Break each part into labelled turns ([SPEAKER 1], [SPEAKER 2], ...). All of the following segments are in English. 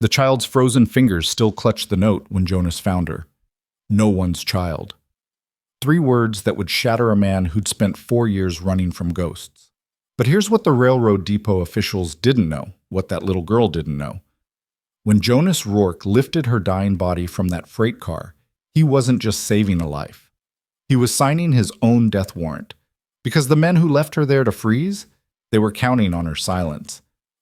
[SPEAKER 1] The child's frozen fingers still clutched the note when Jonas found her. No one's child. 3 words that would shatter a man who'd spent 4 years running from ghosts. But here's what the railroad depot officials didn't know, what that little girl didn't know. When Jonas Rourke lifted her dying body from that freight car, he wasn't just saving a life. He was signing his own death warrant. Because the men who left her there to freeze, they were counting on her silence.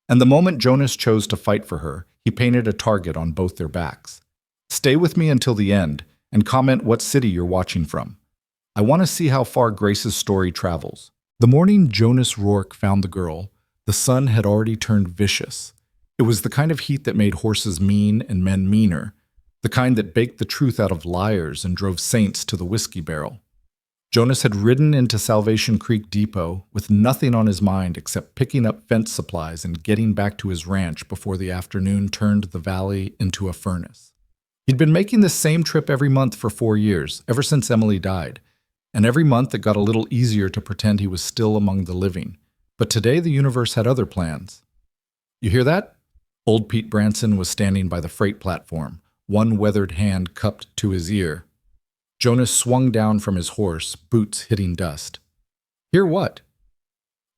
[SPEAKER 1] And the moment Jonas chose to fight for her, he painted a target on both their backs. Stay with me until the end, and comment what city you're watching from. I want to see how far Grace's story travels. The morning Jonas Rourke found the girl, the sun had already turned vicious. It was the kind of heat that made horses mean and men meaner, the kind that baked the truth out of liars and drove saints to the whiskey barrel. Jonas had ridden into Salvation Creek Depot with nothing on his mind except picking up fence supplies and getting back to his ranch before the afternoon turned the valley into a furnace. He'd been making this same trip every month for 4 years, ever since Emily died, and every month it got a little easier to pretend he was still among the living. But today the universe had other plans. You hear that? Old Pete Branson was standing by the freight platform, one weathered hand cupped to his ear. Jonas swung down from his horse, boots hitting dust. Hear what?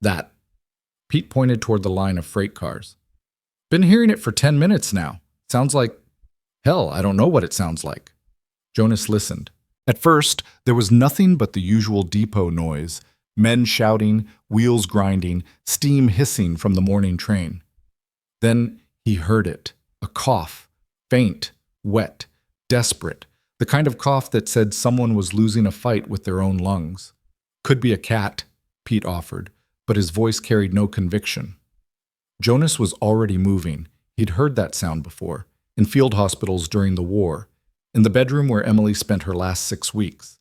[SPEAKER 1] That. Pete pointed toward the line of freight cars. Been hearing it for 10 minutes now. Sounds like... hell, I don't know what it sounds like. Jonas listened. At first, there was nothing but the usual depot noise, men shouting, wheels grinding, steam hissing from the morning train. Then he heard it, a cough, faint, wet, desperate, the kind of cough that said someone was losing a fight with their own lungs. Could be a cat, Pete offered, but his voice carried no conviction. Jonas was already moving. He'd heard that sound before, in field hospitals during the war, in the bedroom where Emily spent her last 6 weeks.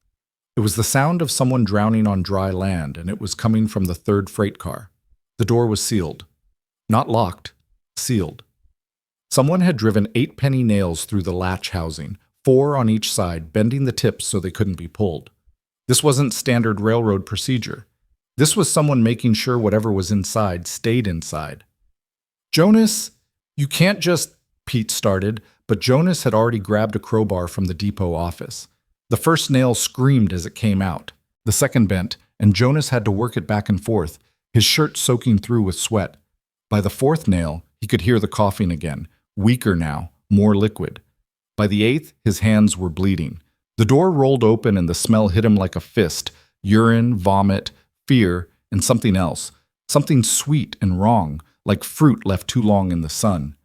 [SPEAKER 1] It was the sound of someone drowning on dry land, and it was coming from the 3rd freight car. The door was sealed. Not locked, sealed. Someone had driven 8-penny nails through the latch housing, 4 on each side, bending the tips so they couldn't be pulled. This wasn't standard railroad procedure. This was someone making sure whatever was inside stayed inside. Jonas, you can't just... Pete started, but Jonas had already grabbed a crowbar from the depot office. The first nail screamed as it came out. The second bent, and Jonas had to work it back and forth, his shirt soaking through with sweat. By the 4th nail, he could hear the coughing again, weaker now, more liquid. By the 8th, his hands were bleeding. The door rolled open and the smell hit him like a fist, urine, vomit, fear, and something else, something sweet and wrong, like fruit left too long in the sun.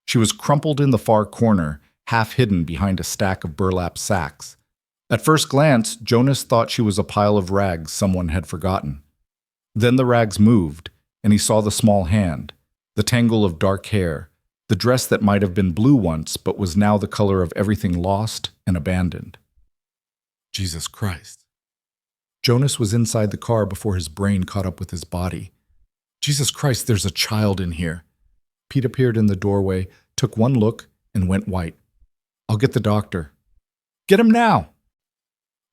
[SPEAKER 1] She was crumpled in the far corner, half hidden behind a stack of burlap sacks. At first glance, Jonas thought she was a pile of rags someone had forgotten. Then the rags moved, and he saw the small hand, the tangle of dark hair, the dress that might have been blue once but was now the color of everything lost and abandoned. Jesus Christ. Jonas was inside the car before his brain caught up with his body. Jesus Christ, there's a child in here. Pete appeared in the doorway, took one look, and went white. I'll get the doctor. Get him now!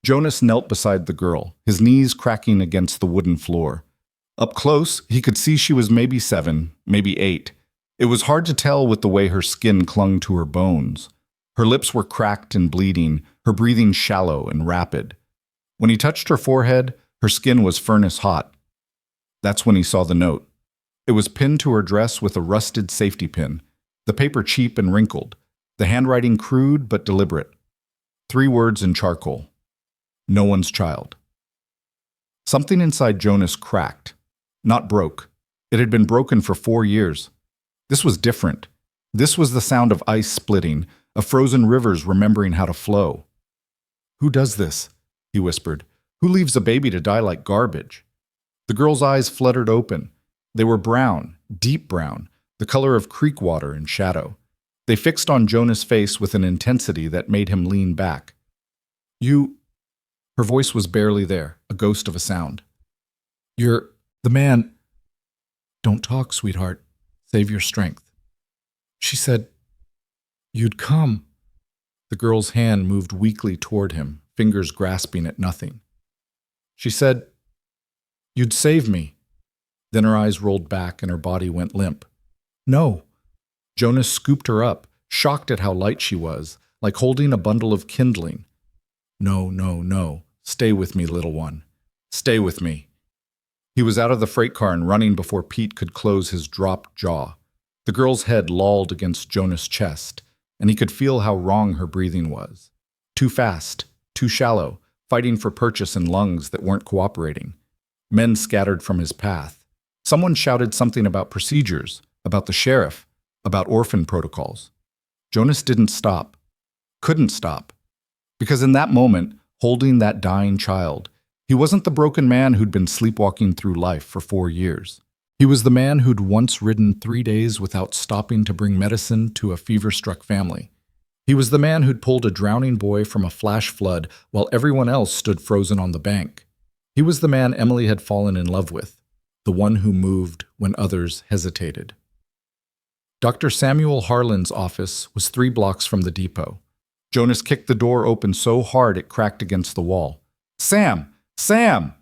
[SPEAKER 1] Jonas knelt beside the girl, his knees cracking against the wooden floor. Up close, he could see she was maybe 7, maybe 8. It was hard to tell with the way her skin clung to her bones. Her lips were cracked and bleeding, her breathing shallow and rapid. When he touched her forehead, her skin was furnace hot. That's when he saw the note. It was pinned to her dress with a rusted safety pin, the paper cheap and wrinkled, the handwriting crude but deliberate. 3 words in charcoal. No one's child. Something inside Jonas cracked. Not broke. It had been broken for 4 years. This was different. This was the sound of ice splitting, of frozen rivers remembering how to flow. Who does this? He whispered. Who leaves a baby to die like garbage? The girl's eyes fluttered open. They were brown, deep brown, the color of creek water in shadow. They fixed on Jonas' face with an intensity that made him lean back. You... Her voice was barely there, a ghost of a sound. You're the man... Don't talk, sweetheart. Save your strength. She said, You'd come. The girl's hand moved weakly toward him, fingers grasping at nothing. She said, You'd save me. Then her eyes rolled back and her body went limp. No. Jonas scooped her up, shocked at how light she was, like holding a bundle of kindling. No, no, no. Stay with me, little one. Stay with me. He was out of the freight car and running before Pete could close his dropped jaw. The girl's head lolled against Jonas' chest, and he could feel how wrong her breathing was. Too fast, too shallow, fighting for purchase in lungs that weren't cooperating. Men scattered from his path. Someone shouted something about procedures, about the sheriff, about orphan protocols. Jonas didn't stop. Couldn't stop. Because in that moment, holding that dying child, he wasn't the broken man who'd been sleepwalking through life for 4 years. He was the man who'd once ridden 3 days without stopping to bring medicine to a fever-struck family. He was the man who'd pulled a drowning boy from a flash flood while everyone else stood frozen on the bank. He was the man Emily had fallen in love with, the one who moved when others hesitated. Dr. Samuel Harlan's office was 3 blocks from the depot. Jonas kicked the door open so hard it cracked against the wall. "Sam! Sam!"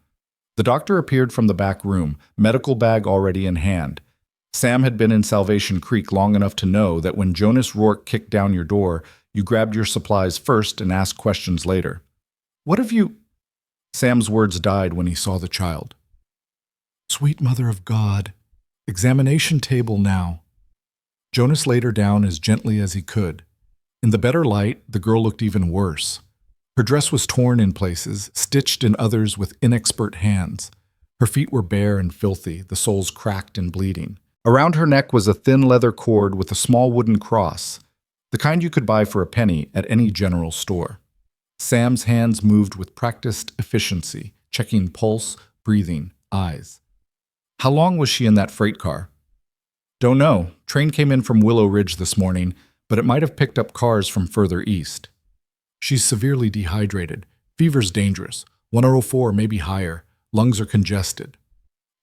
[SPEAKER 1] The doctor appeared from the back room, medical bag already in hand. Sam had been in Salvation Creek long enough to know that when Jonas Rourke kicked down your door, you grabbed your supplies first and asked questions later. "What have you—" Sam's words died when he saw the child. "Sweet Mother of God, examination table now." Jonas laid her down as gently as he could. In the better light, the girl looked even worse. Her dress was torn in places, stitched in others with inexpert hands. Her feet were bare and filthy, the soles cracked and bleeding. Around her neck was a thin leather cord with a small wooden cross, the kind you could buy for a penny at any general store. Sam's hands moved with practiced efficiency, checking pulse, breathing, eyes. How long was she in that freight car? Don't know. Train came in from Willow Ridge this morning, but it might have picked up cars from further east. She's severely dehydrated. Fever's dangerous. 104, maybe higher. Lungs are congested.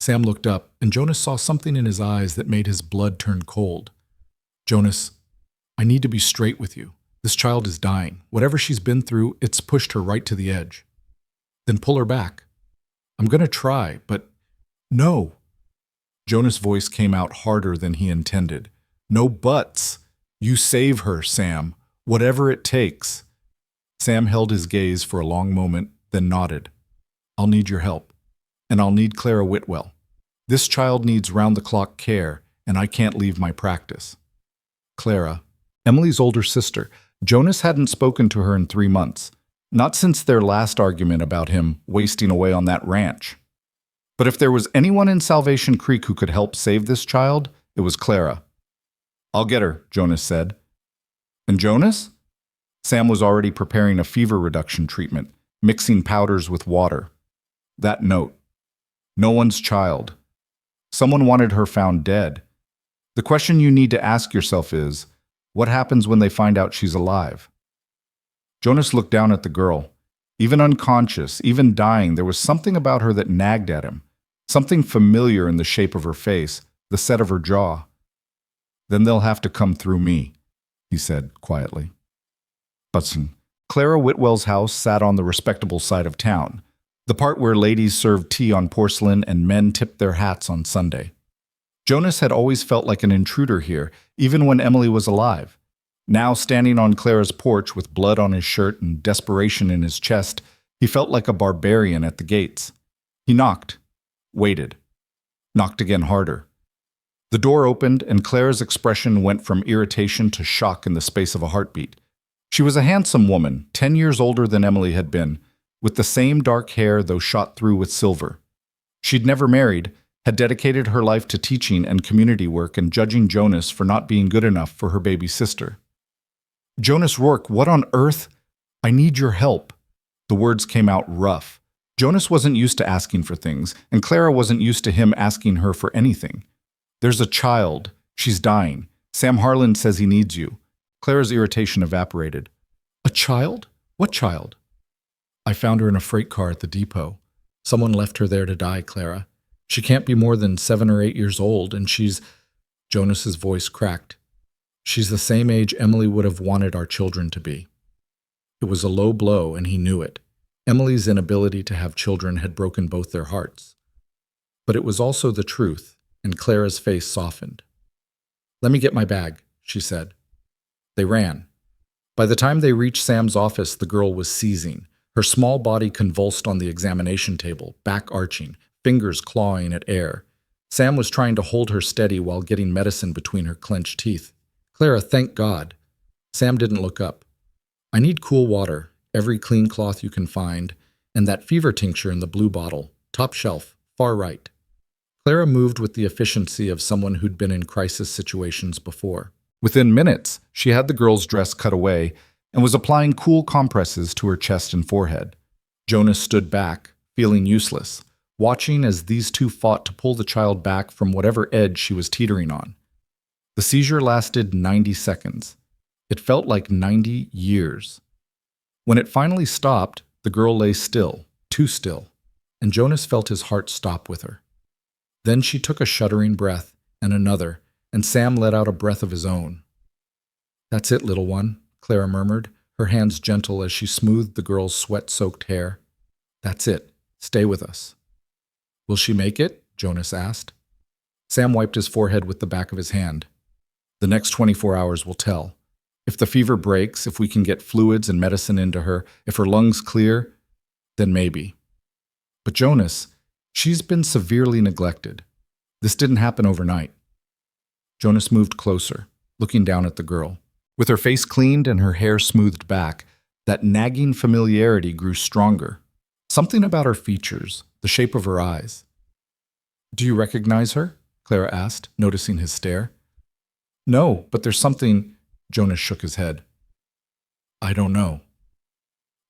[SPEAKER 1] Sam looked up, and Jonas saw something in his eyes that made his blood turn cold. "Jonas, I need to be straight with you. This child is dying. Whatever she's been through, it's pushed her right to the edge." "Then pull her back." "I'm going to try, but—" "No." Jonas' voice came out harder than he intended. "No buts. You save her, Sam. Whatever it takes." Sam held his gaze for a long moment, then nodded. "I'll need your help. And I'll need Clara Whitwell. This child needs round-the-clock care, and I can't leave my practice." Clara, Emily's older sister. Jonas hadn't spoken to her in 3 months, not since their last argument about him wasting away on that ranch. But if there was anyone in Salvation Creek who could help save this child, it was Clara. "I'll get her," Jonas said. "And Jonas?" Sam was already preparing a fever reduction treatment, mixing powders with water. That note. No one's child. Someone wanted her found dead. The question you need to ask yourself is, what happens when they find out she's alive? Jonas looked down at the girl. Even unconscious, even dying, there was something about her that nagged at him. Something familiar in the shape of her face, the set of her jaw. "Then they'll have to come through me," he said quietly. Butson. Clara Whitwell's house sat on the respectable side of town, the part where ladies served tea on porcelain and men tipped their hats on Sunday. Jonas had always felt like an intruder here, even when Emily was alive. Now, standing on Clara's porch with blood on his shirt and desperation in his chest, he felt like a barbarian at the gates. He knocked, waited, knocked again harder. The door opened, and Clara's expression went from irritation to shock in the space of a heartbeat. She was a handsome woman, 10 years older than Emily had been, with the same dark hair though shot through with silver. She'd never married, had dedicated her life to teaching and community work and judging Jonas for not being good enough for her baby sister. "Jonas Rourke, what on earth? I need your help." The words came out rough. Jonas wasn't used to asking for things, and Clara wasn't used to him asking her for anything. "There's a child. She's dying. Sam Harlan says he needs you." Clara's irritation evaporated. "A child? What child?" "I found her in a freight car at the depot. Someone left her there to die, Clara. She can't be more than 7 or 8 years old, and she's—" Jonas's voice cracked. "She's the same age Emily would have wanted our children to be." It was a low blow, and he knew it. Emily's inability to have children had broken both their hearts. But it was also the truth, and Clara's face softened. "Let me get my bag," she said. They ran. By the time they reached Sam's office, the girl was seizing. Her small body convulsed on the examination table, back arching, fingers clawing at air. Sam was trying to hold her steady while getting medicine between her clenched teeth. Clara, thank God. Sam didn't look up. I need cool water, every clean cloth you can find, and that fever tincture in the blue bottle, top shelf, far right. Clara moved with the efficiency of someone who'd been in crisis situations before. Within minutes, she had the girl's dress cut away and was applying cool compresses to her chest and forehead. Jonas stood back, feeling useless, watching as these two fought to pull the child back from whatever edge she was teetering on. The seizure lasted 90 seconds. It felt like 90 years. When it finally stopped, the girl lay still, too still, and Jonas felt his heart stop with her. Then she took a shuddering breath, and another, and Sam let out a breath of his own. That's it, little one, Clara murmured, her hands gentle as she smoothed the girl's sweat-soaked hair. That's it. Stay with us. Will she make it? Jonas asked. Sam wiped his forehead with the back of his hand. The next 24 hours will tell. If the fever breaks, if we can get fluids and medicine into her, if her lungs clear, then maybe. But Jonas, she's been severely neglected. This didn't happen overnight. Jonas moved closer, looking down at the girl. With her face cleaned and her hair smoothed back, that nagging familiarity grew stronger. Something about her features, the shape of her eyes. Do you recognize her? Clara asked, noticing his stare. No, but there's something... Jonas shook his head. I don't know.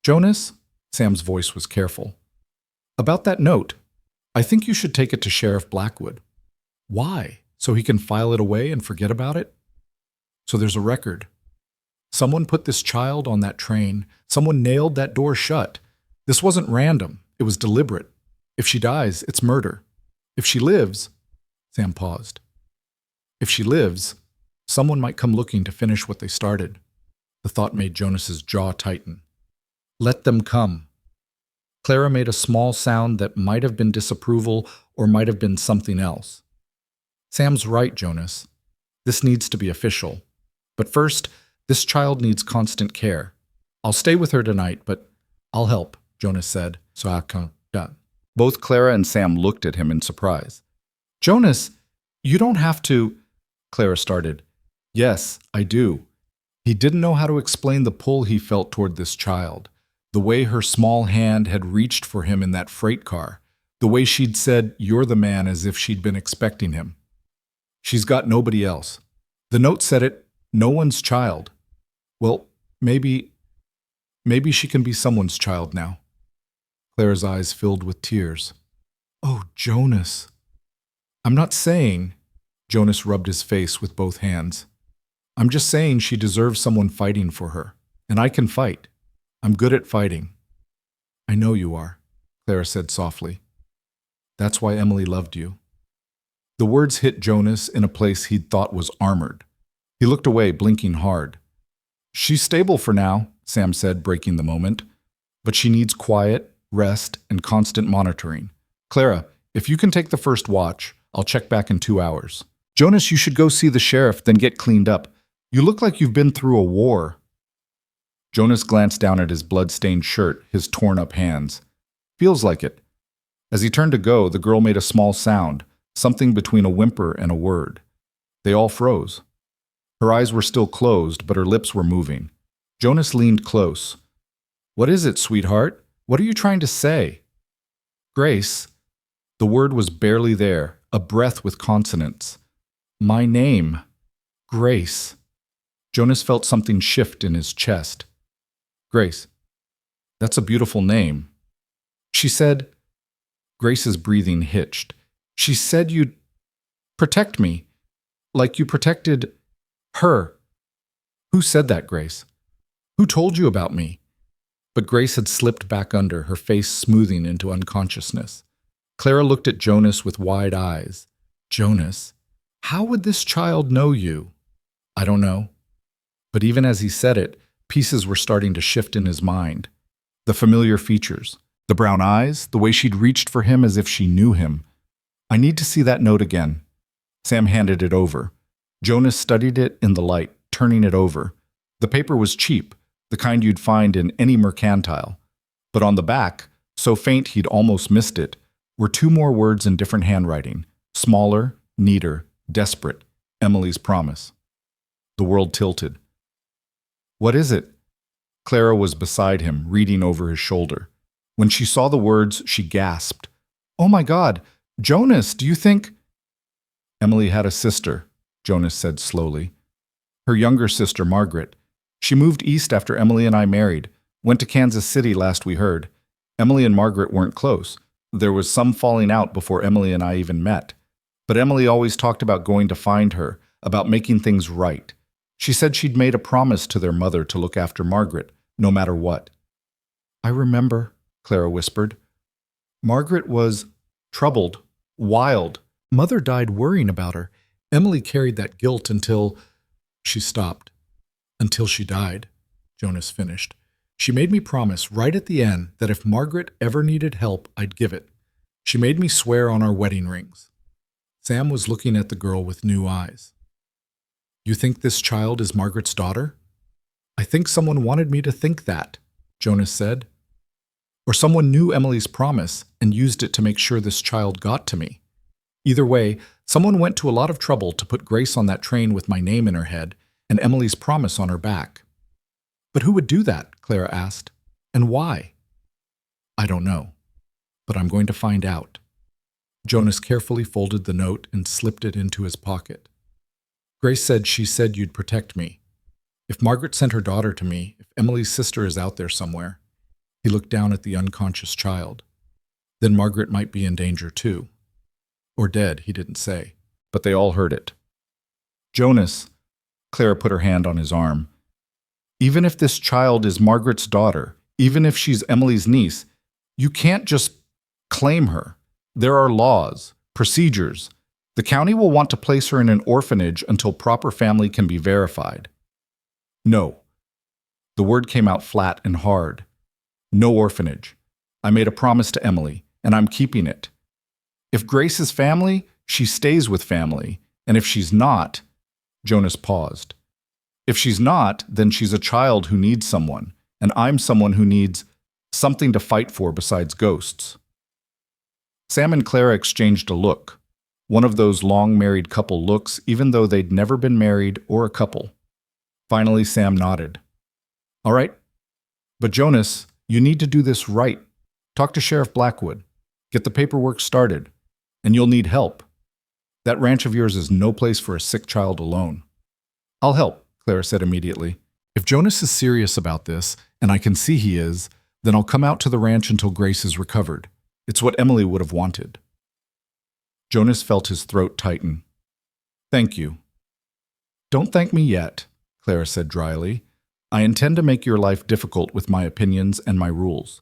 [SPEAKER 1] Jonas? Sam's voice was careful. About that note, I think you should take it to Sheriff Blackwood. Why? So he can file it away and forget about it? So there's a record. Someone put this child on that train. Someone nailed that door shut. This wasn't random. It was deliberate. If she dies, it's murder. If she lives... Sam paused. If she lives, someone might come looking to finish what they started. The thought made Jonas's jaw tighten. Let them come. Clara made a small sound that might have been disapproval or might have been something else. Sam's right, Jonas. This needs to be official. But first, this child needs constant care. I'll stay with her tonight, but I'll help, Jonas said. So I can done. Both Clara and Sam looked at him in surprise. Jonas, you don't have to... Clara started. Yes, I do. He didn't know how to explain the pull he felt toward this child, the way her small hand had reached for him in that freight car, the way she'd said, "You're the man," as if she'd been expecting him. She's got nobody else. The note said it, no one's child. Well, maybe she can be someone's child now. Clara's eyes filled with tears. Oh, Jonas. I'm not saying... Jonas rubbed his face with both hands. I'm just saying she deserves someone fighting for her. And I can fight. I'm good at fighting. I know you are, Clara said softly. That's why Emily loved you. The words hit Jonas in a place he'd thought was armored. He looked away, blinking hard. She's stable for now, Sam said, breaking the moment. But she needs quiet, rest, and constant monitoring. Clara, if you can take the first watch, I'll check back in 2 hours. Jonas, you should go see the sheriff, then get cleaned up. You look like you've been through a war. Jonas glanced down at his blood-stained shirt, his torn-up hands. Feels like it. As he turned to go, the girl made a small sound, something between a whimper and a word. They all froze. Her eyes were still closed, but her lips were moving. Jonas leaned close. What is it, sweetheart? What are you trying to say? Grace. The word was barely there, a breath with consonants. My name. Grace. Jonas felt something shift in his chest. Grace. That's a beautiful name. She said... Grace's breathing hitched. She said you'd protect me, like you protected her. Who said that, Grace? Who told you about me? But Grace had slipped back under, her face smoothing into unconsciousness. Clara looked at Jonas with wide eyes. Jonas, how would this child know you? I don't know. But even as he said it, pieces were starting to shift in his mind. The familiar features, the brown eyes, the way she'd reached for him as if she knew him. I need to see that note again. Sam handed it over. Jonas studied it in the light, turning it over. The paper was cheap, the kind you'd find in any mercantile. But on the back, so faint he'd almost missed it, were two more words in different handwriting, smaller, neater, desperate, Emily's promise. The world tilted. "What is it?" Clara was beside him, reading over his shoulder. When she saw the words, she gasped. "Oh my God! Jonas, do you think—" "Emily had a sister," Jonas said slowly. "Her younger sister, Margaret. She moved east after Emily and I married. Went to Kansas City last we heard. Emily and Margaret weren't close. There was some falling out before Emily and I even met. But Emily always talked about going to find her, about making things right. She said she'd made a promise to their mother to look after Margaret, no matter what." "I remember," Clara whispered. "Margaret was troubled, wild. Mother died worrying about her. Emily carried that guilt until—" She stopped. "Until she died," Jonas finished. "She made me promise right at the end that if Margaret ever needed help, I'd give it. She made me swear on our wedding rings." Sam was looking at the girl with new eyes. "You think this child is Margaret's daughter?" "I think someone wanted me to think that," Jonas said. "Or someone knew Emily's promise and used it to make sure this child got to me. Either way, someone went to a lot of trouble to put Grace on that train with my name in her head and Emily's promise on her back." "But who would do that?" Clara asked. "And why?" "I don't know, but I'm going to find out." Jonas carefully folded the note and slipped it into his pocket. "Grace said she said you'd protect me. If Margaret sent her daughter to me, if Emily's sister is out there somewhere—" He looked down at the unconscious child. "Then Margaret might be in danger too. Or dead, he didn't say, but they all heard it." "Jonas," Clara put her hand on his arm, "even if this child is Margaret's daughter, even if she's Emily's niece, you can't just claim her. There are laws, procedures. The county will want to place her in an orphanage until proper family can be verified." "No." The word came out flat and hard. "No orphanage. I made a promise to Emily, and I'm keeping it. If Grace is family, she stays with family, and if she's not—" Jonas paused. "If she's not, then she's a child who needs someone, and I'm someone who needs something to fight for besides ghosts." Sam and Clara exchanged a look, one of those long married couple looks even though they'd never been married or a couple. Finally, Sam nodded. "All right. But Jonas, you need to do this right. Talk to Sheriff Blackwood. Get the paperwork started. And you'll need help. That ranch of yours is no place for a sick child alone." "I'll help," Clara said immediately. "If Jonas is serious about this, and I can see he is, then I'll come out to the ranch until Grace is recovered. It's what Emily would have wanted." Jonas felt his throat tighten. "Thank you." "Don't thank me yet," Clara said dryly. "I intend to make your life difficult with my opinions and my rules.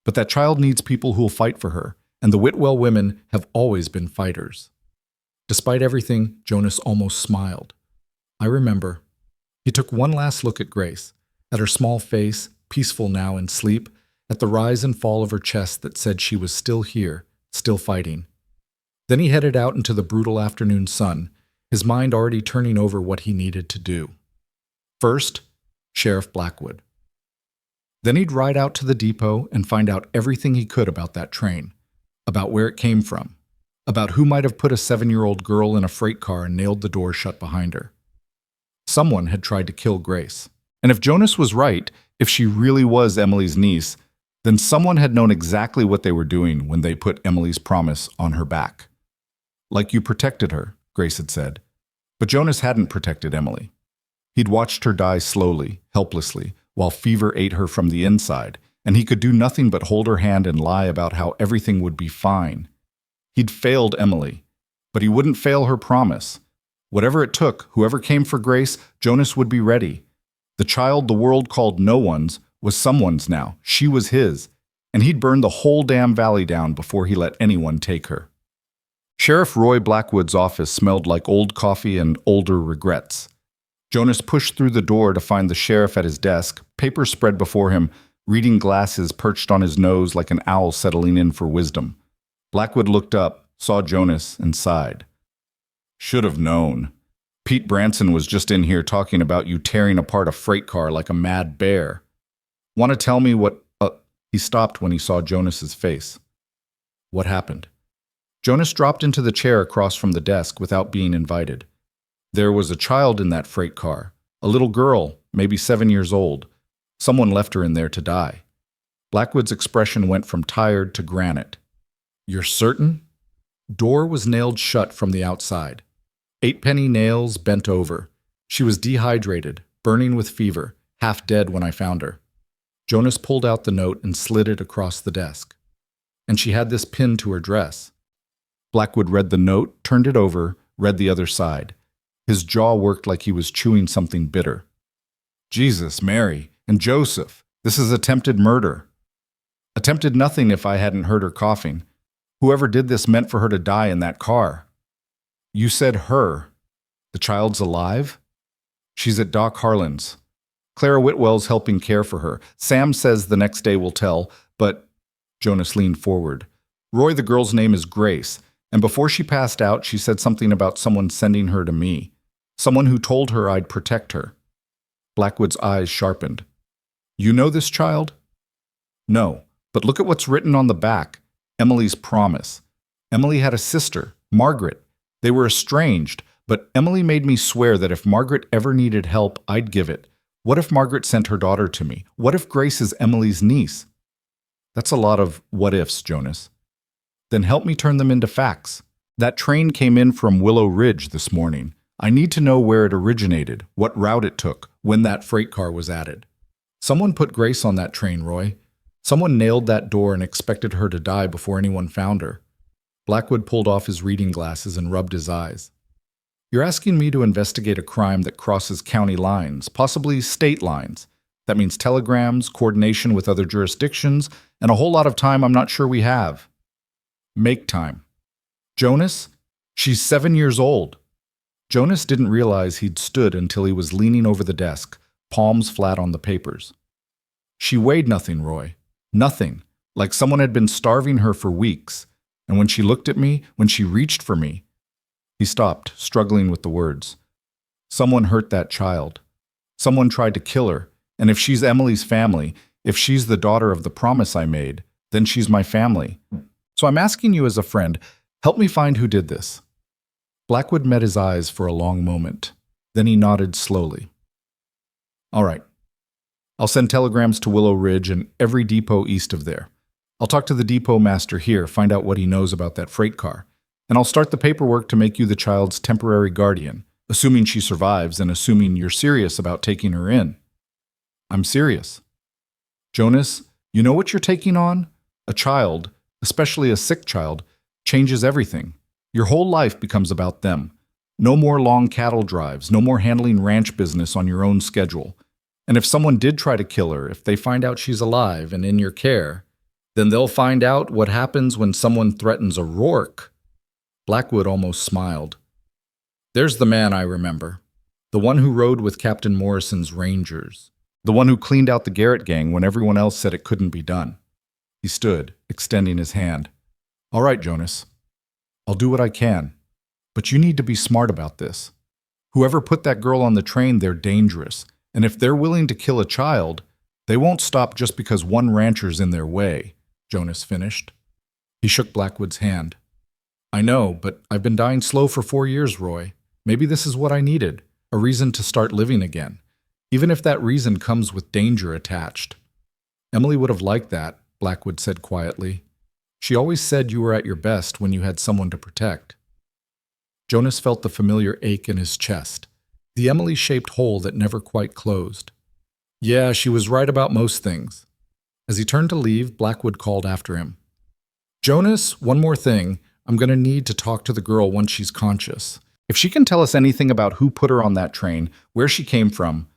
[SPEAKER 1] But that child needs people who'll fight for her, and the Whitwell women have always been fighters." Despite everything, Jonas almost smiled. "I remember." He took one last look at Grace, at her small face, peaceful now in sleep, at the rise and fall of her chest that said she was still here, still fighting. Then he headed out into the brutal afternoon sun, his mind already turning over what he needed to do. First, Sheriff Blackwood. Then he'd ride out to the depot and find out everything he could about that train, about where it came from, about who might have put a 7-year-old girl in a freight car and nailed the door shut behind her. Someone had tried to kill Grace. And if Jonas was right, if she really was Emily's niece, then someone had known exactly what they were doing when they put Emily's promise on her back. "Like you protected her," Grace had said. But Jonas hadn't protected Emily. He'd watched her die slowly, helplessly, while fever ate her from the inside, and he could do nothing but hold her hand and lie about how everything would be fine. He'd failed Emily, but he wouldn't fail her promise. Whatever it took, whoever came for Grace, Jonas would be ready. The child the world called no one's was someone's now. She was his, and he'd burn the whole damn valley down before he let anyone take her. Sheriff Roy Blackwood's office smelled like old coffee and older regrets. Jonas pushed through the door to find the sheriff at his desk, papers spread before him, reading glasses perched on his nose like an owl settling in for wisdom. Blackwood looked up, saw Jonas, and sighed. "Should have known." Pete Branson was just in here talking about you tearing apart a freight car like a mad bear. Want to tell me what... He stopped when he saw Jonas's face. What happened? Jonas dropped into the chair across from the desk without being invited. There was a child in that freight car, a little girl, maybe 7 years old. Someone left her in there to die. Blackwood's expression went from tired to granite. You're certain? Door was nailed shut from the outside. 8-penny nails bent over. She was dehydrated, burning with fever, half dead when I found her. Jonas pulled out the note and slid it across the desk. And she had this pinned to her dress. Blackwood read the note, turned it over, read the other side. His jaw worked like he was chewing something bitter. Jesus, Mary, and Joseph, this is attempted murder. Attempted nothing if I hadn't heard her coughing. Whoever did this meant for her to die in that car. You said her. The child's alive? She's at Doc Harlan's. Clara Whitwell's helping care for her. Sam says the next day will tell, but... Jonas leaned forward. Roy, the girl's name is Grace, and before she passed out, she said something about someone sending her to me. Someone who told her I'd protect her. Blackwood's eyes sharpened. You know this child? No, but look at what's written on the back. Emily's promise. Emily had a sister, Margaret. They were estranged, but Emily made me swear that if Margaret ever needed help, I'd give it. What if Margaret sent her daughter to me? What if Grace is Emily's niece? That's a lot of what-ifs, Jonas. Then help me turn them into facts. That train came in from Willow Ridge this morning. I need to know where it originated, what route it took, when that freight car was added. Someone put Grace on that train, Roy. Someone nailed that door and expected her to die before anyone found her. Blackwood pulled off his reading glasses and rubbed his eyes. You're asking me to investigate a crime that crosses county lines, possibly state lines. That means telegrams, coordination with other jurisdictions, and a whole lot of time I'm not sure we have. Make time. Jonas? She's 7 years old. Jonas didn't realize he'd stood until he was leaning over the desk, palms flat on the papers. She weighed nothing, Roy. Nothing. Like someone had been starving her for weeks. And when she looked at me, when she reached for me... He stopped, struggling with the words. Someone hurt that child. Someone tried to kill her. And if she's Emily's family, if she's the daughter of the promise I made, then she's my family. So I'm asking you as a friend, help me find who did this. Blackwood met his eyes for a long moment. Then he nodded slowly. All right. I'll send telegrams to Willow Ridge and every depot east of there. I'll talk to the depot master here, find out what he knows about that freight car. And I'll start the paperwork to make you the child's temporary guardian, assuming she survives and assuming you're serious about taking her in. I'm serious. Jonas, you know what you're taking on? A child, especially a sick child, changes everything. Your whole life becomes about them. No more long cattle drives, no more handling ranch business on your own schedule. And if someone did try to kill her, if they find out she's alive and in your care, then they'll find out what happens when someone threatens a Rourke. Blackwood almost smiled. There's the man I remember. The one who rode with Captain Morrison's Rangers. The one who cleaned out the Garrett gang when everyone else said it couldn't be done. He stood, extending his hand. All right, Jonas. I'll do what I can. But you need to be smart about this. Whoever put that girl on the train, they're dangerous. And if they're willing to kill a child, they won't stop just because one rancher's in their way, Jonas finished. He shook Blackwood's hand. I know, but I've been dying slow for 4 years, Roy. Maybe this is what I needed, a reason to start living again, even if that reason comes with danger attached. Emily would have liked that, Blackwood said quietly. She always said you were at your best when you had someone to protect. Jonas felt the familiar ache in his chest, the Emily-shaped hole that never quite closed. Yeah, she was right about most things. As he turned to leave, Blackwood called after him. Jonas, one more thing. I'm going to need to talk to the girl once she's conscious. If she can tell us anything about who put her on that train, where she came from.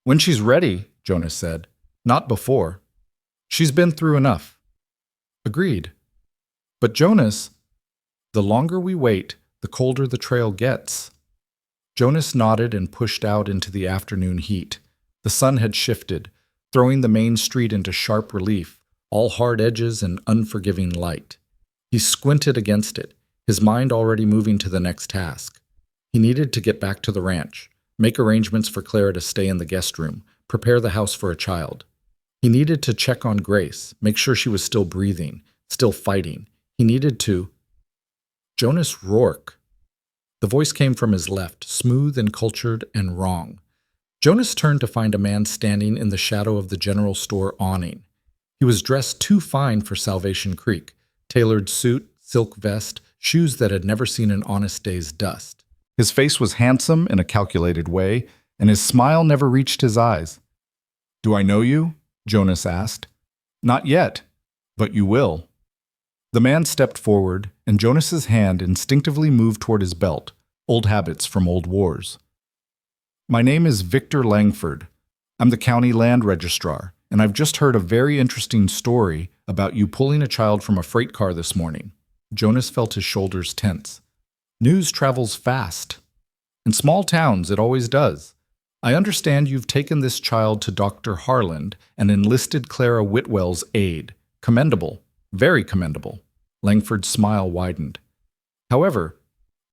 [SPEAKER 1] When she's ready, Jonas said. Not before. She's been through enough. Agreed. But Jonas, the longer we wait, the colder the trail gets. Jonas nodded and pushed out into the afternoon heat. The sun had shifted, throwing the main street into sharp relief, all hard edges and unforgiving light. He squinted against it, his mind already moving to the next task. He needed to get back to the ranch, make arrangements for Clara to stay in the guest room, prepare the house for a child. He needed to check on Grace, make sure she was still breathing, still fighting. He needed to... Jonas Rourke. The voice came from his left, smooth and cultured and wrong. Jonas turned to find a man standing in the shadow of the general store awning. He was dressed too fine for Salvation Creek. Tailored suit, silk vest, shoes that had never seen an honest day's dust. His face was handsome in a calculated way, and his smile never reached his eyes. "Do I know you?" Jonas asked. "Not yet, but you will." The man stepped forward, and Jonas's hand instinctively moved toward his belt, old habits from old wars. "My name is Victor Langford. I'm the county land registrar, and I've just heard a very interesting story about you pulling a child from a freight car this morning." Jonas felt his shoulders tense. News travels fast. In small towns, it always does. "I understand you've taken this child to Dr. Harland and enlisted Clara Whitwell's aid. Commendable. Very commendable." Langford's smile widened. "However,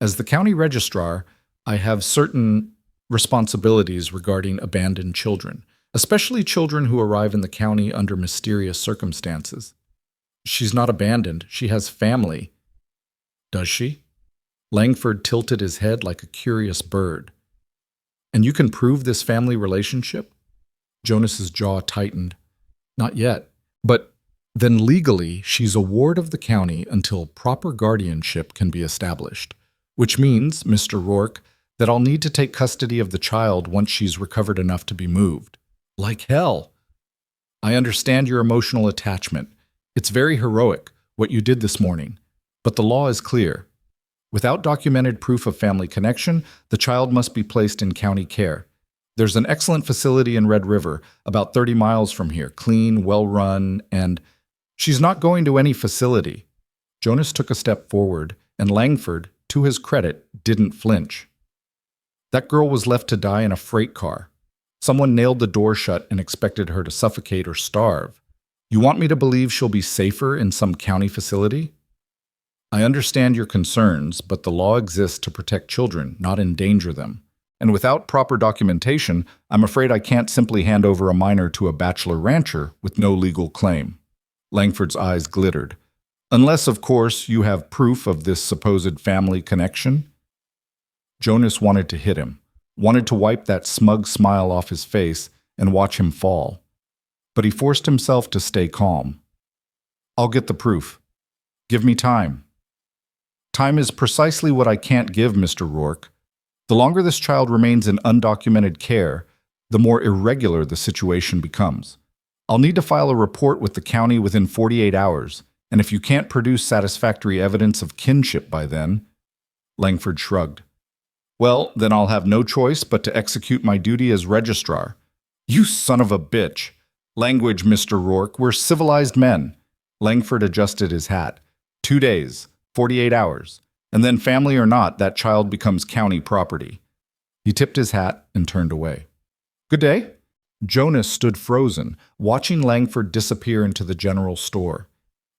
[SPEAKER 1] as the county registrar, I have certain responsibilities regarding abandoned children, especially children who arrive in the county under mysterious circumstances." "She's not abandoned. She has family." "Does she?" Langford tilted his head like a curious bird. "And you can prove this family relationship?" Jonas's jaw tightened. "Not yet. But then legally, she's a ward of the county until proper guardianship can be established. Which means, Mr. Rourke, that I'll need to take custody of the child once she's recovered enough to be moved." "Like hell!" "I understand your emotional attachment. It's very heroic, what you did this morning. But the law is clear. Without documented proof of family connection, the child must be placed in county care. There's an excellent facility in Red River, about 30 miles from here, clean, well-run, and she's not going to any facility." Jonas took a step forward, and Langford, to his credit, didn't flinch. "That girl was left to die in a freight car. Someone nailed the door shut and expected her to suffocate or starve. You want me to believe she'll be safer in some county facility? I understand your concerns, but the law exists to protect children, not endanger them. And without proper documentation, I'm afraid I can't simply hand over a minor to a bachelor rancher with no legal claim." Langford's eyes glittered. "Unless, of course, you have proof of this supposed family connection?" Jonas wanted to hit him, wanted to wipe that smug smile off his face and watch him fall. But he forced himself to stay calm. "I'll get the proof. Give me time." "Time is precisely what I can't give, Mr. Rourke. The longer this child remains in undocumented care, the more irregular the situation becomes. I'll need to file a report with the county within 48 hours, and if you can't produce satisfactory evidence of kinship by then..." Langford shrugged. "Well, then I'll have no choice but to execute my duty as registrar." "You son of a bitch!" "Language, Mr. Rourke. We're civilized men." Langford adjusted his hat. 2 days, 48 hours, and then family or not, that child becomes county property." He tipped his hat and turned away. "Good day." Jonas stood frozen, watching Langford disappear into the general store.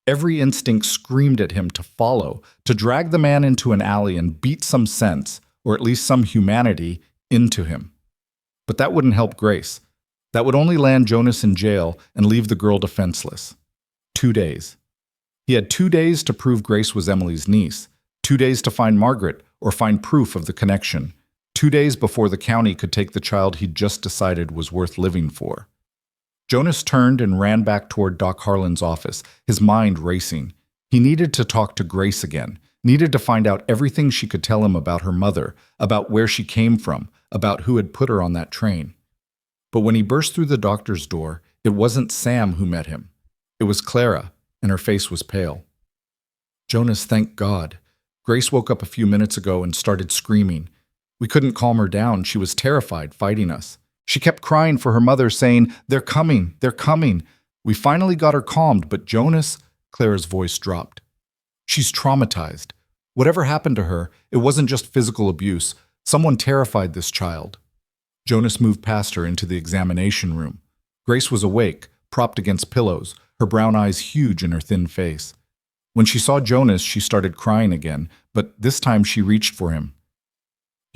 [SPEAKER 1] Every instinct screamed at him to follow, to drag the man into an alley and beat some sense, or at least some humanity, into him. But that wouldn't help Grace. That would only land Jonas in jail and leave the girl defenseless. 2 days. He had 2 days to prove Grace was Emily's niece, 2 days to find Margaret or find proof of the connection, 2 days before the county could take the child he'd just decided was worth living for. Jonas turned and ran back toward Doc Harlan's office, his mind racing. He needed to talk to Grace again, needed to find out everything she could tell him about her mother, about where she came from, about who had put her on that train. But when he burst through the doctor's door, it wasn't Sam who met him. It was Clara, and her face was pale. "Jonas, thank God. Grace woke up a few minutes ago and started screaming. We couldn't calm her down. She was terrified, fighting us. She kept crying for her mother, saying, 'They're coming, they're coming.' We finally got her calmed, but Jonas," Clara's voice dropped. "She's traumatized. Whatever happened to her, it wasn't just physical abuse. Someone terrified this child." Jonas moved past her into the examination room. Grace was awake, propped against pillows, her brown eyes huge in her thin face. When she saw Jonas, she started crying again, but this time she reached for him.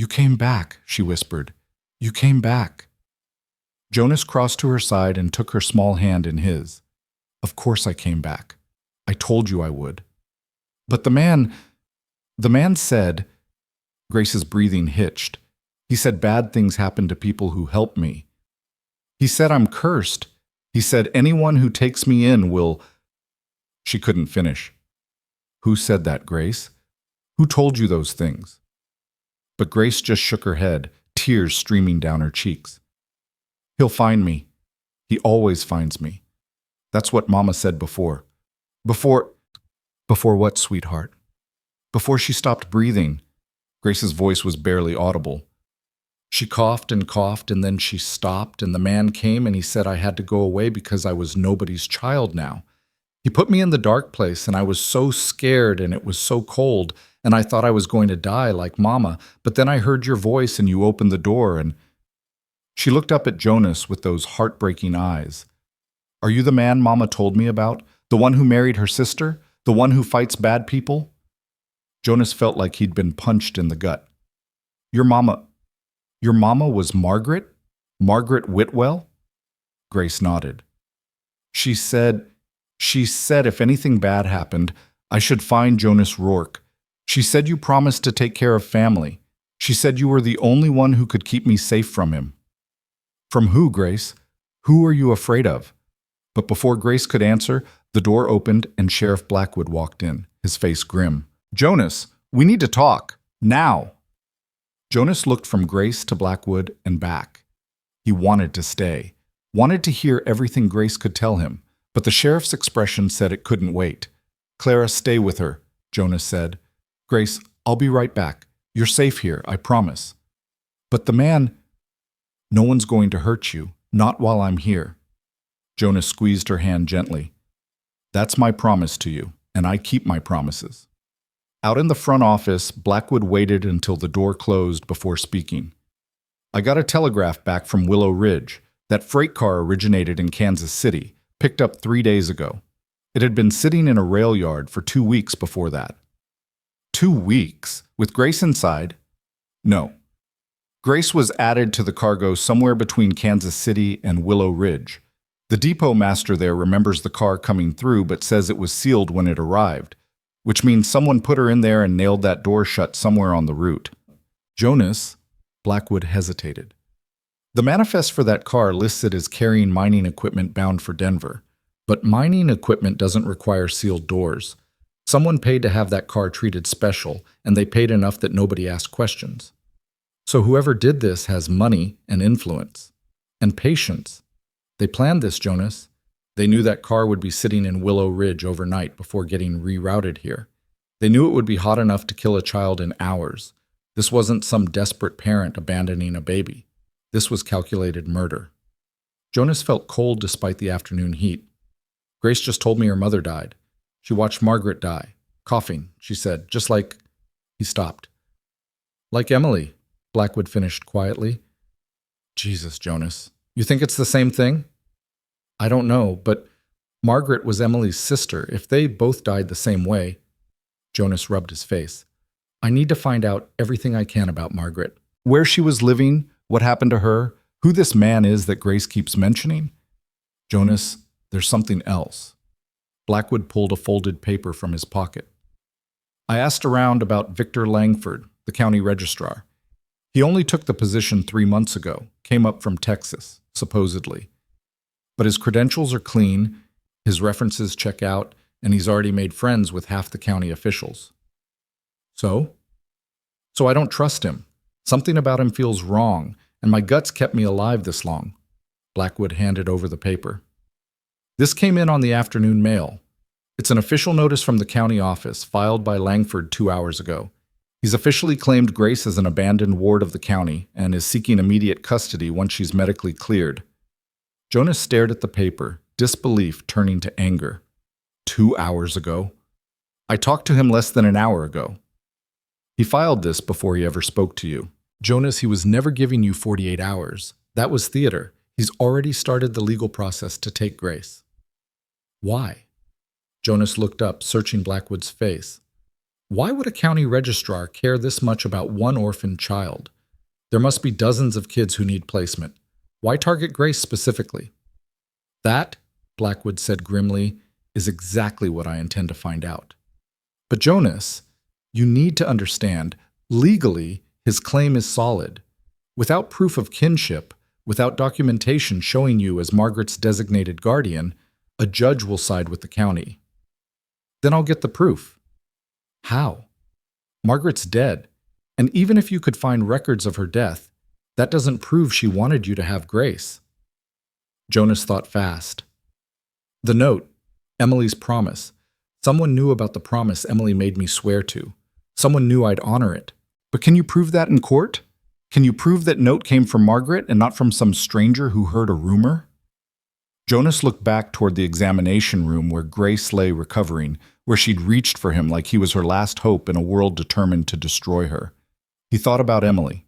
[SPEAKER 1] You came back, she whispered. You came back. Jonas crossed to her side and took her small hand in his. Of course I came back. I told you I would. But the man said, Grace's breathing hitched. He said bad things happen to people who help me. He said I'm cursed. He said anyone who takes me in will... She couldn't finish. Who said that, Grace? Who told you those things? But Grace just shook her head, tears streaming down her cheeks. He'll find me. He always finds me. That's what Mama said before. Before what, sweetheart? Before she stopped breathing. Grace's voice was barely audible. She coughed, and then she stopped, and the man came and he said I had to go away because I was nobody's child now. He put me in the dark place, and I was so scared, and it was so cold, and I thought I was going to die like Mama, but then I heard your voice and you opened the door, and... She looked up at Jonas with those heartbreaking eyes. Are you the man Mama told me about? The one who married her sister? The one who fights bad people? Jonas felt like he'd been punched in the gut. Your mama was Margaret? Margaret Whitwell? Grace nodded. She said if anything bad happened, I should find Jonas Rourke. She said you promised to take care of family. She said you were the only one who could keep me safe from him. From who, Grace? Who are you afraid of? But before Grace could answer, the door opened and Sheriff Blackwood walked in, his face grim. Jonas, we need to talk. Now. Jonas looked from Grace to Blackwood and back. He wanted to stay, wanted to hear everything Grace could tell him, but the sheriff's expression said it couldn't wait. Clara, stay with her, Jonas said. Grace, I'll be right back. You're safe here, I promise. But the man... No one's going to hurt you, not while I'm here. Jonas squeezed her hand gently. That's my promise to you, and I keep my promises. Out in the front office, Blackwood waited until the door closed before speaking. I got a telegraph back from Willow Ridge. That freight car originated in Kansas City, picked up 3 days ago. It had been sitting in a rail yard for 2 weeks before that. 2 weeks? With Grace inside? No. Grace was added to the cargo somewhere between Kansas City and Willow Ridge. The depot master there remembers the car coming through but says it was sealed when it arrived, which means someone put her in there and nailed that door shut somewhere on the route. Jonas, Blackwood hesitated. The manifest for that car lists it as carrying mining equipment bound for Denver, but mining equipment doesn't require sealed doors. Someone paid to have that car treated special, and they paid enough that nobody asked questions. So whoever did this has money and influence. And patience. They planned this, Jonas. They knew that car would be sitting in Willow Ridge overnight before getting rerouted here. They knew it would be hot enough to kill a child in hours. This wasn't some desperate parent abandoning a baby. This was calculated murder. Jonas felt cold despite the afternoon heat. Grace just told me her mother died. She watched Margaret die. Coughing, she said, just like... He stopped. Like Emily, Blackwood finished quietly. Jesus, Jonas. You think it's the same thing? I don't know, but Margaret was Emily's sister. If they both died the same way... Jonas rubbed his face. I need to find out everything I can about Margaret. Where she was living, what happened to her, who this man is that Grace keeps mentioning. Jonas, there's something else. Blackwood pulled a folded paper from his pocket. I asked around about Victor Langford, the county registrar. He only took the position 3 months ago, came up from Texas, supposedly. But his credentials are clean, his references check out, and he's already made friends with half the county officials. So? So I don't trust him. Something about him feels wrong, and my guts kept me alive this long. Blackwood handed over the paper. This came in on the afternoon mail. It's an official notice from the county office, filed by Langford 2 hours ago. He's officially claimed Grace as an abandoned ward of the county and is seeking immediate custody once she's medically cleared. Jonas stared at the paper, disbelief turning to anger. 2 hours ago? I talked to him less than an hour ago. He filed this before he ever spoke to you. Jonas, he was never giving you 48 hours. That was theater. He's already started the legal process to take Grace. Why? Jonas looked up, searching Blackwood's face. Why would a county registrar care this much about one orphaned child? There must be dozens of kids who need placement. Why target Grace specifically? That, Blackwood said grimly, is exactly what I intend to find out. But Jonas, you need to understand, legally, his claim is solid. Without proof of kinship, without documentation showing you as Margaret's designated guardian, a judge will side with the county. Then I'll get the proof. How? Margaret's dead, and even if you could find records of her death, that doesn't prove she wanted you to have Grace. Jonas thought fast. The note, Emily's promise. Someone knew about the promise Emily made me swear to. Someone knew I'd honor it. But can you prove that in court? Can you prove that note came from Margaret and not from some stranger who heard a rumor? Jonas looked back toward the examination room where Grace lay recovering, where she'd reached for him like he was her last hope in a world determined to destroy her. He thought about Emily,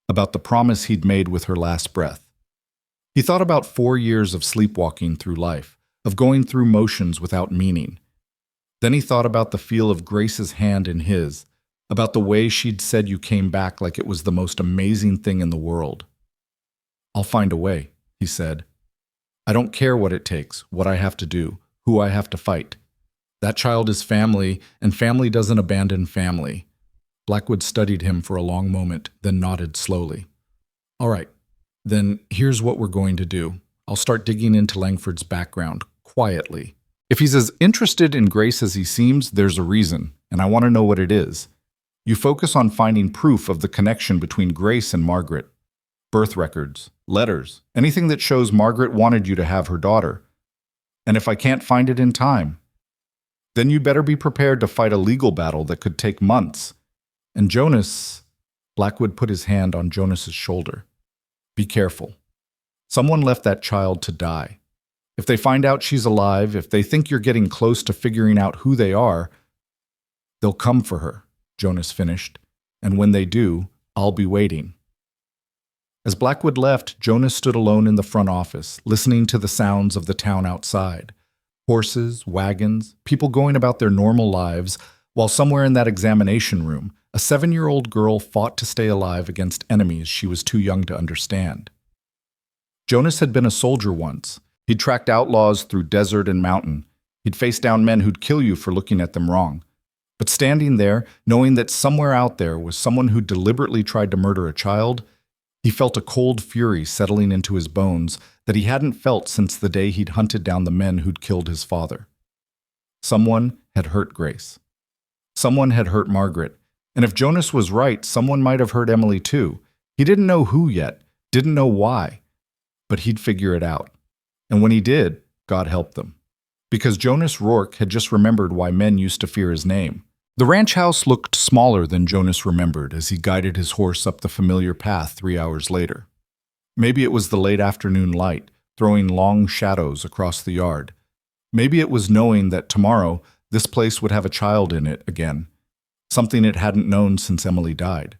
[SPEAKER 1] about the promise he'd made with her last breath. He thought about 4 years of sleepwalking through life, of going through motions without meaning. Then he thought about the feel of Grace's hand in his, about the way she'd said you came back like it was the most amazing thing in the world. I'll find a way, he said. I don't care what it takes, what I have to do, who I have to fight. That child is family, and family doesn't abandon family. Blackwood studied him for a long moment, then nodded slowly. All right, then here's what we're going to do. I'll start digging into Langford's background, quietly. If he's as interested in Grace as he seems, there's a reason, and I want to know what it is. You focus on finding proof of the connection between Grace and Margaret. Birth records, letters, anything that shows Margaret wanted you to have her daughter. And if I can't find it in time, then you'd better be prepared to fight a legal battle that could take months. And Jonas, Blackwood put his hand on Jonas's shoulder. Be careful. Someone left that child to die. If they find out she's alive, if they think you're getting close to figuring out who they are, they'll come for her, Jonas finished. And when they do, I'll be waiting. As Blackwood left, Jonas stood alone in the front office, listening to the sounds of the town outside. Horses, wagons, people going about their normal lives, while somewhere in that examination room, a 7-year-old girl fought to stay alive against enemies she was too young to understand. Jonas had been a soldier once. He'd tracked outlaws through desert and mountain. He'd faced down men who'd kill you for looking at them wrong. But standing there, knowing that somewhere out there was someone who deliberately tried to murder a child, he felt a cold fury settling into his bones that he hadn't felt since the day he'd hunted down the men who'd killed his father. Someone had hurt Grace. Someone had hurt Margaret. And if Jonas was right, someone might have hurt Emily too. He didn't know who yet, didn't know why. But he'd figure it out. And when he did, God help them. Because Jonas Rourke had just remembered why men used to fear his name. The ranch house looked smaller than Jonas remembered as he guided his horse up the familiar path 3 hours later. Maybe it was the late afternoon light, throwing long shadows across the yard. Maybe it was knowing that tomorrow this place would have a child in it again, something it hadn't known since Emily died.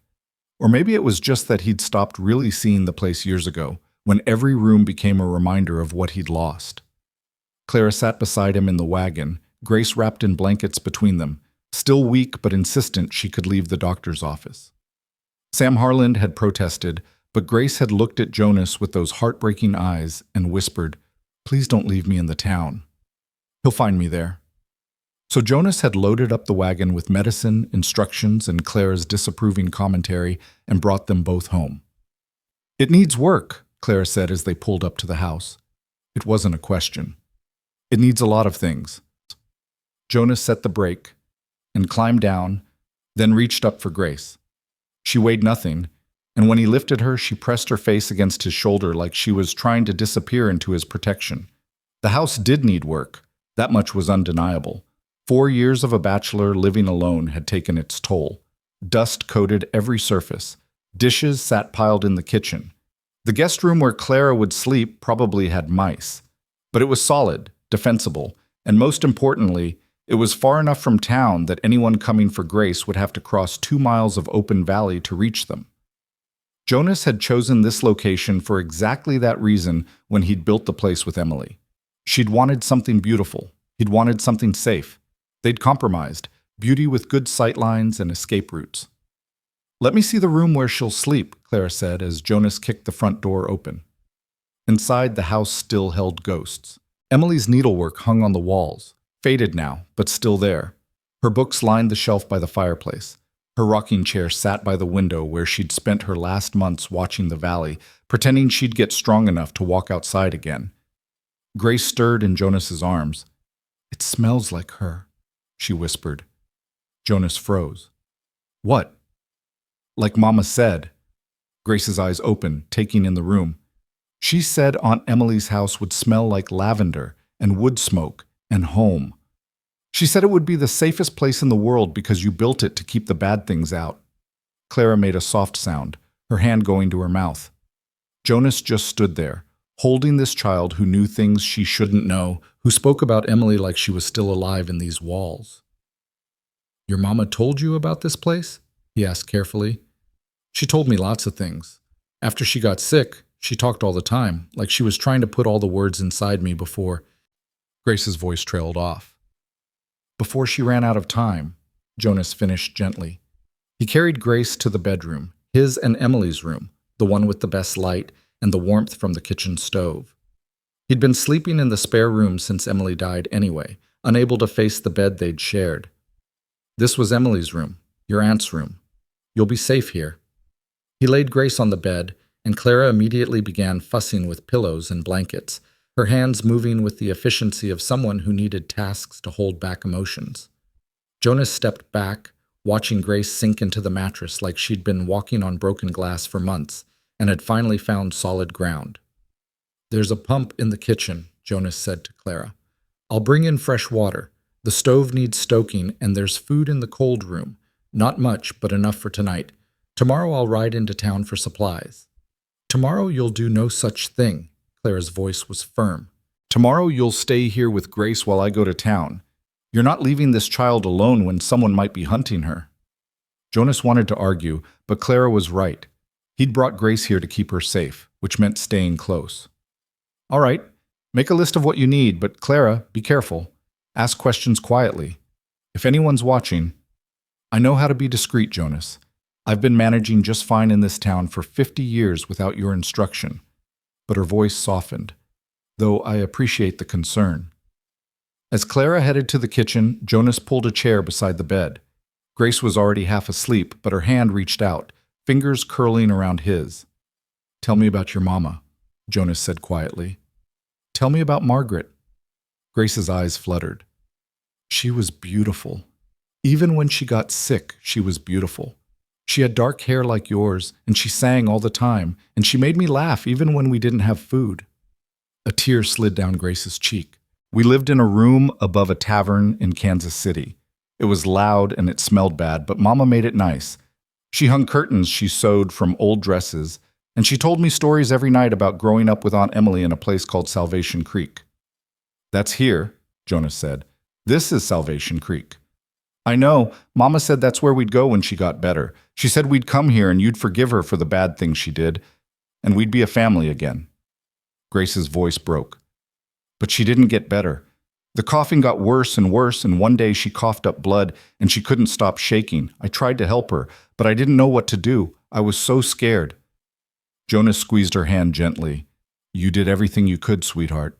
[SPEAKER 1] Or maybe it was just that he'd stopped really seeing the place years ago, when every room became a reminder of what he'd lost. Clara sat beside him in the wagon, Grace wrapped in blankets between them, still weak but insistent she could leave the doctor's office. Sam Harland had protested, but Grace had looked at Jonas with those heartbreaking eyes and whispered, "Please don't leave me in the town. He'll find me there." So Jonas had loaded up the wagon with medicine, instructions, and Clara's disapproving commentary and brought them both home. "It needs work," Clara said as they pulled up to the house. It wasn't a question. "It needs a lot of things." Jonas set the brake and climbed down, then reached up for Grace. She weighed nothing, and when he lifted her, she pressed her face against his shoulder like she was trying to disappear into his protection. The house did need work. That much was undeniable. 4 years of a bachelor living alone had taken its toll. Dust coated every surface. Dishes sat piled in the kitchen. The guest room where Clara would sleep probably had mice. But it was solid, defensible, and most importantly, it was far enough from town that anyone coming for Grace would have to cross 2 miles of open valley to reach them. Jonas had chosen this location for exactly that reason when he'd built the place with Emily. She'd wanted something beautiful. He'd wanted something safe. They'd compromised, Beauty with good sight lines and escape routes. "Let me see the room where she'll sleep," Clara said as Jonas kicked the front door open. Inside, the house still held ghosts. Emily's needlework hung on the walls, faded now, but still there. Her books lined the shelf by the fireplace. Her rocking chair sat by the window where she'd spent her last months watching the valley, pretending she'd get strong enough to walk outside again. Grace stirred in Jonas's arms. "It smells like her," she whispered. Jonas froze. "What?" "Like Mama said." Grace's eyes opened, taking in the room. "She said Aunt Emily's house would smell like lavender and wood smoke and home. She said it would be the safest place in the world because you built it to keep the bad things out." Clara made a soft sound, her hand going to her mouth. Jonas just stood there, holding this child who knew things she shouldn't know, who spoke about Emily like she was still alive in these walls. "Your mama told you about this place?" he asked carefully. "She told me lots of things. After she got sick, she talked all the time, like she was trying to put all the words inside me before—" Grace's voice trailed off. "Before she ran out of time," Jonas finished gently. He carried Grace to the bedroom, his and Emily's room, the one with the best light and the warmth from the kitchen stove. He'd been sleeping in the spare room since Emily died anyway, unable to face the bed they'd shared. "This was Emily's room, your aunt's room. You'll be safe here." He laid Grace on the bed, and Clara immediately began fussing with pillows and blankets, her hands moving with the efficiency of someone who needed tasks to hold back emotions. Jonas stepped back, watching Grace sink into the mattress like she'd been walking on broken glass for months and had finally found solid ground. "There's a pump in the kitchen," Jonas said to Clara. "I'll bring in fresh water. The stove needs stoking, and there's food in the cold room. Not much, but enough for tonight. Tomorrow I'll ride into town for supplies." "Tomorrow you'll do no such thing." Clara's voice was firm. "Tomorrow you'll stay here with Grace while I go to town. You're not leaving this child alone when someone might be hunting her." Jonas wanted to argue, but Clara was right. He'd brought Grace here to keep her safe, which meant staying close. "All right, make a list of what you need, but Clara, be careful. Ask questions quietly. If anyone's watching—" "I know how to be discreet, Jonas. I've been managing just fine in this town for 50 years without your instruction." But her voice softened, "Though I appreciate the concern." As Clara headed to the kitchen, Jonas pulled a chair beside the bed. Grace was already half asleep, but her hand reached out, fingers curling around his. "Tell me about your mama," Jonas said quietly. "Tell me about Margaret." Grace's eyes fluttered. "She was beautiful. Even when she got sick, she was beautiful. She had dark hair like yours, and she sang all the time, and she made me laugh even when we didn't have food." A tear slid down Grace's cheek. "We lived in a room above a tavern in Kansas City. It was loud and it smelled bad, but Mama made it nice. She hung curtains she sewed from old dresses, and she told me stories every night about growing up with Aunt Emily in a place called Salvation Creek." "That's here," Jonas said. "This is Salvation Creek." "I know. Mama said that's where we'd go when she got better. She said we'd come here and you'd forgive her for the bad things she did, and we'd be a family again." Grace's voice broke. But she didn't get better. The coughing got worse, and one day she coughed up blood, and she couldn't stop shaking. I tried to help her, but I didn't know what to do. I was so scared. Jonas squeezed her hand gently. "You did everything you could, sweetheart."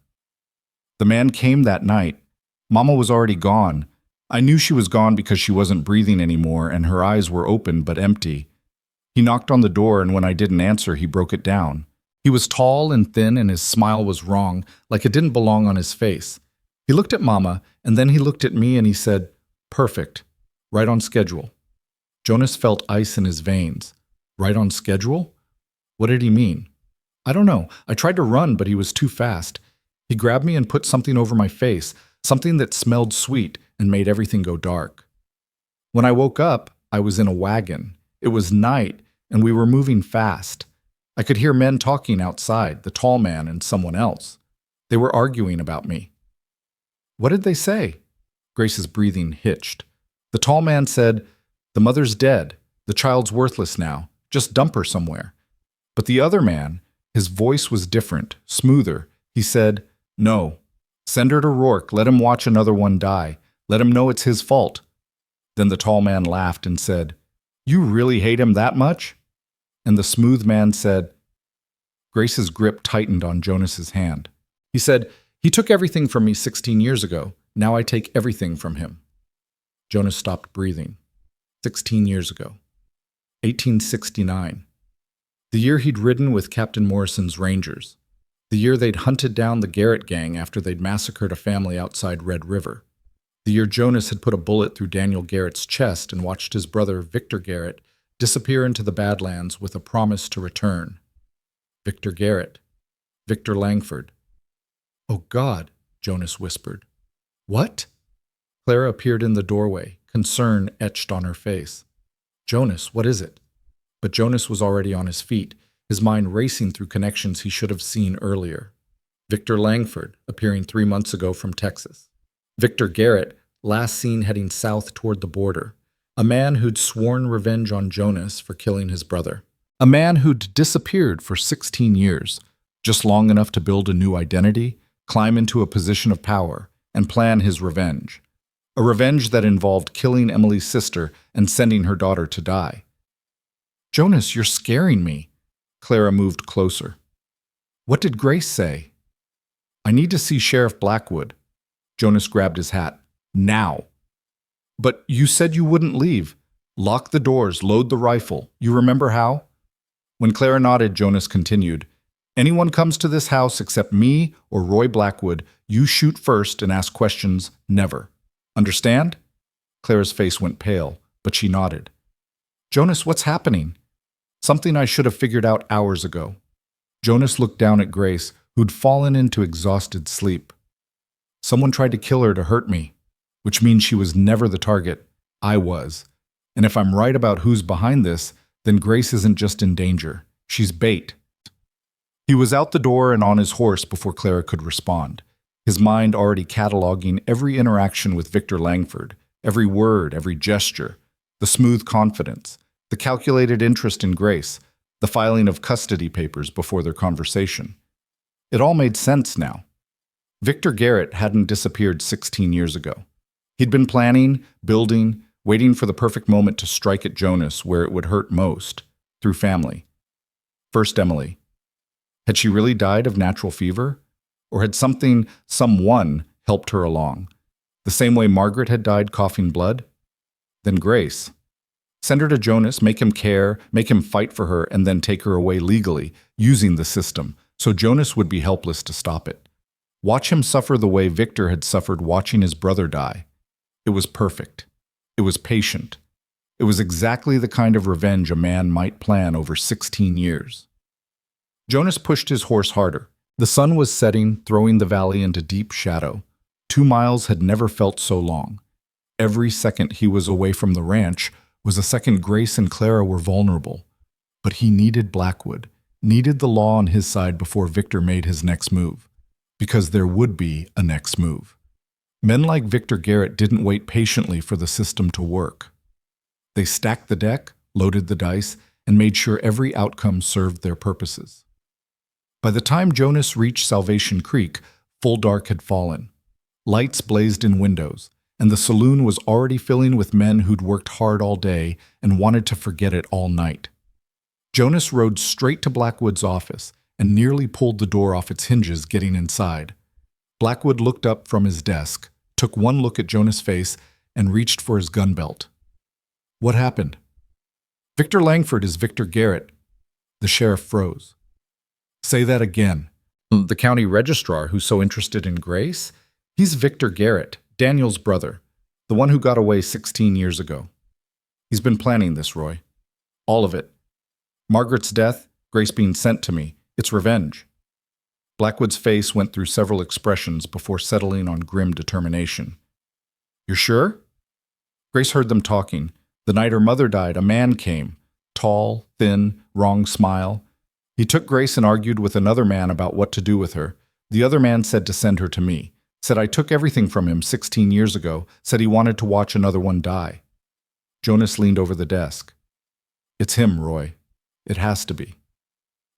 [SPEAKER 1] "The man came that night. Mama was already gone. I knew she was gone because she wasn't breathing anymore and her eyes were open but empty. He knocked on the door, and when I didn't answer, he broke it down. He was tall and thin, and his smile was wrong, like it didn't belong on his face. He looked at Mama, and then he looked at me and he said, 'Perfect. Right on schedule.'" Jonas felt ice in his veins. Right on schedule? What did he mean? "I don't know. I tried to run, but he was too fast. He grabbed me and put something over my face, something that smelled sweet and made everything go dark. When I woke up, I was in a wagon. It was night, and we were moving fast. I could hear men talking outside, the tall man and someone else. They were arguing about me." "What did they say?" Grace's breathing hitched. "The tall man said, 'The mother's dead. The child's worthless now. Just dump her somewhere.' But the other man, his voice was different, smoother. He said, 'No. Send her to Rourke. Let him watch another one die. Let him know it's his fault.' Then the tall man laughed and said, "You really hate him that much?" And the smooth man said, Grace's grip tightened on Jonas's hand. He said, "He took everything from me 16 years ago. Now I take everything from him." Jonas stopped breathing. 16 years ago. 1869. The year he'd ridden with Captain Morrison's Rangers. The year they'd hunted down the Garrett gang after they'd massacred a family outside Red River. The year Jonas had put a bullet through Daniel Garrett's chest and watched his brother Victor Garrett disappear into the Badlands with a promise to return. Victor Garrett. Victor Langford. "Oh God," Jonas whispered. "What?" Clara appeared in the doorway, concern etched on her face. "Jonas, what is it?" But Jonas was already on his feet, his mind racing through connections he should have seen earlier. Victor Langford, appearing 3 months ago from Texas. Victor Garrett, last seen heading south toward the border. A man who'd sworn revenge on Jonas for killing his brother. A man who'd disappeared for 16 years, just long enough to build a new identity, climb into a position of power, and plan his revenge. A revenge that involved killing Emily's sister and sending her daughter to die. "Jonas, you're scaring me." Clara moved closer. "What did Grace say?" "I need to see Sheriff Blackwood." Jonas grabbed his hat. "Now." "But you said you wouldn't leave. Lock the doors, load the rifle. You remember how?" When Clara nodded, Jonas continued, "Anyone comes to this house except me or Roy Blackwood, you shoot first and ask questions never. Understand?" Clara's face went pale, but she nodded. "Jonas, what's happening?" "Something I should have figured out hours ago." Jonas looked down at Grace, who'd fallen into exhausted sleep. "Someone tried to kill her to hurt me, which means she was never the target. I was. And if I'm right about who's behind this, then Grace isn't just in danger. She's bait." He was out the door and on his horse before Clara could respond, his mind already cataloging every interaction with Victor Langford, every word, every gesture, the smooth confidence, the calculated interest in Grace, the filing of custody papers before their conversation. It all made sense now. Victor Garrett hadn't disappeared 16 years ago. He'd been planning, building, waiting for the perfect moment to strike at Jonas where it would hurt most, through family. First Emily. Had she really died of natural fever? Or had someone helped her along? The same way Margaret had died coughing blood? Then Grace. Send her to Jonas, make him care, make him fight for her, and then take her away legally, using the system, so Jonas would be helpless to stop it. Watch him suffer the way Victor had suffered watching his brother die. It was perfect. It was patient. It was exactly the kind of revenge a man might plan over 16 years. Jonas pushed his horse harder. The sun was setting, throwing the valley into deep shadow. 2 miles had never felt so long. Every second he was away from the ranch was a second Grace and Clara were vulnerable. But he needed Blackwood, needed the law on his side before Victor made his next move. Because there would be a next move. Men like Victor Garrett didn't wait patiently for the system to work. They stacked the deck, loaded the dice, and made sure every outcome served their purposes. By the time Jonas reached Salvation Creek, full dark had fallen. Lights blazed in windows, and the saloon was already filling with men who'd worked hard all day and wanted to forget it all night. Jonas rode straight to Blackwood's office and nearly pulled the door off its hinges getting inside. Blackwood looked up from his desk, took one look at Jonas' face, and reached for his gun belt. "What happened?" "Victor Langford is Victor Garrett." The sheriff froze. "Say that again." "The county registrar who's so interested in Grace? He's Victor Garrett, Daniel's brother, the one who got away 16 years ago. He's been planning this, Roy. All of it. Margaret's death, Grace being sent to me. It's revenge." Blackwood's face went through several expressions before settling on grim determination. "You're sure?" Grace heard them talking. The night her mother died, a man came. Tall, thin, wrong smile. He took Grace and argued with another man about what to do with her. The other man said to send her to me. Said I took everything from him 16 years ago. Said he wanted to watch another one die. Jonas leaned over the desk. "It's him, Roy. It has to be."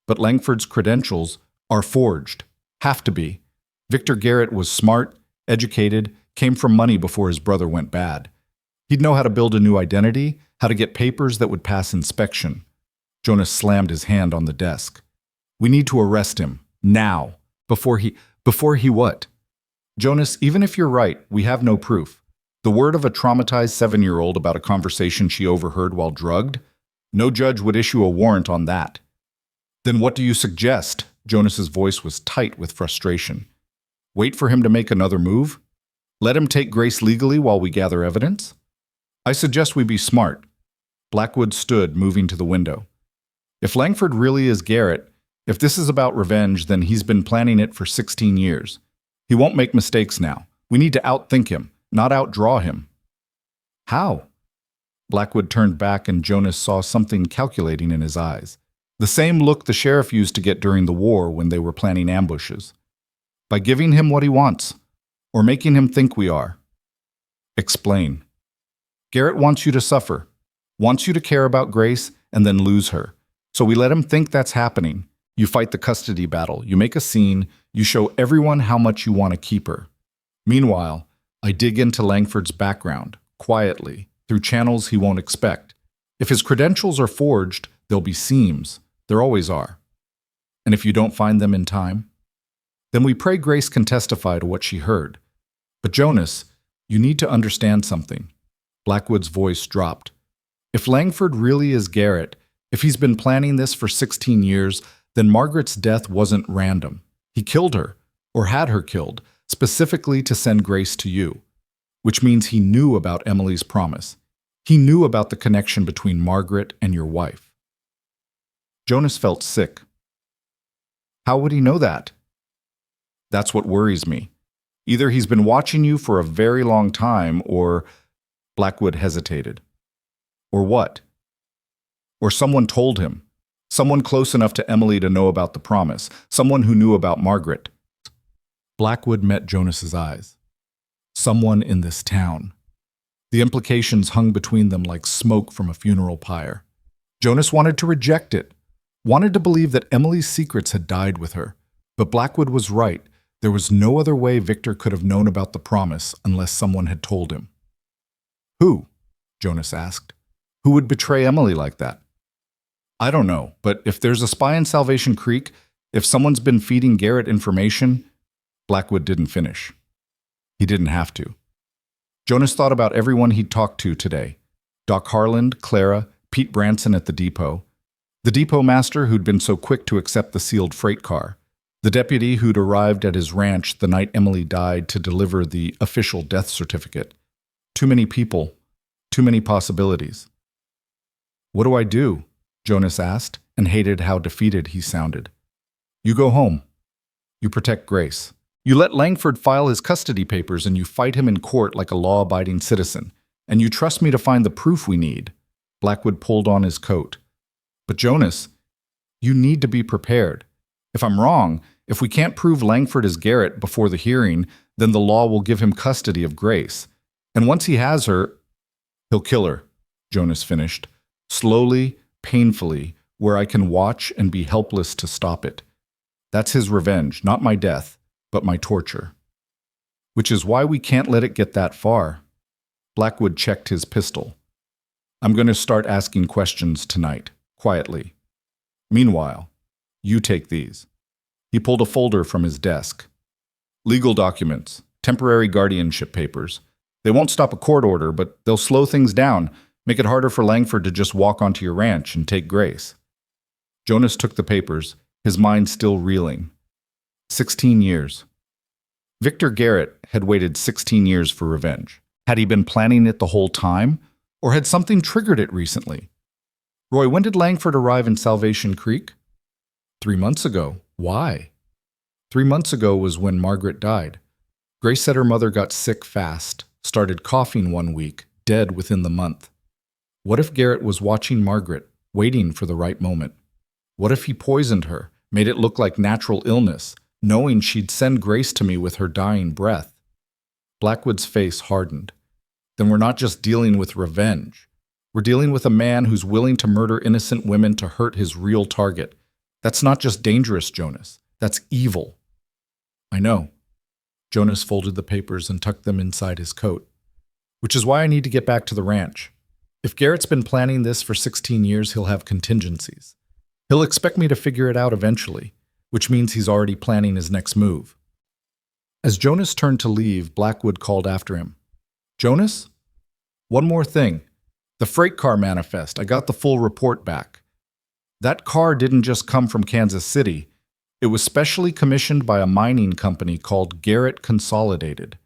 [SPEAKER 1] "But Langford's credentials are forged. Have to be. Victor Garrett was smart, educated, came from money before his brother went bad. He'd know how to build a new identity, how to get papers that would pass inspection. Jonas slammed his hand on the desk. We need to arrest him, now, before he what? Jonas, even if you're right, we have no proof. The word of a traumatized 7-year-old about a conversation she overheard while drugged? No judge would issue a warrant on that. Then what do you suggest? Jonas's voice was tight with frustration. Wait for him to make another move? Let him take Grace legally while we gather evidence? I suggest we be smart. Blackwood stood, moving to the window. If Langford really is Garrett, if this is about revenge, then he's been planning it for 16 years. He won't make mistakes now. We need to outthink him, not outdraw him. How? Blackwood turned back and Jonas saw something calculating in his eyes. The same look the sheriff used to get during the war when they were planning ambushes. By giving him what he wants, or making him think we are. Explain. Garrett wants you to suffer, wants you to care about Grace and then lose her. So we let him think that's happening. You fight the custody battle, you make a scene, you show everyone how much you want to keep her. Meanwhile, I dig into Langford's background, quietly, through channels he won't expect. If his credentials are forged, there'll be seams. There always are. And if you don't find them in time, then we pray Grace can testify to what she heard. But Jonas, you need to understand something. Blackwood's voice dropped. If Langford really is Garrett, if he's been planning this for 16 years, then Margaret's death wasn't random. He killed her, or had her killed, specifically to send Grace to you. Which means he knew about Emily's promise. He knew about the connection between Margaret and your wife. Jonas felt sick. How would he know that? That's what worries me. Either he's been watching you for a very long time, or... Blackwood hesitated. Or what? Or someone told him. Someone close enough to Emily to know about the promise. Someone who knew about Margaret. Blackwood met Jonas's eyes. Someone in this town. The implications hung between them like smoke from a funeral pyre. Jonas wanted to reject it, wanted to believe that Emily's secrets had died with her. But Blackwood was right. There was no other way Victor could have known about the promise unless someone had told him. Who? Jonas asked. Who would betray Emily like that? I don't know, but if there's a spy in Salvation Creek, if someone's been feeding Garrett information, Blackwood didn't finish. He didn't have to. Jonas thought about everyone he'd talked to today. Doc Harland, Clara, Pete Branson at the depot. The depot master who'd been so quick to accept the sealed freight car. The deputy who'd arrived at his ranch the night Emily died to deliver the official death certificate. Too many people, too many possibilities. What do I do? Jonas asked, and hated how defeated he sounded. You go home. You protect Grace. You let Langford file his custody papers and you fight him in court like a law-abiding citizen. And you trust me to find the proof we need. Blackwood pulled on his coat. But Jonas, you need to be prepared. If I'm wrong, if we can't prove Langford is Garrett before the hearing, then the law will give him custody of Grace. And once he has her, he'll kill her, Jonas finished. Slowly, painfully, where I can watch and be helpless to stop it. That's his revenge, not my death, but my torture. Which is why we can't let it get that far. Blackwood checked his pistol. I'm going to start asking questions tonight, quietly. Meanwhile, you take these. He pulled a folder from his desk. Legal documents, temporary guardianship papers. They won't stop a court order, but they'll slow things down, make it harder for Langford to just walk onto your ranch and take Grace. Jonas took the papers, his mind still reeling. 16 years. Victor Garrett had waited 16 years for revenge. Had he been planning it the whole time, or had something triggered it recently? Roy, when did Langford arrive in Salvation Creek? 3 months ago. Why? 3 months ago was when Margaret died. Grace said her mother got sick fast, started coughing one week, dead within the month. What if Garrett was watching Margaret, waiting for the right moment? What if he poisoned her, made it look like natural illness, knowing she'd send Grace to me with her dying breath? Blackwood's face hardened. Then we're not just dealing with revenge. We're dealing with a man who's willing to murder innocent women to hurt his real target. That's not just dangerous, Jonas. That's evil. I know. Jonas folded the papers and tucked them inside his coat. which is why I need to get back to the ranch. If Garrett's been planning this for 16 years, he'll have contingencies. He'll expect me to figure it out eventually, which means he's already planning his next move. As Jonas turned to leave, Blackwood called after him. Jonas? One more thing. The freight car manifest. I got the full report back. That car didn't just come from Kansas City. It was specially commissioned by a mining company called Garrett Consolidated.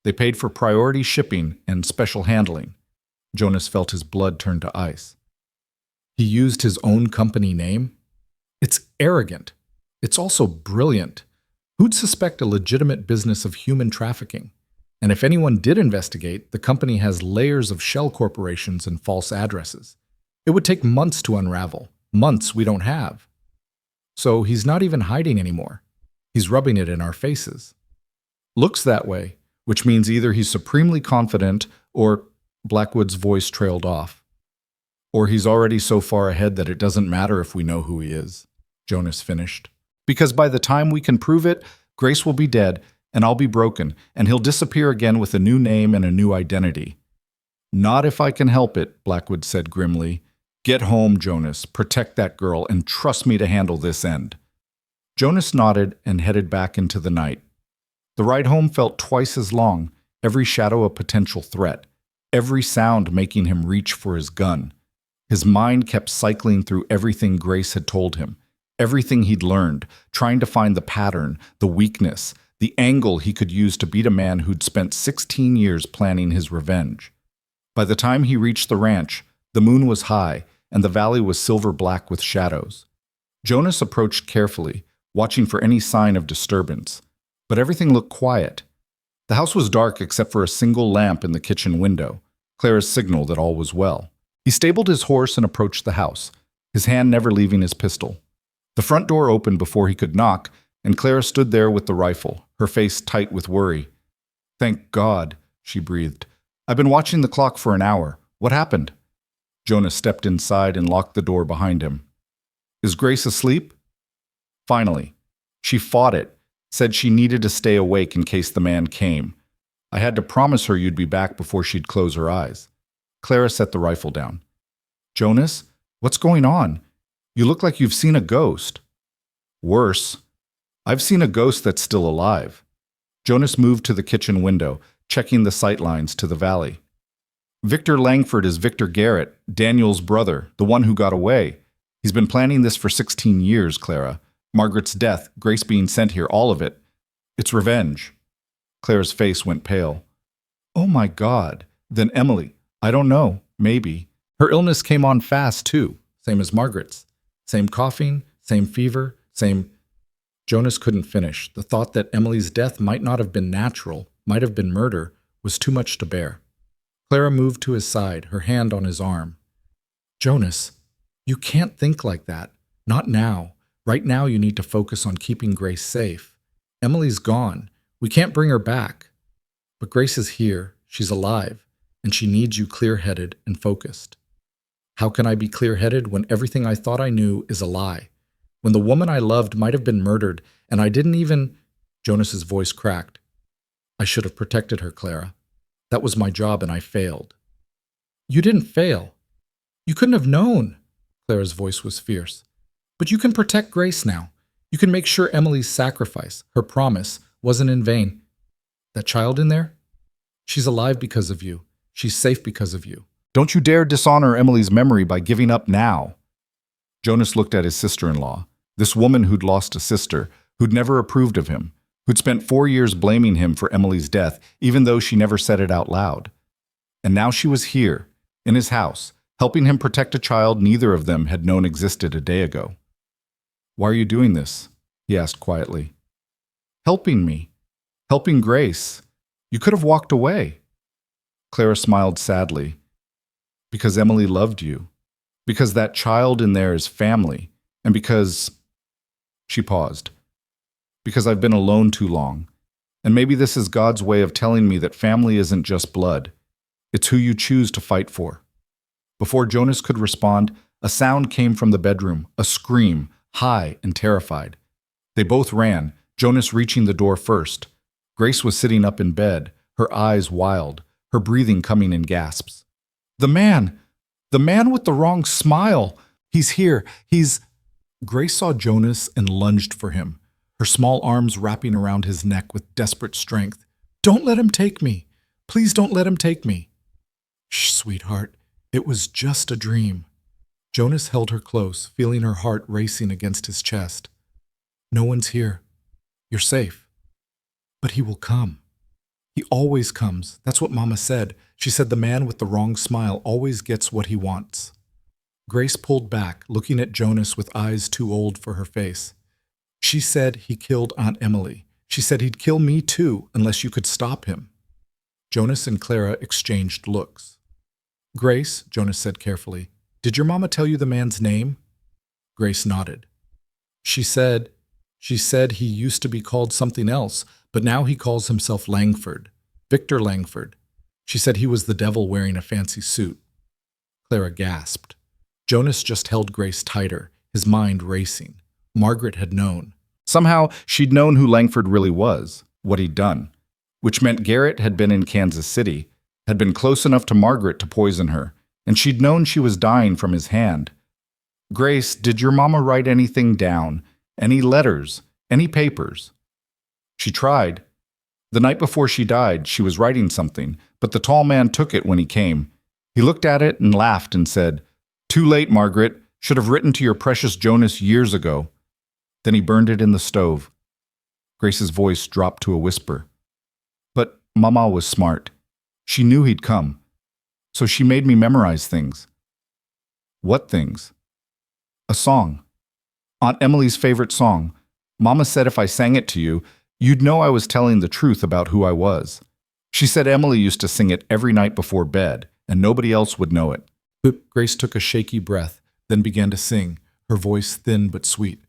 [SPEAKER 1] They paid for priority shipping and special handling. Jonas felt his blood turn to ice. He used his own company name? It's arrogant. It's also brilliant. Who'd suspect a legitimate business of human trafficking? And if anyone did investigate, the company has layers of shell corporations and false addresses. It would take months to unravel, months we don't have. So he's not even hiding anymore. He's rubbing it in our faces. Looks that way, which means either he's supremely confident or Blackwood's voice trailed off. Or he's already so far ahead that it doesn't matter if we know who he is, Jonas finished. Because by the time we can prove it, Grace will be dead, and I'll be broken, and he'll disappear again with a new name and a new identity. Not if I can help it, Blackwood said grimly. Get home, Jonas, protect that girl, and trust me to handle this end. Jonas nodded and headed back into the night. The ride home felt twice as long, every shadow a potential threat, every sound making him reach for his gun. His mind kept cycling through everything Grace had told him, everything he'd learned, trying to find the pattern, the weakness, the angle he could use to beat a man who'd spent 16 years planning his revenge. By the time he reached the ranch, the moon was high, and the valley was silver-black with shadows. Jonas approached carefully, watching for any sign of disturbance. But everything looked quiet. The house was dark except for a single lamp in the kitchen window, Clara's signal that all was well. He stabled his horse and approached the house, his hand never leaving his pistol. The front door opened before he could knock, and Clara stood there with the rifle, her face tight with worry. Thank God, she breathed. I've been watching the clock for an hour. What happened? Jonas stepped inside and locked the door behind him. Is Grace asleep? Finally. She fought it, said she needed to stay awake in case the man came. I had to promise her you'd be back before she'd close her eyes. Clara set the rifle down. Jonas, what's going on? You look like you've seen a ghost. Worse. I've seen a ghost that's still alive. Jonas moved to the kitchen window, checking the sight lines to the valley. Victor Langford is Victor Garrett, Daniel's brother, the one who got away. He's been planning this for 16 years, Clara. Margaret's death, Grace being sent here, all of it. It's revenge. Clara's face went pale. Oh my God. Then Emily. I don't know. Maybe. Her illness came on fast, too. Same as Margaret's. Same coughing, same fever, same... Jonas couldn't finish. The thought that Emily's death might not have been natural, might have been murder, was too much to bear. Clara moved to his side, her hand on his arm. Jonas, you can't think like that. Not now. Right now you need to focus on keeping Grace safe. Emily's gone. We can't bring her back. But Grace is here. She's alive. And she needs you clear-headed and focused. How can I be clear-headed when everything I thought I knew is a lie? When the woman I loved might have been murdered, and I didn't even... Jonas's voice cracked. I should have protected her, Clara. That was my job, and I failed. You didn't fail. You couldn't have known. Clara's voice was fierce. But you can protect Grace now. You can make sure Emily's sacrifice, her promise, wasn't in vain. That child in there? She's alive because of you. She's safe because of you. Don't you dare dishonor Emily's memory by giving up now. Jonas looked at his sister-in-law, this woman who'd lost a sister, who'd never approved of him, who'd spent 4 years blaming him for Emily's death, even though she never said it out loud. And now she was here, in his house, helping him protect a child neither of them had known existed a day ago. Why are you doing this? He asked quietly. Helping me. Helping Grace. You could have walked away. Clara smiled sadly. Because Emily loved you. Because that child in there is family. And because... She paused. Because I've been alone too long. And maybe this is God's way of telling me that family isn't just blood. It's who you choose to fight for. Before Jonas could respond, a sound came from the bedroom, a scream, high and terrified. They both ran, Jonas reaching the door first. Grace was sitting up in bed, her eyes wild, her breathing coming in gasps. The man with the wrong smile. He's here. Grace saw Jonas and lunged for him, her small arms wrapping around his neck with desperate strength. Don't let him take me. Please don't let him take me. Shh, sweetheart. It was just a dream. Jonas held her close, feeling her heart racing against his chest. No one's here. You're safe. But he will come. He always comes. That's what Mama said. She said the man with the wrong smile always gets what he wants. Grace pulled back, looking at Jonas with eyes too old for her face. She said he killed Aunt Emily. She said he'd kill me too, unless you could stop him. Jonas and Clara exchanged looks. Grace, Jonas said carefully, did your mama tell you the man's name? Grace nodded. She said he used to be called something else, but now he calls himself Langford, Victor Langford. She said he was the devil wearing a fancy suit. Clara gasped. Jonas just held Grace tighter, his mind racing. Margaret had known. Somehow, she'd known who Langford really was, what he'd done, which meant Garrett had been in Kansas City, had been close enough to Margaret to poison her, and she'd known she was dying from his hand. Grace, did your mama write anything down? Any letters? Any papers? She tried. The night before she died, she was writing something, but the tall man took it when he came. He looked at it and laughed and said, "Too late, Margaret. Should have written to your precious Jonas years ago." Then he burned it in the stove. Grace's voice dropped to a whisper. But Mama was smart. She knew he'd come. So she made me memorize things. What things? A song. Aunt Emily's favorite song. Mama said if I sang it to you, you'd know I was telling the truth about who I was. She said Emily used to sing it every night before bed, and nobody else would know it. Grace took a shaky breath, then began to sing, her voice thin but sweet.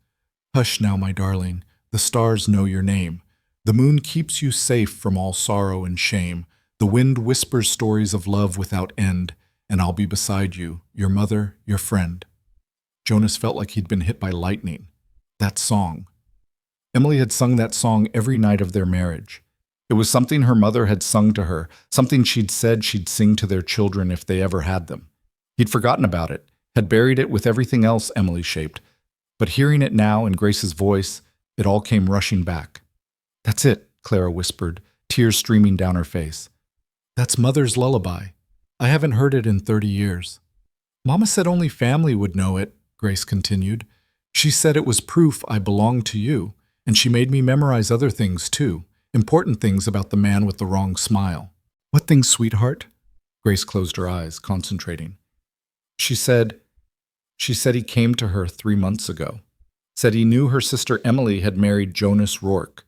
[SPEAKER 1] Hush now, my darling, the stars know your name. The moon keeps you safe from all sorrow and shame. The wind whispers stories of love without end, and I'll be beside you, your mother, your friend. Jonas felt like he'd been hit by lightning. That song. Emily had sung that song every night of their marriage. It was something her mother had sung to her, something she'd said she'd sing to their children if they ever had them. He'd forgotten about it, had buried it with everything else Emily shaped. But hearing it now in Grace's voice, it all came rushing back. That's it, Clara whispered, tears streaming down her face. That's Mother's lullaby. I haven't heard it in 30 years. Mama said only family would know it, Grace continued. She said it was proof I belonged to you, and she made me memorize other things too, important things about the man with the wrong smile. What things, sweetheart? Grace closed her eyes, concentrating. She said he came to her 3 months ago. Said he knew her sister Emily had married Jonas Rourke.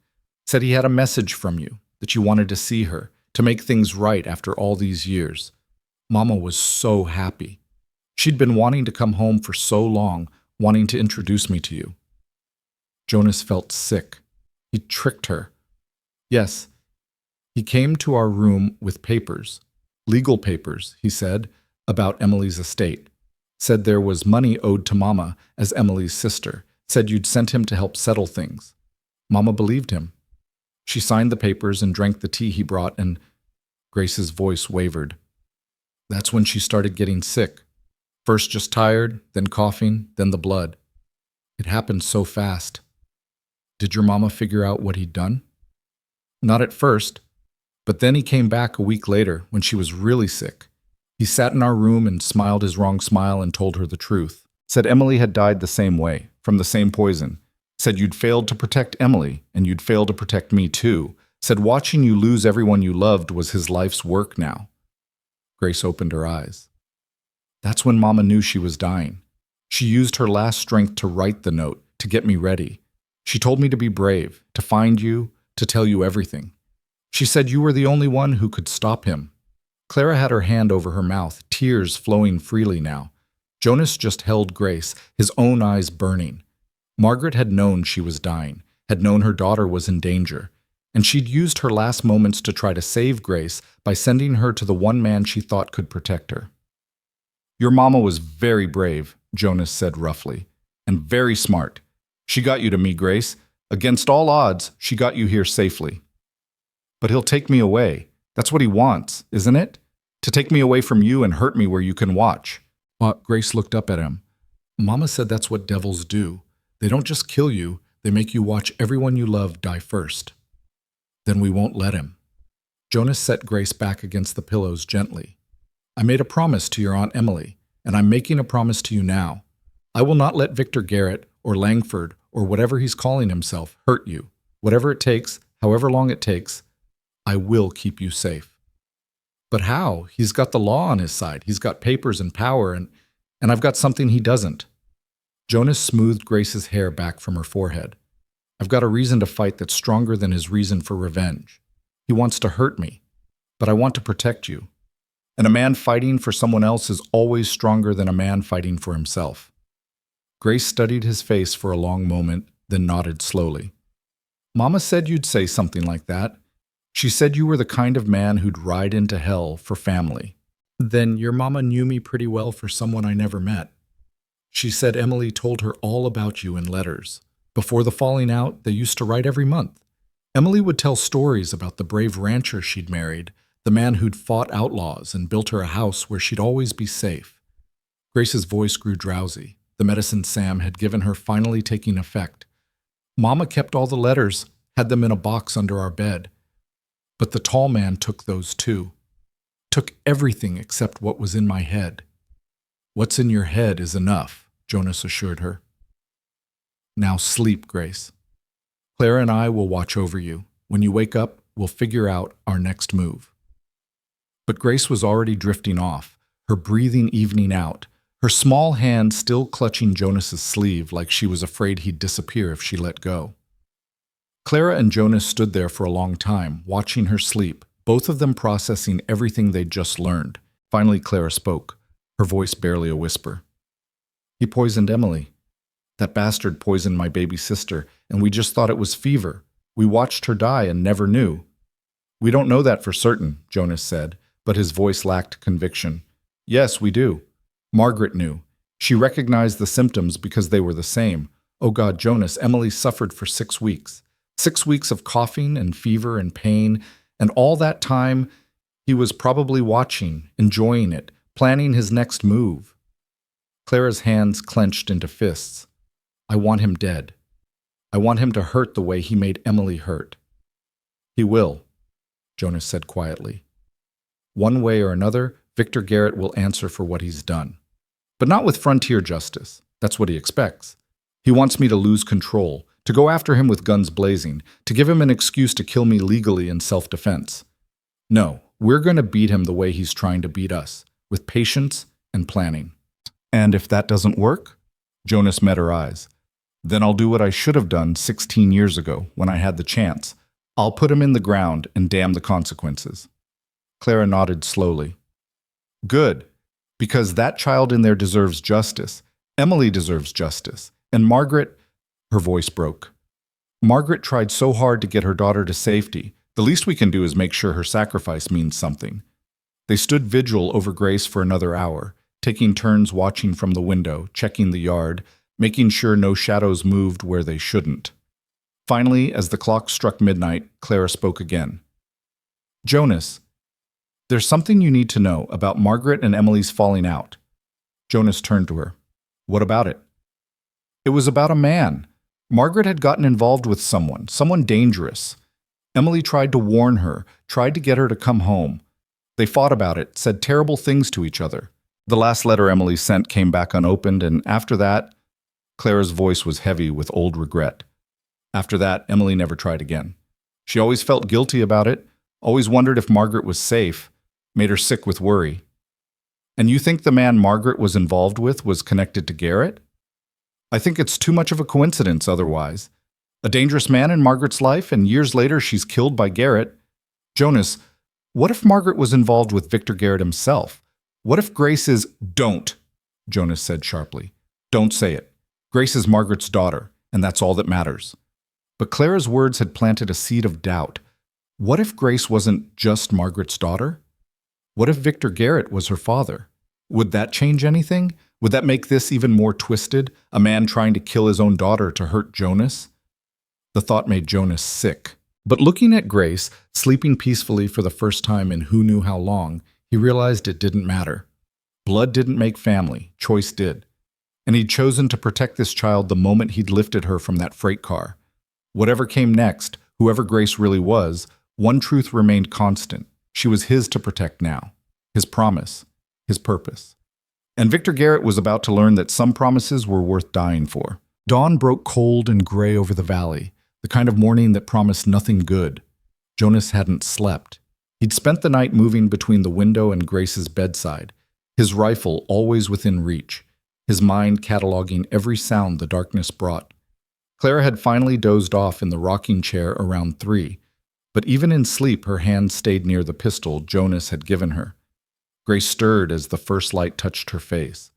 [SPEAKER 1] Said he had a message from you, that you wanted to see her, to make things right after all these years. Mama was so happy. She'd been wanting to come home for so long, wanting to introduce me to you. Jonas felt sick. He tricked her. Yes, he came to our room with papers, legal papers, he said, about Emily's estate. Said there was money owed to Mama as Emily's sister. Said you'd sent him to help settle things. Mama believed him. She signed the papers and drank the tea he brought, and Grace's voice wavered. That's when she started getting sick. First just tired, then coughing, then the blood. It happened so fast. Did your mama figure out what he'd done? Not at first, but then he came back a week later when she was really sick. He sat in our room and smiled his wrong smile and told her the truth. Said Emily had died the same way, from the same poison. Said you'd failed to protect Emily, and you'd failed to protect me too. Said watching you lose everyone you loved was his life's work now. Grace opened her eyes. That's when Mama knew she was dying. She used her last strength to write the note, to get me ready. She told me to be brave, to find you, to tell you everything. She said you were the only one who could stop him. Clara had her hand over her mouth, tears flowing freely now. Jonas just held Grace, his own eyes burning. Margaret had known she was dying, had known her daughter was in danger, and she'd used her last moments to try to save Grace by sending her to the one man she thought could protect her. Your mama was very brave, Jonas said roughly, and very smart. She got you to me, Grace. Against all odds, she got you here safely. But he'll take me away. That's what he wants, isn't it? To take me away from you and hurt me where you can watch. Grace looked up at him. Mama said that's what devils do. They don't just kill you, they make you watch everyone you love die first. Then we won't let him. Jonas set Grace back against the pillows gently. I made a promise to your Aunt Emily, and I'm making a promise to you now. I will not let Victor Garrett or Langford or whatever he's calling himself hurt you. Whatever it takes, however long it takes, I will keep you safe. But how? He's got the law on his side. He's got papers and power, and I've got something he doesn't. Jonas smoothed Grace's hair back from her forehead. I've got a reason to fight that's stronger than his reason for revenge. He wants to hurt me, but I want to protect you. And a man fighting for someone else is always stronger than a man fighting for himself. Grace studied his face for a long moment, then nodded slowly. Mama said you'd say something like that. She said you were the kind of man who'd ride into hell for family. Then your mama knew me pretty well for someone I never met. She said Emily told her all about you in letters. Before the falling out, they used to write every month. Emily would tell stories about the brave rancher she'd married, the man who'd fought outlaws and built her a house where she'd always be safe. Grace's voice grew drowsy. The medicine Sam had given her finally taking effect. Mama kept all the letters, had them in a box under our bed. But the tall man took those too. Took everything except what was in my head. What's in your head is enough, Jonas assured her. Now sleep, Grace. Clara and I will watch over you. When you wake up, we'll figure out our next move. But Grace was already drifting off, her breathing evening out, her small hand still clutching Jonas's sleeve like she was afraid he'd disappear if she let go. Clara and Jonas stood there for a long time, watching her sleep, both of them processing everything they'd just learned. Finally, Clara spoke, her voice barely a whisper. He poisoned Emily. That bastard poisoned my baby sister, and we just thought it was fever. We watched her die and never knew. We don't know that for certain, Jonas said, but his voice lacked conviction. Yes, we do. Margaret knew. She recognized the symptoms because they were the same. Oh God, Jonas, Emily suffered for 6 weeks. 6 weeks of coughing and fever and pain, and all that time he was probably watching, enjoying it, planning his next move. Clara's hands clenched into fists. I want him dead. I want him to hurt the way he made Emily hurt. He will, Jonas said quietly. One way or another, Victor Garrett will answer for what he's done. But not with frontier justice. That's what he expects. He wants me to lose control, to go after him with guns blazing, to give him an excuse to kill me legally in self-defense. No, we're going to beat him the way he's trying to beat us, with patience and planning. And if that doesn't work? Jonas met her eyes. Then I'll do what I should have done 16 years ago when I had the chance. I'll put him in the ground and damn the consequences. Clara nodded slowly. Good, because that child in there deserves justice. Emily deserves justice. And Margaret, her voice broke. Margaret tried so hard to get her daughter to safety. The least we can do is make sure her sacrifice means something. They stood vigil over Grace for another hour, taking turns watching from the window, checking the yard, making sure no shadows moved where they shouldn't. Finally, as the clock struck midnight, Clara spoke again. Jonas, there's something you need to know about Margaret and Emily's falling out. Jonas turned to her. What about it? It was about a man. Margaret had gotten involved with someone dangerous. Emily tried to warn her, tried to get her to come home. They fought about it, said terrible things to each other. The last letter Emily sent came back unopened, and after that, Clara's voice was heavy with old regret. After that, Emily never tried again. She always felt guilty about it, always wondered if Margaret was safe, made her sick with worry. And you think the man Margaret was involved with was connected to Garrett? I think it's too much of a coincidence otherwise. A dangerous man in Margaret's life, and years later she's killed by Garrett. Jonas, what if Margaret was involved with Victor Garrett himself? What if Grace is— Don't, Jonas said sharply. Don't say it. Grace is Margaret's daughter, and that's all that matters. But Clara's words had planted a seed of doubt. What if Grace wasn't just Margaret's daughter? What if Victor Garrett was her father? Would that change anything? Would that make this even more twisted? A man trying to kill his own daughter to hurt Jonas? The thought made Jonas sick. But looking at Grace, sleeping peacefully for the first time in who knew how long, he realized it didn't matter. Blood didn't make family, choice did. And he'd chosen to protect this child the moment he'd lifted her from that freight car. Whatever came next, whoever Grace really was, one truth remained constant. She was his to protect now. His promise. His purpose. And Victor Garrett was about to learn that some promises were worth dying for. Dawn broke cold and gray over the valley, the kind of morning that promised nothing good. Jonas hadn't slept. He'd spent the night moving between the window and Grace's bedside, his rifle always within reach, his mind cataloging every sound the darkness brought. Clara had finally dozed off in the rocking chair around 3, but even in sleep her hand stayed near the pistol Jonas had given her. Grace stirred as the first light touched her face.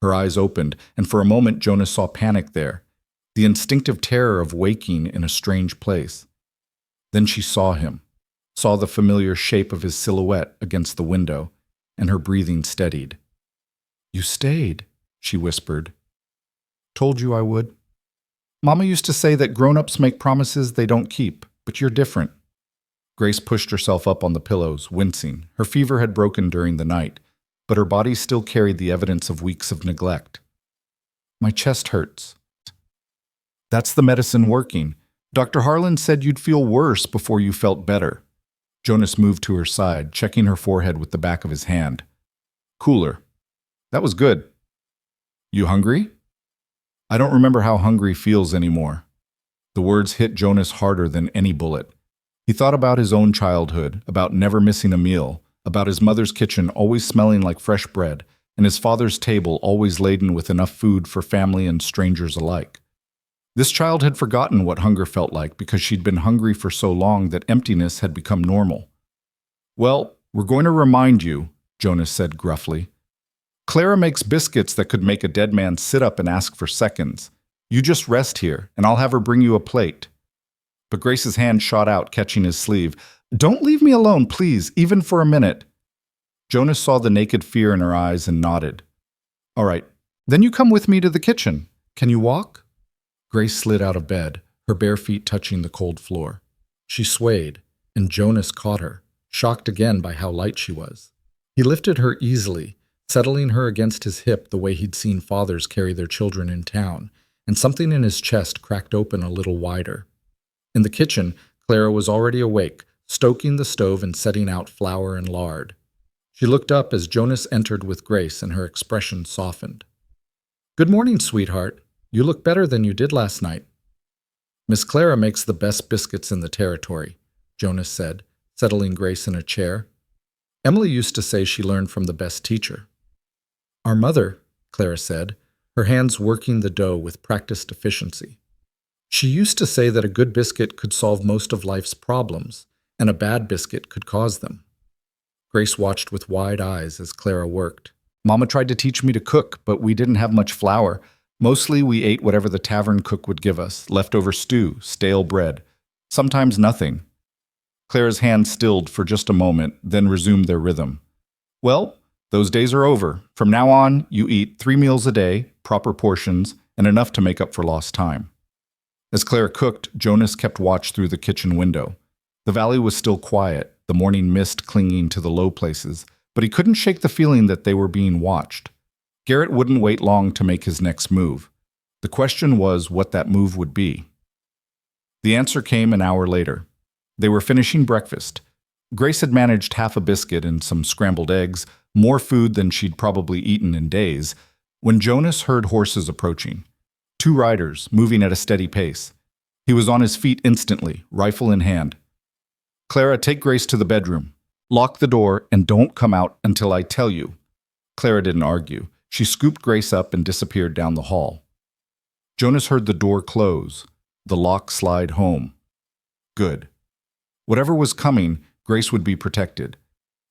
[SPEAKER 1] Her eyes opened, and for a moment Jonas saw panic there, the instinctive terror of waking in a strange place. Then she saw him, saw the familiar shape of his silhouette against the window, and her breathing steadied. "You stayed," she whispered. "Told you I would. Mama used to say that grown-ups make promises they don't keep, but you're different." Grace pushed herself up on the pillows, wincing. Her fever had broken during the night, but her body still carried the evidence of weeks of neglect. "My chest hurts." "That's the medicine working. Dr. Harlan said you'd feel worse before you felt better." Jonas moved to her side, checking her forehead with the back of his hand. "Cooler. That was good. You hungry?" "I don't remember how hungry feels anymore." The words hit Jonas harder than any bullet. He thought about his own childhood, about never missing a meal, about his mother's kitchen always smelling like fresh bread, and his father's table always laden with enough food for family and strangers alike. This child had forgotten what hunger felt like because she'd been hungry for so long that emptiness had become normal. "Well, we're going to remind you," Jonas said gruffly. "Clara makes biscuits that could make a dead man sit up and ask for seconds. You just rest here, and I'll have her bring you a plate." But Grace's hand shot out, catching his sleeve. "Don't leave me alone, please, even for a minute." Jonas saw the naked fear in her eyes and nodded. "All right, then you come with me to the kitchen. Can you walk?" Grace slid out of bed, her bare feet touching the cold floor. She swayed, and Jonas caught her, shocked again by how light she was. He lifted her easily, settling her against his hip the way he'd seen fathers carry their children in town, and something in his chest cracked open a little wider. In the kitchen, Clara was already awake, stoking the stove and setting out flour and lard. She looked up as Jonas entered with Grace, and her expression softened. "Good morning, sweetheart. You look better than you did last night." "Miss Clara makes the best biscuits in the territory," Jonas said, settling Grace in a chair. "Emily used to say she learned from the best teacher." "Our mother," Clara said, her hands working the dough with practiced efficiency. "She used to say that a good biscuit could solve most of life's problems, and a bad biscuit could cause them." Grace watched with wide eyes as Clara worked. "Mama tried to teach me to cook, but we didn't have much flour. Mostly we ate whatever the tavern cook would give us, leftover stew, stale bread. Sometimes nothing." Clara's hands stilled for just a moment, then resumed their rhythm. "Well, those days are over. From now on, you eat 3 meals a day, proper portions, and enough to make up for lost time." As Clara cooked, Jonas kept watch through the kitchen window. The valley was still quiet, the morning mist clinging to the low places, but he couldn't shake the feeling that they were being watched. Garrett wouldn't wait long to make his next move. The question was what that move would be. The answer came an hour later. They were finishing breakfast. Grace had managed half a biscuit and some scrambled eggs, more food than she'd probably eaten in days, when Jonas heard horses approaching. 2 riders, moving at a steady pace. He was on his feet instantly, rifle in hand. "Clara, take Grace to the bedroom. Lock the door and don't come out until I tell you." Clara didn't argue. She scooped Grace up and disappeared down the hall. Jonas heard the door close, the lock slide home. Good. Whatever was coming, Grace would be protected.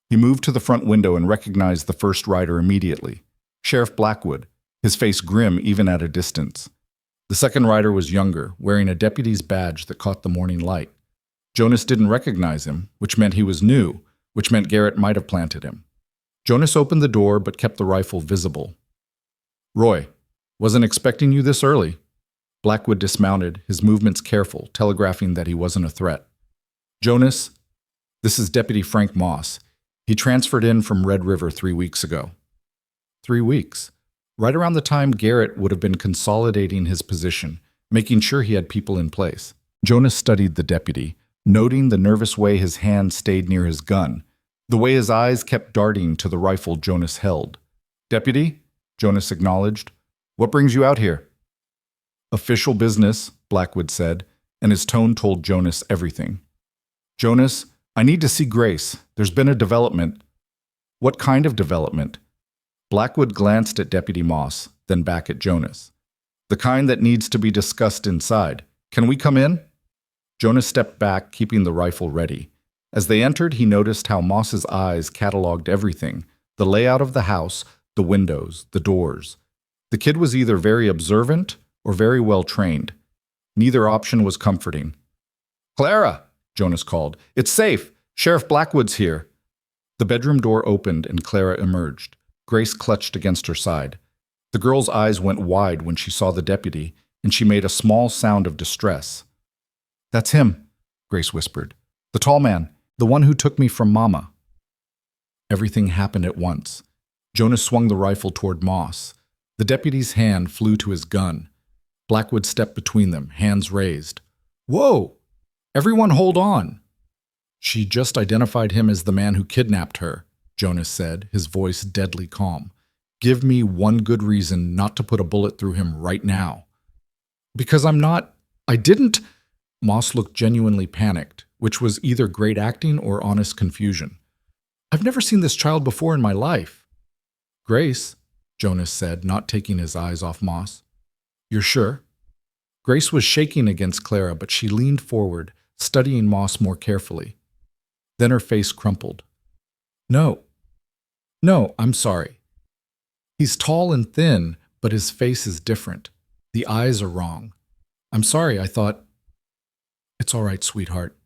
[SPEAKER 1] He moved to the front window and recognized the first rider immediately. Sheriff Blackwood, his face grim even at a distance. The second rider was younger, wearing a deputy's badge that caught the morning light. Jonas didn't recognize him, which meant he was new, which meant Garrett might have planted him. Jonas opened the door but kept the rifle visible. "Roy, wasn't expecting you this early." Blackwood dismounted, his movements careful, telegraphing that he wasn't a threat. Jonas, this is Deputy Frank Moss. He transferred in from Red River 3 weeks ago. 3 weeks. Right around the time Garrett would have been consolidating his position, making sure he had people in place. Jonas studied the deputy, noting the nervous way his hand stayed near his gun, the way his eyes kept darting to the rifle Jonas held. "Deputy," Jonas acknowledged, "what brings you out here?" "Official business," Blackwood said, and his tone told Jonas everything. "Jonas, I need to see Grace. There's been a development." "What kind of development?" Blackwood glanced at Deputy Moss, then back at Jonas. "The kind that needs to be discussed inside. Can we come in?" Jonas stepped back, keeping the rifle ready. As they entered, he noticed how Moss's eyes cataloged everything, the layout of the house, the windows, the doors. The kid was either very observant or very well trained. Neither option was comforting. "Clara," Jonas called. "It's safe. Sheriff Blackwood's here." The bedroom door opened and Clara emerged. Grace clutched against her side. The girl's eyes went wide when she saw the deputy, and she made a small sound of distress. "That's him," Grace whispered. "The tall man, the one who took me from Mama." Everything happened at once. Jonas swung the rifle toward Moss. The deputy's hand flew to his gun. Blackwood stepped between them, hands raised. "Whoa! Everyone hold on!" "She just identified him as the man who kidnapped her," Jonas said, his voice deadly calm. "Give me one good reason not to put a bullet through him right now." "Because I didn't." Moss looked genuinely panicked, which was either great acting or honest confusion. "I've never seen this child before in my life." "Grace," Jonas said, not taking his eyes off Moss. "You're sure?" Grace was shaking against Clara, but she leaned forward, studying Moss more carefully. Then her face crumpled. No, I'm sorry. He's tall and thin, but his face is different. The eyes are wrong. I'm sorry, I thought..." "It's all right, sweetheart."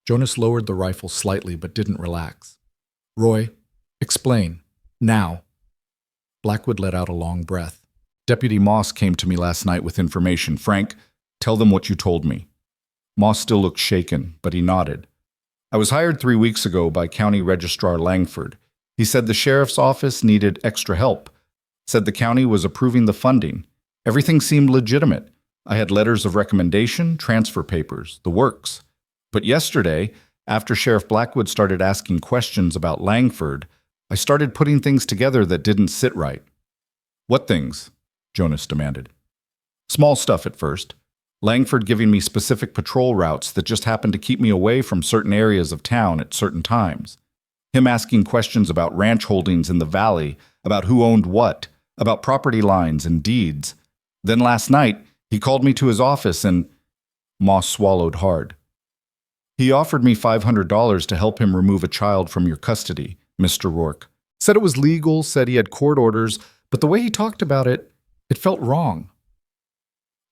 [SPEAKER 1] Jonas lowered the rifle slightly but didn't relax. "Roy, explain. Now." Blackwood let out a long breath. "Deputy Moss came to me last night with information. Frank, tell them what you told me." Moss still looked shaken, but he nodded. "I was hired 3 weeks ago by County Registrar Langford. He said the sheriff's office needed extra help. Said the county was approving the funding. Everything seemed legitimate. I had letters of recommendation, transfer papers, the works. But yesterday, after Sheriff Blackwood started asking questions about Langford, I started putting things together that didn't sit right." "What things?" Jonas demanded. "Small stuff at first. Langford giving me specific patrol routes that just happened to keep me away from certain areas of town at certain times. Him asking questions about ranch holdings in the valley, about who owned what, about property lines and deeds. Then last night, he called me to his office and..." Moss swallowed hard. "He offered me $500 to help him remove a child from your custody, Mr. Rourke. Said it was legal, said he had court orders, but the way he talked about it, it felt wrong."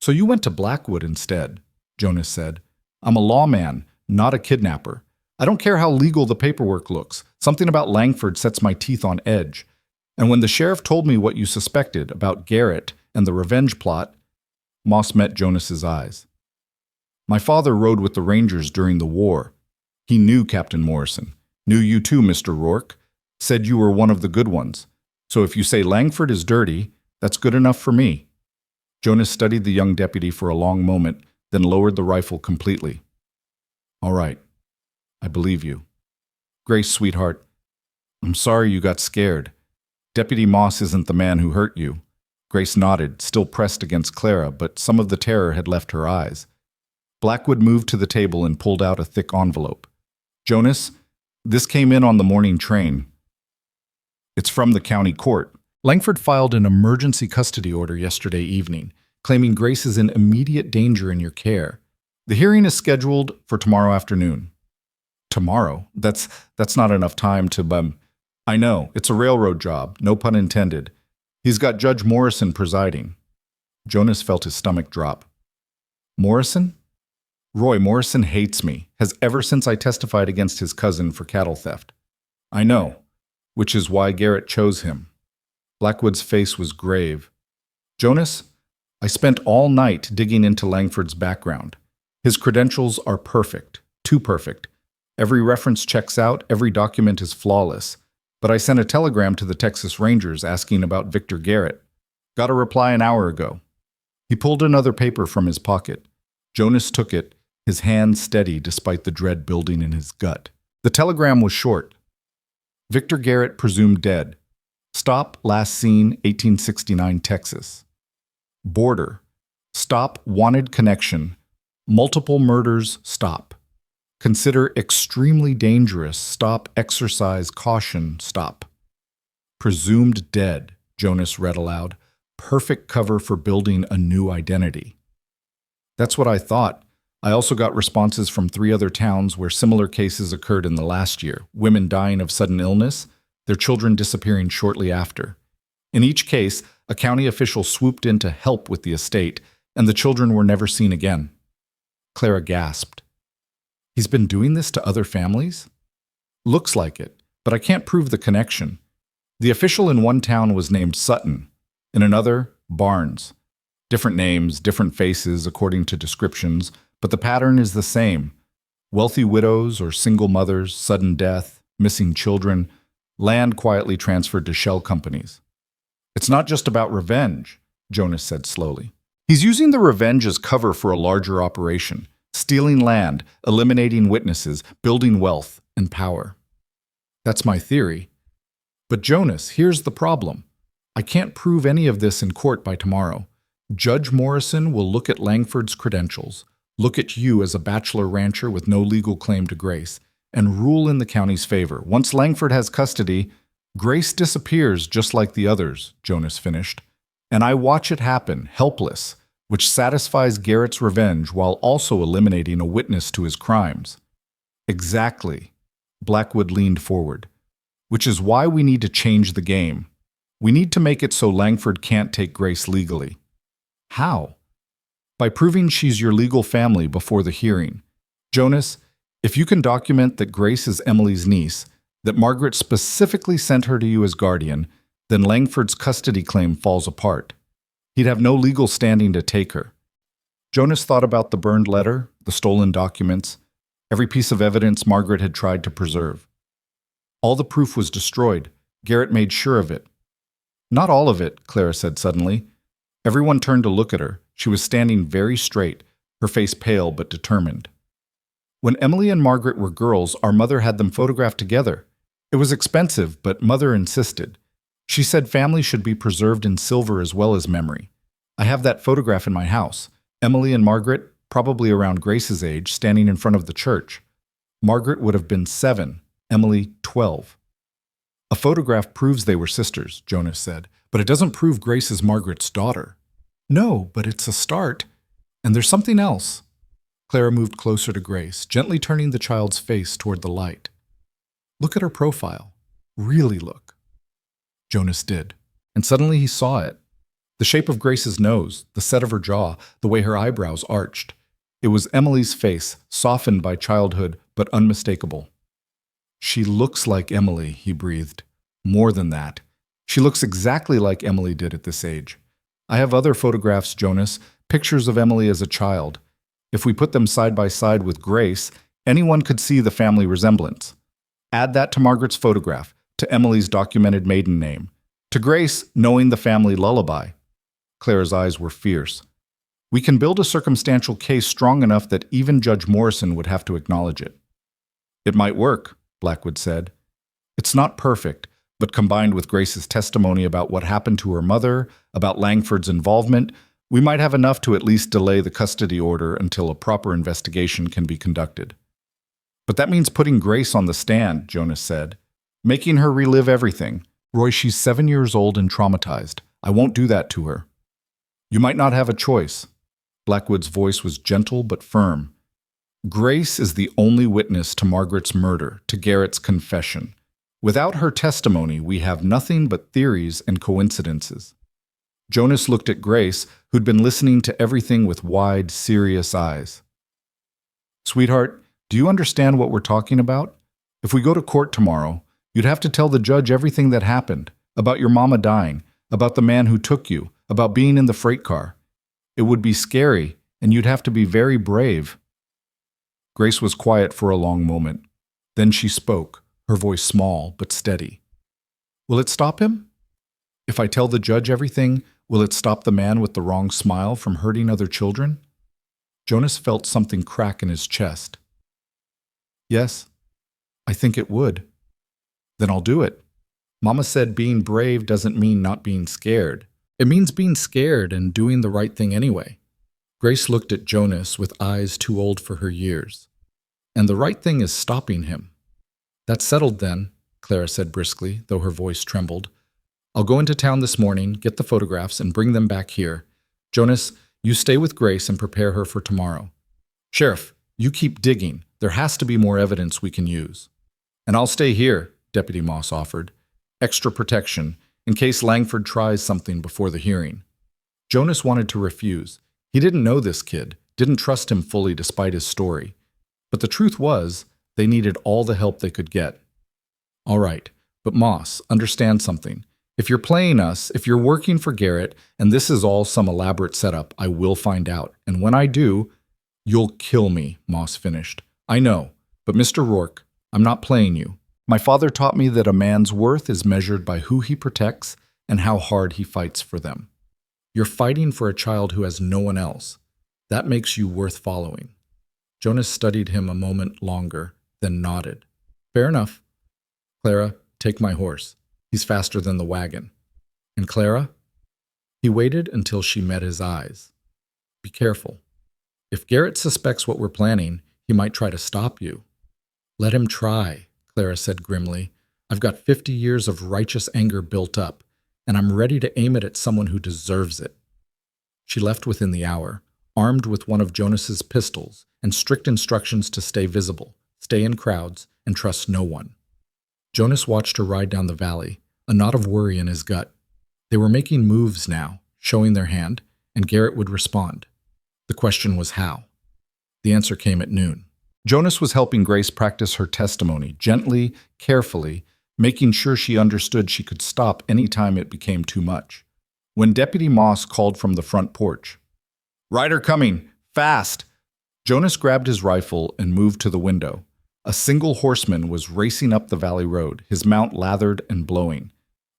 [SPEAKER 1] "So you went to Blackwood instead," Jonas said. "I'm a lawman, not a kidnapper. I don't care how legal the paperwork looks. Something about Langford sets my teeth on edge. And when the sheriff told me what you suspected about Garrett and the revenge plot..." Moss met Jonas's eyes. "My father rode with the Rangers during the war. He knew Captain Morrison. Knew you too, Mr. Rourke. Said you were one of the good ones. So if you say Langford is dirty, that's good enough for me." Jonas studied the young deputy for a long moment, then lowered the rifle completely. "All right. I believe you. Grace, sweetheart, I'm sorry you got scared. Deputy Moss isn't the man who hurt you." Grace nodded, still pressed against Clara, but some of the terror had left her eyes. Blackwood moved to the table and pulled out a thick envelope. "Jonas, this came in on the morning train. It's from the county court. Langford filed an emergency custody order yesterday evening, claiming Grace is in immediate danger in your care. The hearing is scheduled for tomorrow afternoon." "Tomorrow? That's not enough time to, I know, it's a railroad job, no pun intended. He's got Judge Morrison presiding." Jonas felt his stomach drop. "Morrison? Roy, Morrison hates me, has ever since I testified against his cousin for cattle theft." "I know, which is why Garrett chose him." Blackwood's face was grave. "Jonas, I spent all night digging into Langford's background. His credentials are perfect, Too perfect. Every reference checks out, every document is flawless. But I sent a telegram to the Texas Rangers asking about Victor Garrett. Got a reply an hour ago. He pulled another paper from his pocket. Jonas took it, his hand steady despite the dread building in his gut. The telegram was short. Victor Garrett presumed dead. Stop, last seen, 1869 Texas. Border. Stop, wanted connection. Multiple murders, stop. Consider extremely dangerous, stop, exercise caution, stop. Presumed dead, Jonas read aloud. Perfect cover for building a new identity. That's what I thought. I also got responses from 3 other towns where similar cases occurred in the last year. Women dying of sudden illness, their children disappearing shortly after. In each case, a county official swooped in to help with the estate, and the children were never seen again. Clara gasped. He's been doing this to other families? Looks like it, but I can't prove the connection. The official in one town was named Sutton, in another, Barnes. Different names, different faces according to descriptions, but the pattern is the same. Wealthy widows or single mothers, sudden death, missing children, land quietly transferred to shell companies. It's not just about revenge, Jonas said slowly. He's using the revenge as cover for a larger operation, stealing land, eliminating witnesses, building wealth and power. That's my theory. But Jonas, here's the problem. I can't prove any of this in court by tomorrow. Judge Morrison will look at Langford's credentials, look at you as a bachelor rancher with no legal claim to Grace, and rule in the county's favor. Once Langford has custody, Grace disappears just like the others, Jonas finished. And I watch it happen, helpless, which satisfies Garrett's revenge while also eliminating a witness to his crimes. Exactly. Blackwood leaned forward. Which is why we need to change the game. We need to make it so Langford can't take Grace legally. How? By proving she's your legal family before the hearing. Jonas, if you can document that Grace is Emily's niece, that Margaret specifically sent her to you as guardian, then Langford's custody claim falls apart. He'd have no legal standing to take her. Jonas thought about the burned letter, the stolen documents, every piece of evidence Margaret had tried to preserve. All the proof was destroyed. Garrett made sure of it. Not all of it, Clara said suddenly. Everyone turned to look at her. She was standing very straight, her face pale but determined. When Emily and Margaret were girls, our mother had them photographed together. It was expensive, but Mother insisted. She said family should be preserved in silver as well as memory. I have that photograph in my house. Emily and Margaret, probably around Grace's age, standing in front of the church. Margaret would have been 7, Emily 12. A photograph proves they were sisters, Jonas said, but it doesn't prove Grace is Margaret's daughter. No, but it's a start. And there's something else. Clara moved closer to Grace, gently turning the child's face toward the light. Look at her profile. Really look. Jonas did, and suddenly he saw it. The shape of Grace's nose, the set of her jaw, the way her eyebrows arched. It was Emily's face, softened by childhood, but unmistakable. She looks like Emily, he breathed. More than that. She looks exactly like Emily did at this age. I have other photographs, Jonas, pictures of Emily as a child. If we put them side by side with Grace, anyone could see the family resemblance. Add that to Margaret's photograph, to Emily's documented maiden name, to Grace knowing the family lullaby. Clara's eyes were fierce. We can build a circumstantial case strong enough that even Judge Morrison would have to acknowledge it. It might work, Blackwood said. It's not perfect, but combined with Grace's testimony about what happened to her mother, about Langford's involvement, we might have enough to at least delay the custody order until a proper investigation can be conducted. But that means putting Grace on the stand, Jonas said. Making her relive everything. Roy, she's 7 years old and traumatized. I won't do that to her. You might not have a choice. Blackwood's voice was gentle but firm. Grace is the only witness to Margaret's murder, to Garrett's confession. Without her testimony, we have nothing but theories and coincidences. Jonas looked at Grace, who'd been listening to everything with wide, serious eyes. Sweetheart, do you understand what we're talking about? If we go to court tomorrow, you'd have to tell the judge everything that happened, about your mama dying, about the man who took you, about being in the freight car. It would be scary, and you'd have to be very brave. Grace was quiet for a long moment. Then she spoke, her voice small but steady. Will it stop him? If I tell the judge everything, will it stop the man with the wrong smile from hurting other children? Jonas felt something crack in his chest. Yes, I think it would. Then I'll do it. Mama said being brave doesn't mean not being scared. It means being scared and doing the right thing anyway. Grace looked at Jonas with eyes too old for her years. And the right thing is stopping him. That's settled then, Clara said briskly, though her voice trembled. I'll go into town this morning, get the photographs, and bring them back here. Jonas, you stay with Grace and prepare her for tomorrow. Sheriff, you keep digging. There has to be more evidence we can use. And I'll stay here, Deputy Moss offered. Extra protection, in case Langford tries something before the hearing. Jonas wanted to refuse. He didn't know this kid, didn't trust him fully despite his story. But the truth was, they needed all the help they could get. All right, but Moss, understand something. If you're playing us, if you're working for Garrett, and this is all some elaborate setup, I will find out. And when I do, you'll kill me, Moss finished. I know, but Mr. Rourke, I'm not playing you. My father taught me that a man's worth is measured by who he protects and how hard he fights for them. You're fighting for a child who has no one else. That makes you worth following. Jonas studied him a moment longer, then nodded. Fair enough. Clara, take my horse. He's faster than the wagon. And Clara? He waited until she met his eyes. Be careful. If Garrett suspects what we're planning, he might try to stop you. Let him try, Clara said grimly. I've got 50 years of righteous anger built up, and I'm ready to aim it at someone who deserves it. She left within the hour, armed with one of Jonas's pistols and strict instructions to stay visible, stay in crowds, and trust no one. Jonas watched her ride down the valley, a knot of worry in his gut. They were making moves now, showing their hand, and Garrett would respond. The question was how. The answer came at noon. Jonas was helping Grace practice her testimony, gently, carefully, making sure she understood she could stop any time it became too much. When Deputy Moss called from the front porch, "Rider coming! Fast!" Jonas grabbed his rifle and moved to the window. A single horseman was racing up the valley road, his mount lathered and blowing.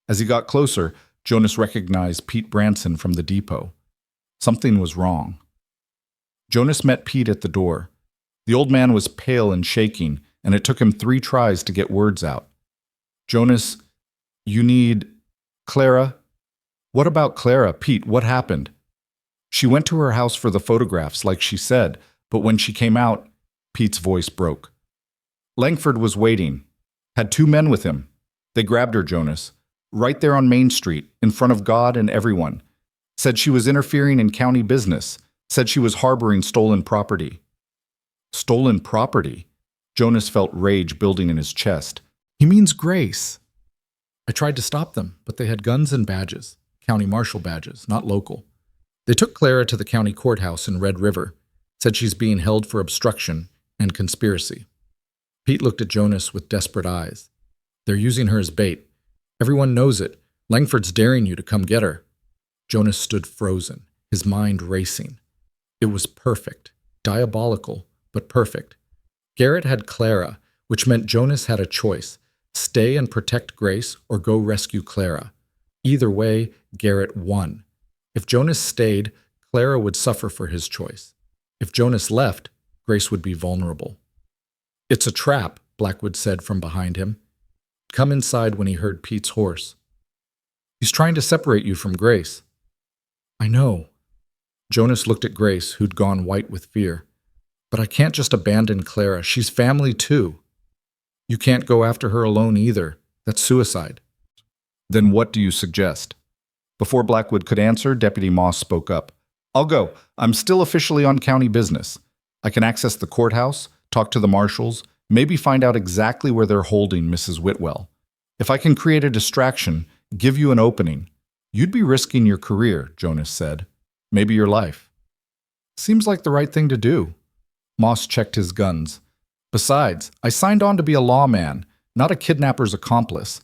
[SPEAKER 1] As he got closer, Jonas recognized Pete Branson from the depot. Something was wrong. Jonas met Pete at the door. The old man was pale and shaking, and it took him 3 tries to get words out. Jonas, you need Clara? What about Clara? Pete, what happened? She went to her house for the photographs, like she said, but when she came out, Pete's voice broke. Langford was waiting. Had 2 men with him. They grabbed her, Jonas. Right there on Main Street, in front of God and everyone. Said she was interfering in county business. Said she was harboring stolen property. Stolen property? Jonas felt rage building in his chest. He means Grace. I tried to stop them, but they had guns and badges. County marshal badges, not local. They took Clara to the county courthouse in Red River. Said she's being held for obstruction and conspiracy. Pete looked at Jonas with desperate eyes. They're using her as bait. Everyone knows it. Langford's daring you to come get her. Jonas stood frozen, his mind racing. It was perfect, diabolical, but perfect. Garrett had Clara, which meant Jonas had a choice. Stay and protect Grace or go rescue Clara. Either way, Garrett won. If Jonas stayed, Clara would suffer for his choice. If Jonas left, Grace would be vulnerable. It's a trap, Blackwood said from behind him. Come inside when he heard Pete's horse. He's trying to separate you from Grace. I know. Jonas looked at Grace, who'd gone white with fear. But I can't just abandon Clara. She's family too. You can't go after her alone either. That's suicide. Then what do you suggest? Before Blackwood could answer, Deputy Moss spoke up. I'll go. I'm still officially on county business. I can access the courthouse, talk to the marshals, maybe find out exactly where they're holding Mrs. Whitwell. If I can create a distraction, give you an opening. You'd be risking your career, Jonas said. Maybe your life. Seems like the right thing to do. Moss checked his guns. Besides, I signed on to be a lawman, not a kidnapper's accomplice.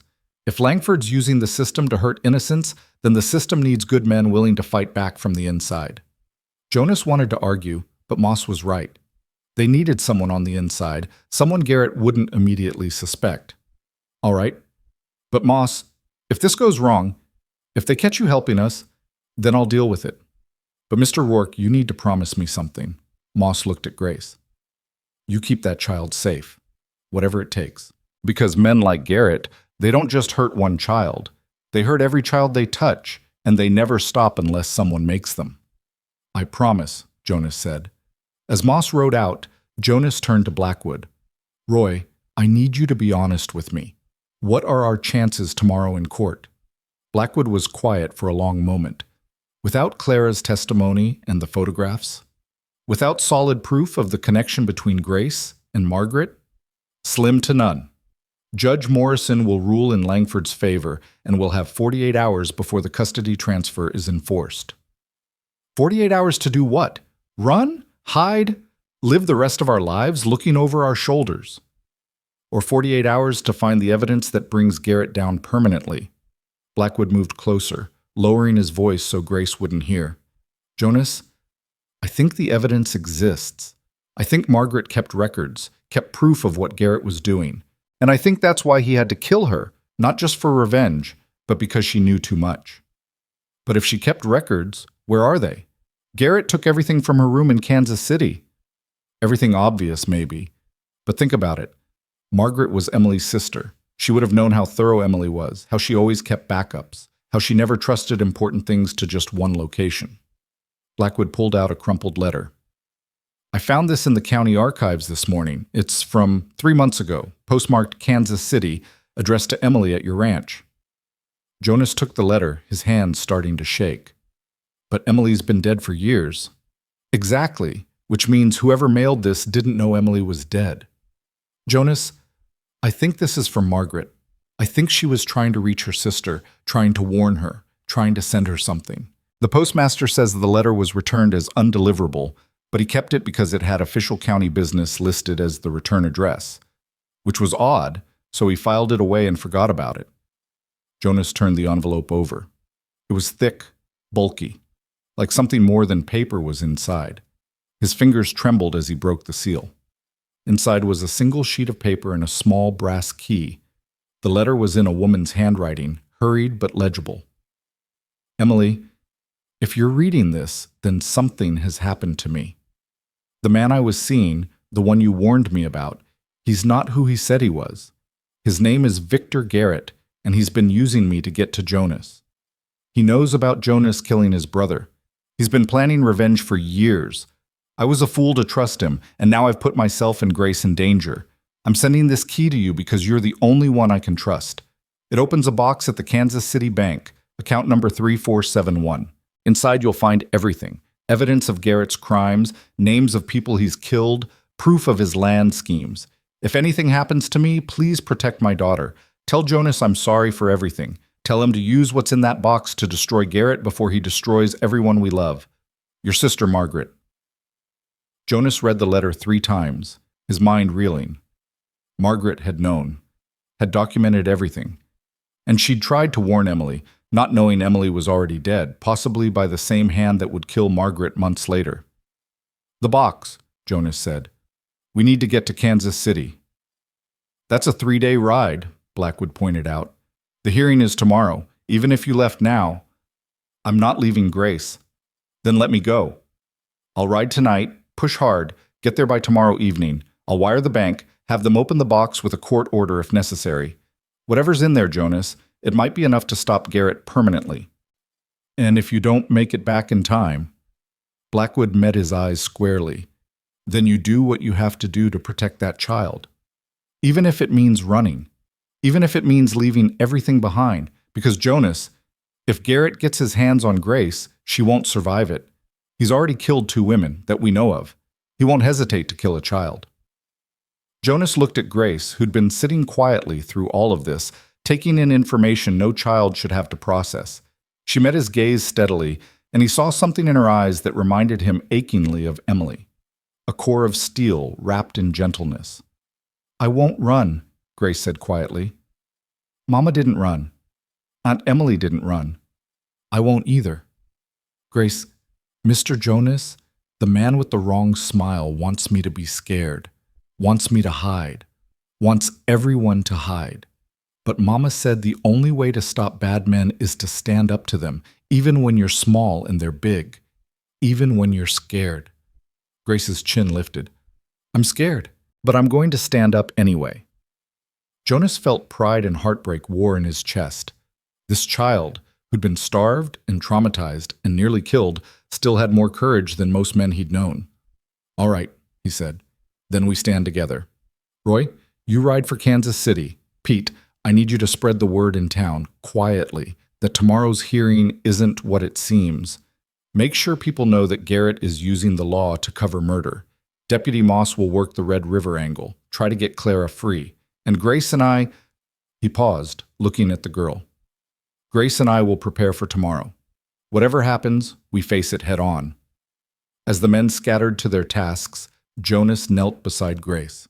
[SPEAKER 1] If Langford's using the system to hurt innocents, then the system needs good men willing to fight back from the inside. Jonas wanted to argue, but Moss was right. They needed someone on the inside, someone Garrett wouldn't immediately suspect. All right. But Moss, if this goes wrong, if they catch you helping us, then I'll deal with it. But Mr. Rourke, you need to promise me something. Moss looked at Grace. You keep that child safe, whatever it takes. Because men like Garrett, they don't just hurt one child. They hurt every child they touch, and they never stop unless someone makes them. I promise, Jonas said. As Moss rode out, Jonas turned to Blackwood. Roy, I need you to be honest with me. What are our chances tomorrow in court? Blackwood was quiet for a long moment. Without Clara's testimony and the photographs? Without solid proof of the connection between Grace and Margaret? Slim to none. Judge Morrison will rule in Langford's favor and will have 48 hours before the custody transfer is enforced. 48 hours to do what? Run? Hide? Live the rest of our lives looking over our shoulders? Or 48 hours to find the evidence that brings Garrett down permanently? Blackwood moved closer, lowering his voice so Grace wouldn't hear. Jonas, I think the evidence exists. I think Margaret kept records, kept proof of what Garrett was doing. And I think that's why he had to kill her, not just for revenge, but because she knew too much. But if she kept records, where are they? Garrett took everything from her room in Kansas City. Everything obvious, maybe. But think about it. Margaret was Emily's sister. She would have known how thorough Emily was, how she always kept backups, how she never trusted important things to just one location. Blackwood pulled out a crumpled letter. I found this in the county archives this morning. It's from 3 months ago, postmarked Kansas City, addressed to Emily at your ranch. Jonas took the letter, his hands starting to shake. But Emily's been dead for years. Exactly, which means whoever mailed this didn't know Emily was dead. Jonas, I think this is from Margaret. I think she was trying to reach her sister, trying to warn her, trying to send her something. The postmaster says the letter was returned as undeliverable, but he kept it because it had official county business listed as the return address, which was odd, so he filed it away and forgot about it. Jonas turned the envelope over. It was thick, bulky, like something more than paper was inside. His fingers trembled as he broke the seal. Inside was a single sheet of paper and a small brass key. The letter was in a woman's handwriting, hurried but legible. Emily, if you're reading this, then something has happened to me. The man I was seeing, the one you warned me about, he's not who he said he was. His name is Victor Garrett, and he's been using me to get to Jonas. He knows about Jonas killing his brother. He's been planning revenge for years. I was a fool to trust him, and now I've put myself and Grace in danger. I'm sending this key to you because you're the only one I can trust. It opens a box at the Kansas City Bank, account number 3471. Inside you'll find everything. Evidence of Garrett's crimes, names of people he's killed, proof of his land schemes. If anything happens to me, please protect my daughter. Tell Jonas I'm sorry for everything. Tell him to use what's in that box to destroy Garrett before he destroys everyone we love. Your sister, Margaret. Jonas read the letter 3 times, his mind reeling. Margaret had known, had documented everything. And she'd tried to warn Emily, not knowing Emily was already dead, possibly by the same hand that would kill Margaret months later. The box, Jonas said. We need to get to Kansas City. That's a 3-day ride, Blackwood pointed out. The hearing is tomorrow. Even if you left now, I'm not leaving Grace. Then let me go. I'll ride tonight, push hard, get there by tomorrow evening. I'll wire the bank, have them open the box with a court order if necessary. Whatever's in there, Jonas, it might be enough to stop Garrett permanently. And if you don't make it back in time, Blackwood met his eyes squarely, then you do what you have to do to protect that child. Even if it means running. Even if it means leaving everything behind. Because Jonas, if Garrett gets his hands on Grace, she won't survive it. He's already killed 2 women that we know of. He won't hesitate to kill a child. Jonas looked at Grace, who'd been sitting quietly through all of this, taking in information no child should have to process. She met his gaze steadily, and he saw something in her eyes that reminded him achingly of Emily. A core of steel wrapped in gentleness. I won't run, Grace said quietly. Mama didn't run. Aunt Emily didn't run. I won't either. Grace, Mr. Jonas, The man with the wrong smile wants me to be scared, wants me to hide, wants everyone to hide. But Mama said the only way to stop bad men is to stand up to them, even when you're small and they're big, even when you're scared. Grace's chin lifted. I'm scared, but I'm going to stand up anyway. Jonas felt pride and heartbreak war in his chest. This child, who'd been starved and traumatized and nearly killed, still had more courage than most men he'd known. All right, he said. Then we stand together. Roy, you ride for Kansas City. Pete, I need you to spread the word in town, quietly, that tomorrow's hearing isn't what it seems. Make sure people know that Garrett is using the law to cover murder. Deputy Moss will work the Red River angle, try to get Clara free. And Grace and I— He paused, looking at the girl. Grace and I will prepare for tomorrow. Whatever happens, we face it head on. As the men scattered to their tasks, Jonas knelt beside Grace.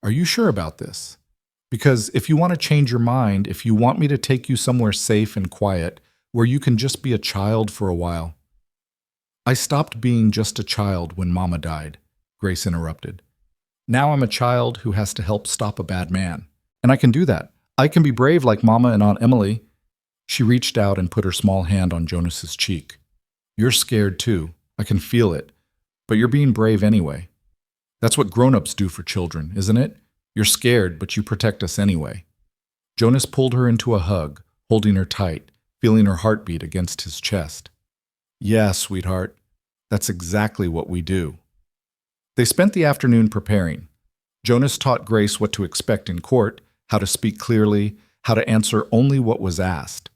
[SPEAKER 1] Are you sure about this? Because if you want to change your mind, if you want me to take you somewhere safe and quiet, where you can just be a child for a while. I stopped being just a child when Mama died, Grace interrupted. Now I'm a child who has to help stop a bad man. And I can do that. I can be brave like Mama and Aunt Emily. She reached out and put her small hand on Jonas's cheek. You're scared too. I can feel it. But you're being brave anyway. That's what grown-ups do for children, isn't it? You're scared, but you protect us anyway. Jonas pulled her into a hug, holding her tight, feeling her heartbeat against his chest. Yeah, sweetheart. That's exactly what we do. They spent the afternoon preparing. Jonas taught Grace what to expect in court, how to speak clearly, how to answer only what was asked.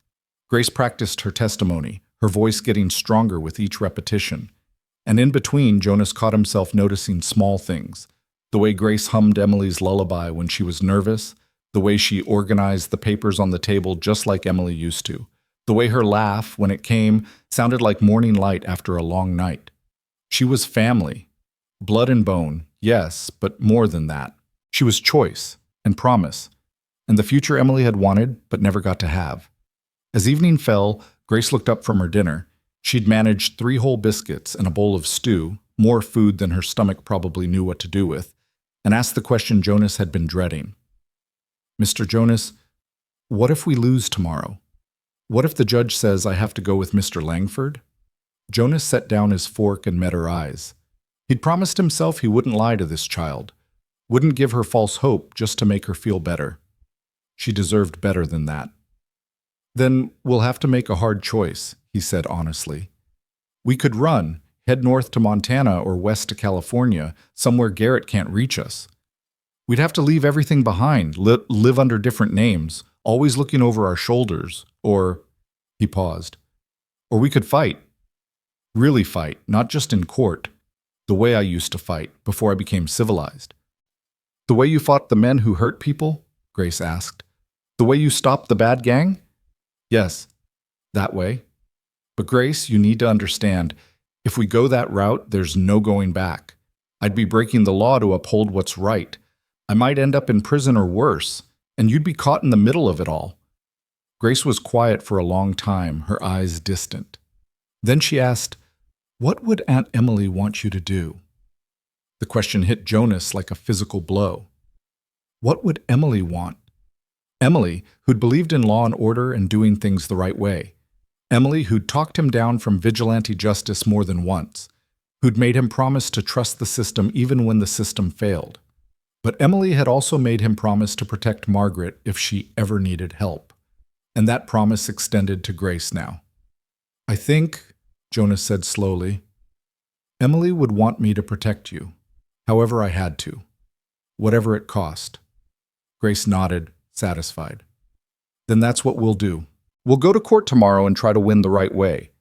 [SPEAKER 1] Grace practiced her testimony, her voice getting stronger with each repetition. And in between, Jonas caught himself noticing small things. The way Grace hummed Emily's lullaby when she was nervous, the way she organized the papers on the table just like Emily used to, the way her laugh, when it came, sounded like morning light after a long night. She was family. Blood and bone, yes, but more than that. She was choice and promise, and the future Emily had wanted but never got to have. As evening fell, Grace looked up from her dinner. She'd managed 3 whole biscuits and a bowl of stew, more food than her stomach probably knew what to do with, and asked the question Jonas had been dreading. Mr. Jonas, what if we lose tomorrow? What if the judge says I have to go with Mr. Langford? Jonas set down his fork and met her eyes. He'd promised himself he wouldn't lie to this child, wouldn't give her false hope just to make her feel better. She deserved better than that. Then we'll have to make a hard choice, he said honestly. We could run, head north to Montana or west to California, somewhere Garrett can't reach us. We'd have to leave everything behind, live under different names, always looking over our shoulders, or— He paused. Or we could fight. Really fight, not just in court. The way I used to fight, before I became civilized. The way you fought the men who hurt people? Grace asked. The way you stopped the bad gang? Yes, that way. But Grace, you need to understand, if we go that route, there's no going back. I'd be breaking the law to uphold what's right. I might end up in prison or worse, and you'd be caught in the middle of it all. Grace was quiet for a long time, her eyes distant. Then she asked, What would Aunt Emily want you to do? The question hit Jonas like a physical blow. What would Emily want? Emily, who'd believed in law and order and doing things the right way. Emily, who'd talked him down from vigilante justice more than once, who'd made him promise to trust the system even when the system failed. But Emily had also made him promise to protect Margaret if she ever needed help. And that promise extended to Grace now. I think, Jonas said slowly, Emily would want me to protect you, however I had to, whatever it cost. Grace nodded, satisfied. Then that's what we'll do. We'll go to court tomorrow and try to win the right way.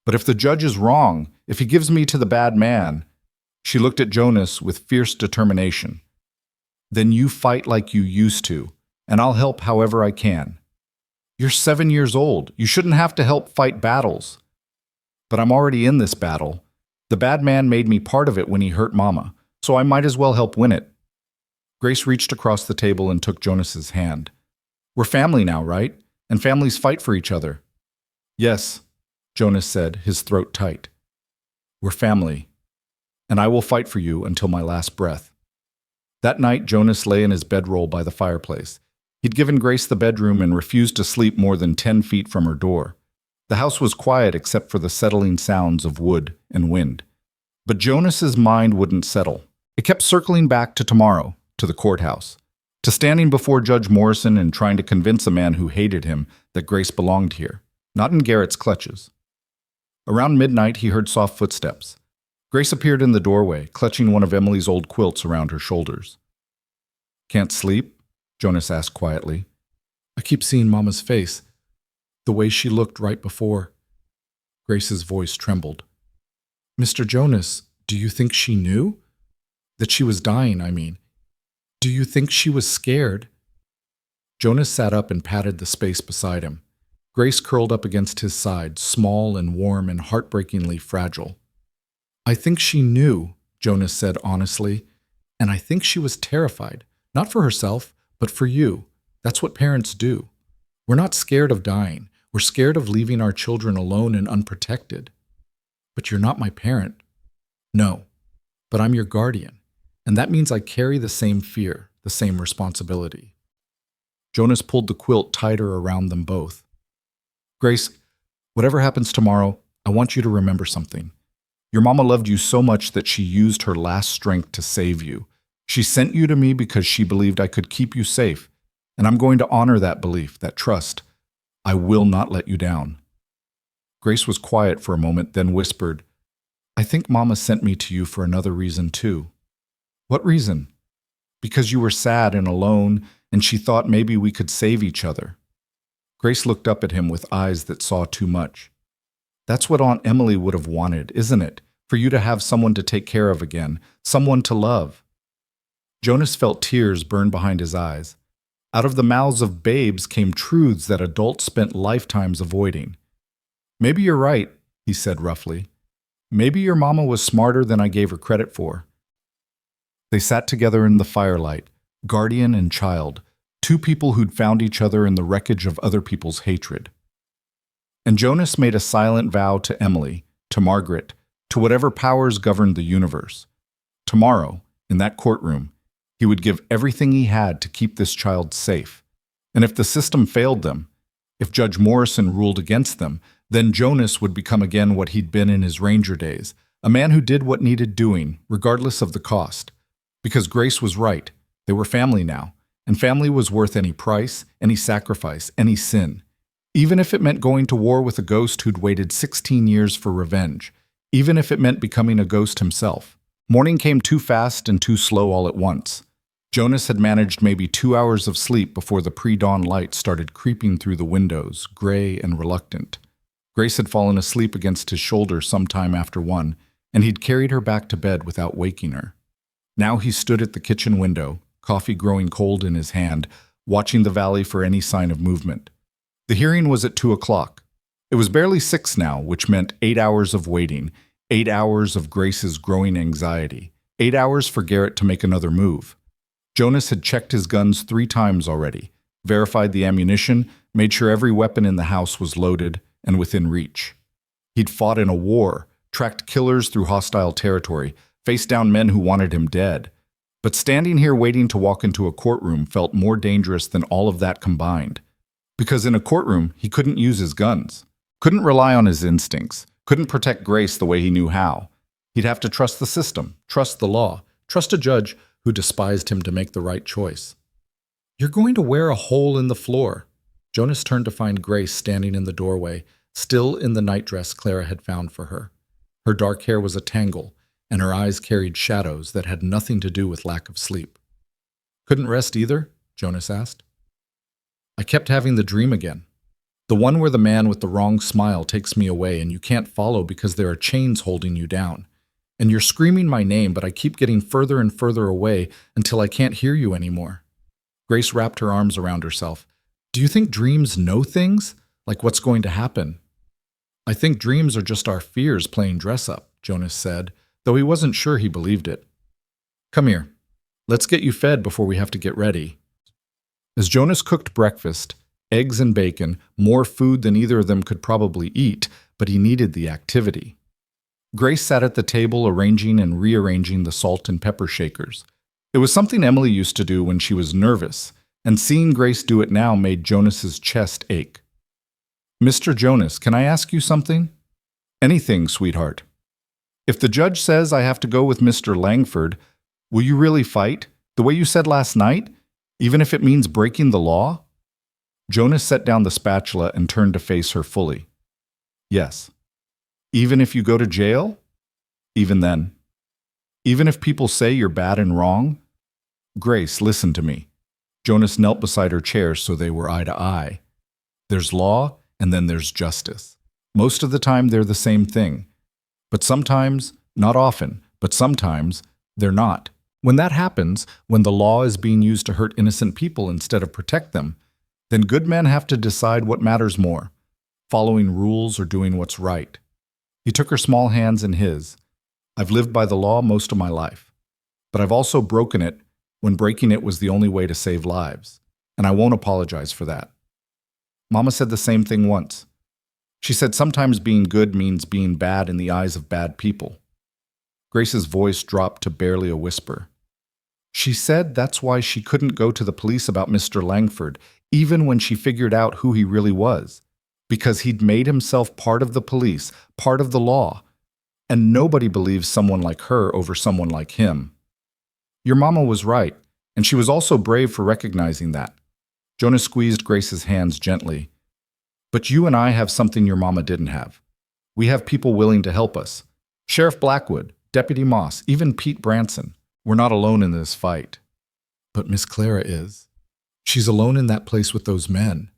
[SPEAKER 1] But if the judge is wrong, if he gives me to the bad man— She looked at Jonas with fierce determination. Then you fight like you used to, and I'll help however I can. You're 7 years old. You shouldn't have to help fight battles. But I'm already in this battle. The bad man made me part of it when he hurt Mama, so I might as well help win it. Grace reached across the table and took Jonas's hand. We're family now, right? And families fight for each other. Yes, Jonas said, his throat tight. We're family, and I will fight for you until my last breath." That night, Jonas lay in his bedroll by the fireplace. He'd given Grace the bedroom and refused to sleep more than 10 feet from her door. The house was quiet except for the settling sounds of wood and wind. But Jonas's mind wouldn't settle. It kept circling back to tomorrow, to the courthouse, to standing before Judge Morrison and trying to convince a man who hated him that Grace belonged here, not in Garrett's clutches. Around midnight, he heard soft footsteps. Grace appeared in the doorway, clutching one of Emily's old quilts around her shoulders. "Can't sleep?" Jonas asked quietly. "I keep seeing Mama's face, the way she looked right before." Grace's voice trembled. "Mr. Jonas, do you think she knew? That she was dying, I mean. Do you think she was scared?" Jonas sat up and patted the space beside him. Grace curled up against his side, small and warm and heartbreakingly fragile. "I think she knew," Jonas said honestly, "and I think she was terrified, not for herself, but for you. That's what parents do. We're not scared of dying. We're scared of leaving our children alone and unprotected. But you're not my parent." "No, but I'm your guardian, and that means I carry the same fear, the same responsibility." Jonas pulled the quilt tighter around them both. "Grace, whatever happens tomorrow, I want you to remember something. Your mama loved you so much that she used her last strength to save you. She sent you to me because she believed I could keep you safe, and I'm going to honor that belief, that trust. I will not let you down." Grace was quiet for a moment, then whispered, "I think Mama sent me to you for another reason too." "What reason?" "Because you were sad and alone, and she thought maybe we could save each other." Grace looked up at him with eyes that saw too much. "That's what Aunt Emily would have wanted, isn't it? For you to have someone to take care of again, someone to love." Jonas felt tears burn behind his eyes. Out of the mouths of babes came truths that adults spent lifetimes avoiding. "Maybe you're right," he said roughly. "Maybe your mama was smarter than I gave her credit for." They sat together in the firelight, guardian and child, two people who'd found each other in the wreckage of other people's hatred. And Jonas made a silent vow to Emily, to Margaret, to whatever powers governed the universe. Tomorrow, in that courtroom, he would give everything he had to keep this child safe. And if the system failed them, if Judge Morrison ruled against them, then Jonas would become again what he'd been in his ranger days, a man who did what needed doing, regardless of the cost. Because Grace was right, they were family now, and family was worth any price, any sacrifice, any sin. Even if it meant going to war with a ghost who'd waited 16 years for revenge, even if it meant becoming a ghost himself. Morning came too fast and too slow all at once. Jonas had managed maybe 2 hours of sleep before the pre-dawn light started creeping through the windows, gray and reluctant. Grace had fallen asleep against his shoulder sometime after 1, and he'd carried her back to bed without waking her. Now he stood at the kitchen window, coffee growing cold in his hand, watching the valley for any sign of movement. The hearing was at 2 o'clock. It was barely 6 now, which meant 8 hours of waiting, 8 hours of Grace's growing anxiety, 8 hours for Garrett to make another move. Jonas had checked his guns 3 times already, verified the ammunition, made sure every weapon in the house was loaded and within reach. He'd fought in a war, tracked killers through hostile territory, faced down men who wanted him dead. But standing here waiting to walk into a courtroom felt more dangerous than all of that combined. Because in a courtroom, he couldn't use his guns, couldn't rely on his instincts, couldn't protect Grace the way he knew how. He'd have to trust the system, trust the law, trust a judge who despised him to make the right choice. "You're going to wear a hole in the floor." Jonas turned to find Grace standing in the doorway, still in the nightdress Clara had found for her. Her dark hair was a tangle, and her eyes carried shadows that had nothing to do with lack of sleep. "Couldn't rest either?" Jonas asked. "I kept having the dream again. The one where the man with the wrong smile takes me away and you can't follow because there are chains holding you down. And you're screaming my name, but I keep getting further and further away until I can't hear you anymore." Grace wrapped her arms around herself. "Do you think dreams know things? Like what's going to happen?" "I think dreams are just our fears playing dress-up," Jonas said, though he wasn't sure he believed it. "Come here. Let's get you fed before we have to get ready." As Jonas cooked breakfast, eggs and bacon, more food than either of them could probably eat, but he needed the activity. Grace sat at the table arranging and rearranging the salt and pepper shakers. It was something Emily used to do when she was nervous, and seeing Grace do it now made Jonas's chest ache. "Mr. Jonas, can I ask you something?" "Anything, sweetheart." "If the judge says I have to go with Mr. Langford, will you really fight, the way you said last night, even if it means breaking the law?" Jonas set down the spatula and turned to face her fully. "Yes." "Even if you go to jail?" "Even then." "Even if people say you're bad and wrong?" "Grace, listen to me." Jonas knelt beside her chair so they were eye to eye. "There's law, and then there's justice. Most of the time they're the same thing. But sometimes, not often, but sometimes, they're not. When that happens, when the law is being used to hurt innocent people instead of protect them, then good men have to decide what matters more, following rules or doing what's right." He took her small hands in his. "I've lived by the law most of my life, but I've also broken it when breaking it was the only way to save lives, and I won't apologize for that. Mama said the same thing once. She said sometimes being good means being bad in the eyes of bad people." Grace's voice dropped to barely a whisper. "She said that's why she couldn't go to the police about Mr. Langford, even when she figured out who he really was, because he'd made himself part of the police, part of the law, and nobody believes someone like her over someone like him." "Your mama was right, and she was also brave for recognizing that." Jonas squeezed Grace's hands gently. "But you and I have something your mama didn't have. We have people willing to help us. Sheriff Blackwood, Deputy Moss, even Pete Branson. We're not alone in this fight." "But Miss Clara is. She's alone in that place with those men."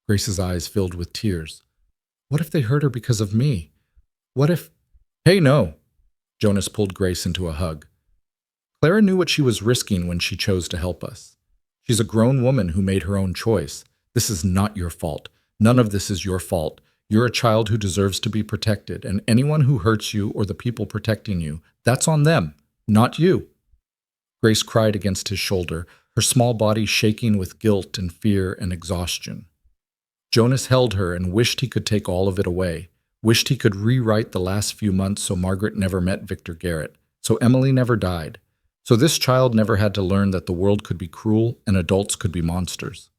[SPEAKER 1] Grace's eyes filled with tears. "What if they hurt her because of me? What if—" "Hey, no!" Jonas pulled Grace into a hug. "Clara knew what she was risking when she chose to help us. She's a grown woman who made her own choice. This is not your fault. None of this is your fault. You're a child who deserves to be protected, and anyone who hurts you or the people protecting you, that's on them, not you." Grace cried against his shoulder, her small body shaking with guilt and fear and exhaustion. Jonas held her and wished he could take all of it away, wished he could rewrite the last few months so Margaret never met Victor Garrett, so Emily never died, so this child never had to learn that the world could be cruel and adults could be monsters.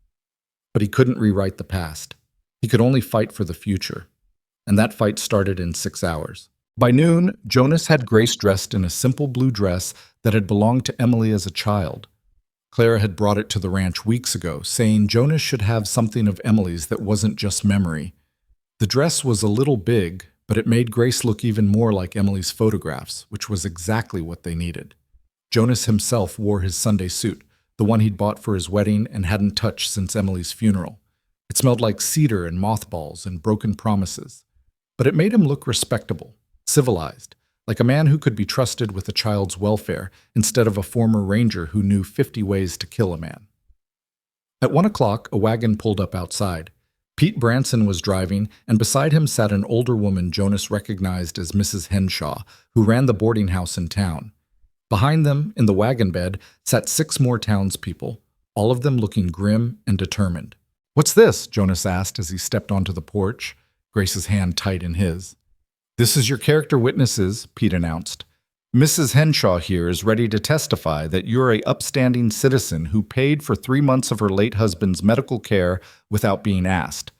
[SPEAKER 1] But he couldn't rewrite the past. He could only fight for the future. And that fight started in 6 hours. By noon, Jonas had Grace dressed in a simple blue dress that had belonged to Emily as a child. Clara had brought it to the ranch weeks ago, saying Jonas should have something of Emily's that wasn't just memory. The dress was a little big, but it made Grace look even more like Emily's photographs, which was exactly what they needed. Jonas himself wore his Sunday suit, the one he'd bought for his wedding and hadn't touched since Emily's funeral. It smelled like cedar and mothballs and broken promises. But it made him look respectable, civilized, like a man who could be trusted with a child's welfare instead of a former ranger who knew 50 ways to kill a man. At 1 o'clock, a wagon pulled up outside. Pete Branson was driving, and beside him sat an older woman Jonas recognized as Mrs. Henshaw, who ran the boarding house in town. Behind them, in the wagon bed, sat 6 more townspeople, all of them looking grim and determined. "What's this?" Jonas asked as he stepped onto the porch, Grace's hand tight in his. "This is your character witnesses," Pete announced. "Mrs. Henshaw here is ready to testify that you're a upstanding citizen who paid for 3 months of her late husband's medical care without being asked.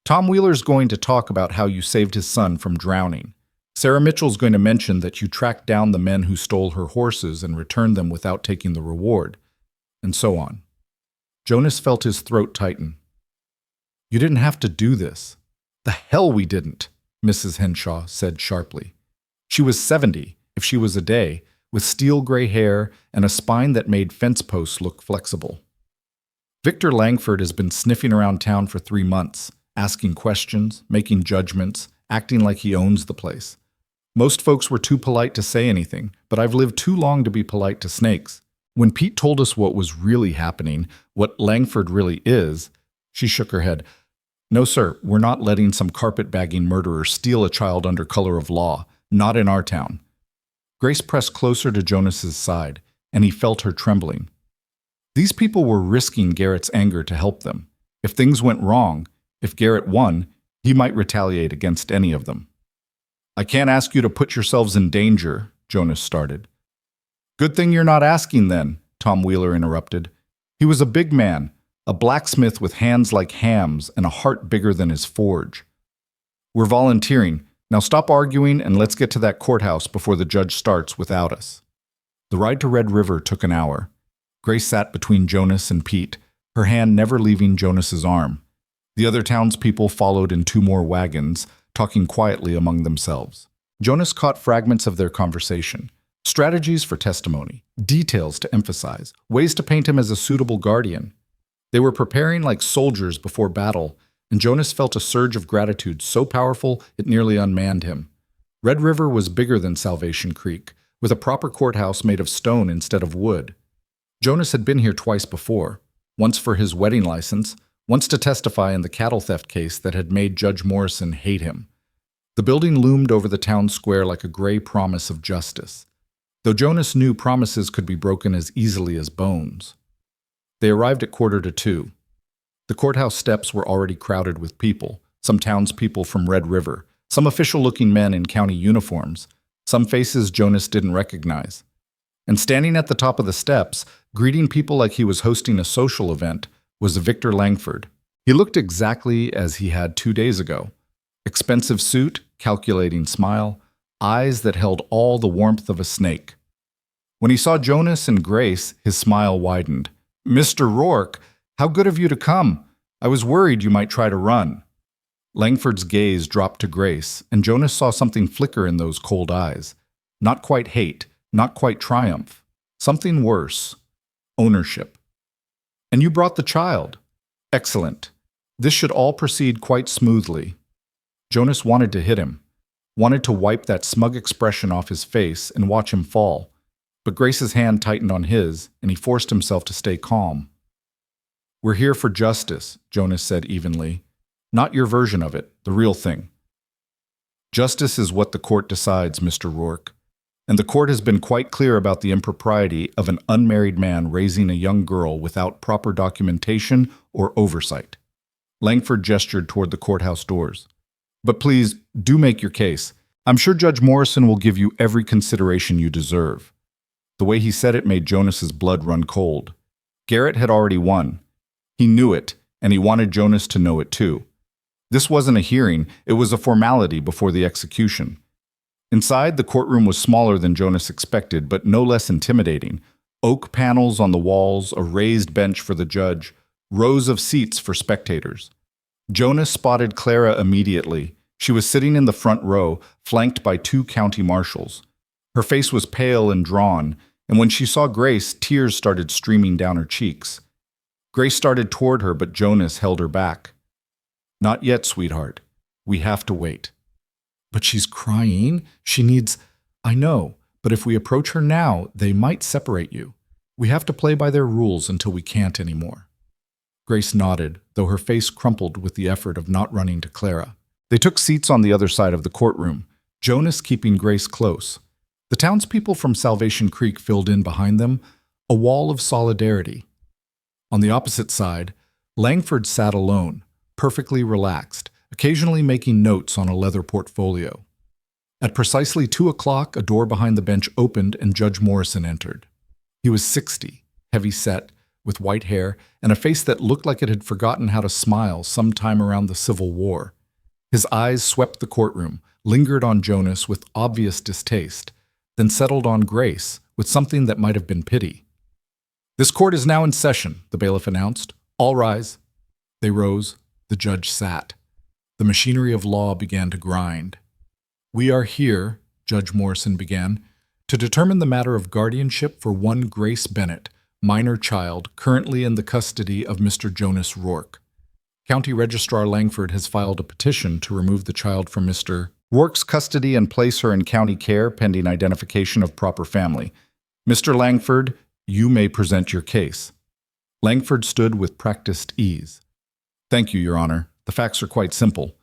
[SPEAKER 1] Tom Wheeler's going to talk about how you saved his son from drowning. Sarah Mitchell's going to mention that you tracked down the men who stole her horses and returned them without taking the reward, and so on." Jonas felt his throat tighten. "You didn't have to do this." "The hell we didn't," Mrs. Henshaw said sharply. She was 70, if she was a day, with steel gray hair and a spine that made fence posts look flexible. "Victor Langford has been sniffing around town for 3 months, asking questions, making judgments, acting like he owns the place. Most folks were too polite to say anything, but I've lived too long to be polite to snakes. When Pete told us what was really happening, what Langford really is," she shook her head. "No, sir, we're not letting some carpetbagging murderer steal a child under color of law. Not in our town." Grace pressed closer to Jonas's side, and he felt her trembling. These people were risking Garrett's anger to help them. If things went wrong, if Garrett won, he might retaliate against any of them. I can't ask you to put yourselves in danger, Jonas started. Good thing you're not asking then, Tom Wheeler interrupted. He was a big man, a blacksmith with hands like hams and a heart bigger than his forge. We're volunteering. Now stop arguing and let's get to that courthouse before the judge starts without us. The ride to Red River took an hour. Grace sat between Jonas and Pete, her hand never leaving Jonas's arm. The other townspeople followed in 2 more wagons, talking quietly among themselves. Jonas caught fragments of their conversation. Strategies for testimony, details to emphasize, ways to paint him as a suitable guardian. They were preparing like soldiers before battle, and Jonas felt a surge of gratitude so powerful it nearly unmanned him. Red River was bigger than Salvation Creek, with a proper courthouse made of stone instead of wood. Jonas had been here twice before, once for his wedding license, once to testify in the cattle theft case that had made Judge Morrison hate him. The building loomed over the town square like a gray promise of justice, though Jonas knew promises could be broken as easily as bones. They arrived at 1:45. The courthouse steps were already crowded with people, some townspeople from Red River, some official-looking men in county uniforms, some faces Jonas didn't recognize. And standing at the top of the steps, greeting people like he was hosting a social event, was Victor Langford. He looked exactly as he had 2 days ago. Expensive suit, calculating smile, eyes that held all the warmth of a snake. When he saw Jonas and Grace, his smile widened. "Mr. Rourke, how good of you to come. I was worried you might try to run." Langford's gaze dropped to Grace, and Jonas saw something flicker in those cold eyes. Not quite hate, not quite triumph. Something worse. Ownership. "And you brought the child. Excellent. This should all proceed quite smoothly." Jonas wanted to hit him, wanted to wipe that smug expression off his face and watch him fall. But Grace's hand tightened on his, and he forced himself to stay calm. "We're here for justice," Jonas said evenly. "Not your version of it, the real thing." "Justice is what the court decides, Mr. Rourke. And the court has been quite clear about the impropriety of an unmarried man raising a young girl without proper documentation or oversight." Langford gestured toward the courthouse doors. "But please, do make your case. I'm sure Judge Morrison will give you every consideration you deserve." The way he said it made Jonas's blood run cold. Garrett had already won. He knew it, and he wanted Jonas to know it too. This wasn't a hearing, it was a formality before the execution. Inside, the courtroom was smaller than Jonas expected, but no less intimidating. Oak panels on the walls, a raised bench for the judge, rows of seats for spectators. Jonas spotted Clara immediately. She was sitting in the front row, flanked by 2 county marshals. Her face was pale and drawn, and when she saw Grace, tears started streaming down her cheeks. Grace started toward her, but Jonas held her back. "Not yet, sweetheart. We have to wait." "But she's crying. She needs—" "I know, but if we approach her now, they might separate you. We have to play by their rules until we can't anymore." Grace nodded, though her face crumpled with the effort of not running to Clara. They took seats on the other side of the courtroom, Jonas keeping Grace close. The townspeople from Salvation Creek filled in behind them, a wall of solidarity. On the opposite side, Langford sat alone, perfectly relaxed, occasionally making notes on a leather portfolio. At precisely 2 o'clock, a door behind the bench opened and Judge Morrison entered. He was 60, heavy-set, with white hair, and a face that looked like it had forgotten how to smile sometime around the Civil War. His eyes swept the courtroom, lingered on Jonas with obvious distaste, then settled on Grace with something that might have been pity. "This court is now in session," the bailiff announced. "All rise." They rose. The judge sat. The machinery of law began to grind. "We are here," Judge Morrison began, "to determine the matter of guardianship for one Grace Bennett, minor child, currently in the custody of Mr. Jonas Rourke. County Registrar Langford has filed a petition to remove the child from Mr. Rourke's custody and place her in county care pending identification of proper family. Mr. Langford, you may present your case." Langford stood with practiced ease. "Thank you, Your Honor. The facts are quite simple.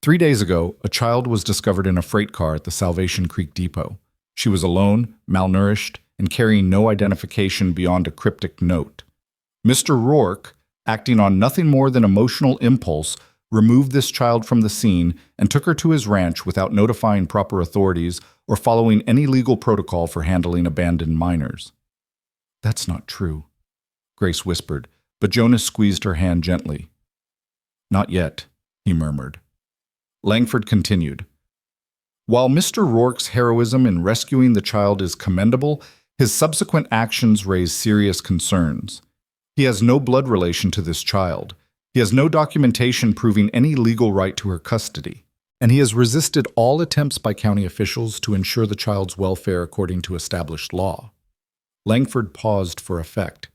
[SPEAKER 1] 3 days ago, a child was discovered in a freight car at the Salvation Creek Depot. She was alone, malnourished, and carrying no identification beyond a cryptic note. Mr. Rourke, acting on nothing more than emotional impulse, removed this child from the scene, and took her to his ranch without notifying proper authorities or following any legal protocol for handling abandoned minors. That's not true, Grace whispered, but Jonas squeezed her hand gently. Not yet, he murmured. Langford continued. While Mr. Rourke's heroism in rescuing the child is commendable, his subsequent actions raise serious concerns. He has no blood relation to this child. He has no documentation proving any legal right to her custody. And he has resisted all attempts by county officials to ensure the child's welfare according to established law. Langford paused for effect.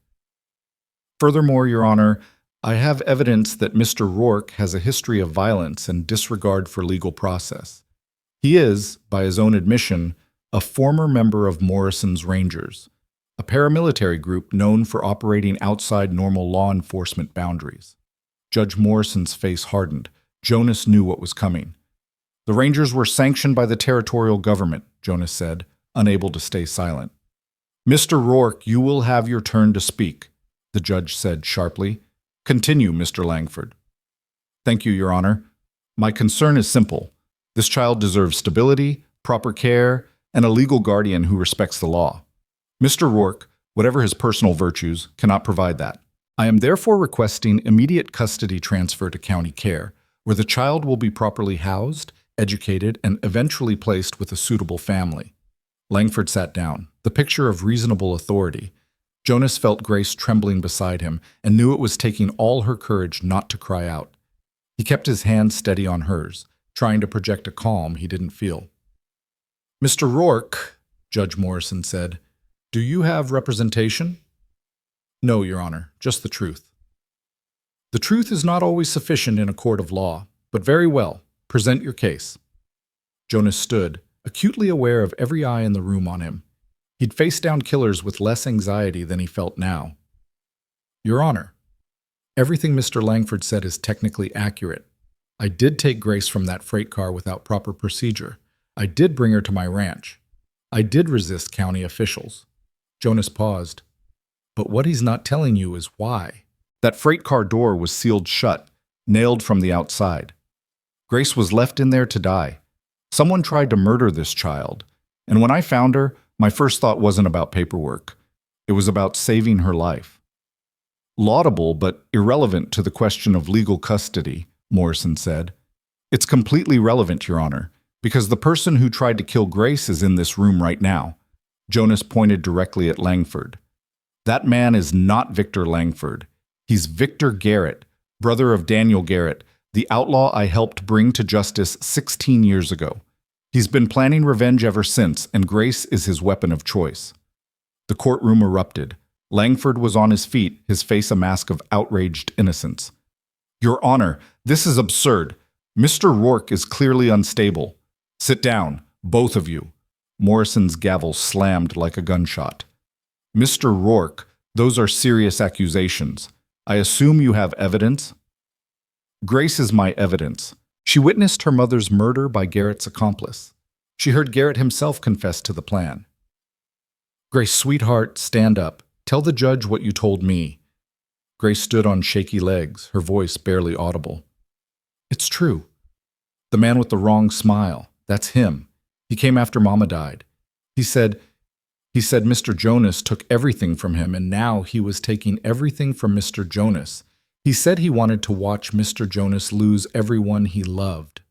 [SPEAKER 1] Furthermore, Your Honor, I have evidence that Mr. Rourke has a history of violence and disregard for legal process. He is, by his own admission, a former member of Morrison's Rangers, a paramilitary group known for operating outside normal law enforcement boundaries. Judge Morrison's face hardened. Jonas knew what was coming. The Rangers were sanctioned by the territorial government, Jonas said, unable to stay silent. Mr. Rourke, you will have your turn to speak, the judge said sharply. Continue, Mr. Langford. Thank you, Your Honor. My concern is simple. This child deserves stability, proper care, and a legal guardian who respects the law. Mr. Rourke, whatever his personal virtues, cannot provide that. I am therefore requesting immediate custody transfer to county care, where the child will be properly housed, educated, and eventually placed with a suitable family. Langford sat down, the picture of reasonable authority. Jonas felt Grace trembling beside him and knew it was taking all her courage not to cry out. He kept his hand steady on hers, trying to project a calm he didn't feel. Mr. Rourke, Judge Morrison said, do you have representation? No, Your Honor, just the truth. The truth is not always sufficient in a court of law, but very well, present your case. Jonas stood, acutely aware of every eye in the room on him. He'd faced down killers with less anxiety than he felt now. Your Honor, everything Mr. Langford said is technically accurate. I did take Grace from that freight car without proper procedure. I did bring her to my ranch. I did resist county officials. Jonas paused. But what he's not telling you is why. That freight car door was sealed shut, nailed from the outside. Grace was left in there to die. Someone tried to murder this child, and when I found her, my first thought wasn't about paperwork. It was about saving her life. Laudable, but irrelevant to the question of legal custody, Morrison said. It's completely relevant, Your Honor, because the person who tried to kill Grace is in this room right now. Jonas pointed directly at Langford. That man is not Victor Langford. He's Victor Garrett, brother of Daniel Garrett, the outlaw I helped bring to justice 16 years ago. He's been planning revenge ever since, and Grace is his weapon of choice. The courtroom erupted. Langford was on his feet, his face a mask of outraged innocence. Your Honor, this is absurd. Mr. Rourke is clearly unstable. Sit down, both of you. Morrison's gavel slammed like a gunshot. Mr. Rourke, those are serious accusations. I assume you have evidence? Grace is my evidence. She witnessed her mother's murder by Garrett's accomplice. She heard Garrett himself confess to the plan. Grace, sweetheart, stand up. Tell the judge what you told me. Grace stood on shaky legs, her voice barely audible. It's true. The man with the wrong smile, that's him. He came after Mama died. He said Mr. Jonas took everything from him, and now he was taking everything from Mr. Jonas. He said he wanted to watch Mr. Jonas lose everyone he loved.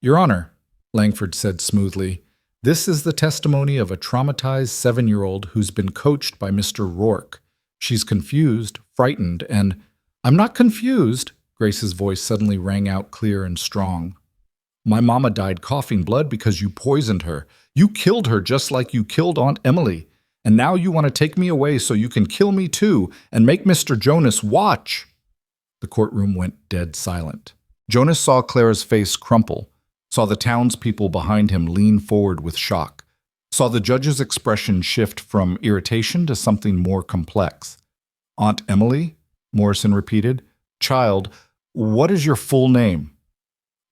[SPEAKER 1] Your Honor, Langford said smoothly, this is the testimony of a traumatized 7-year-old who's been coached by Mr. Rourke. She's confused, frightened, and I'm not confused, Grace's voice suddenly rang out clear and strong. My mama died coughing blood because you poisoned her. You killed her just like you killed Aunt Emily. And now you want to take me away so you can kill me too and make Mr. Jonas watch. The courtroom went dead silent. Jonas saw Clara's face crumple, saw the townspeople behind him lean forward with shock, saw the judge's expression shift from irritation to something more complex. Aunt Emily? Morrison repeated. Child, what is your full name?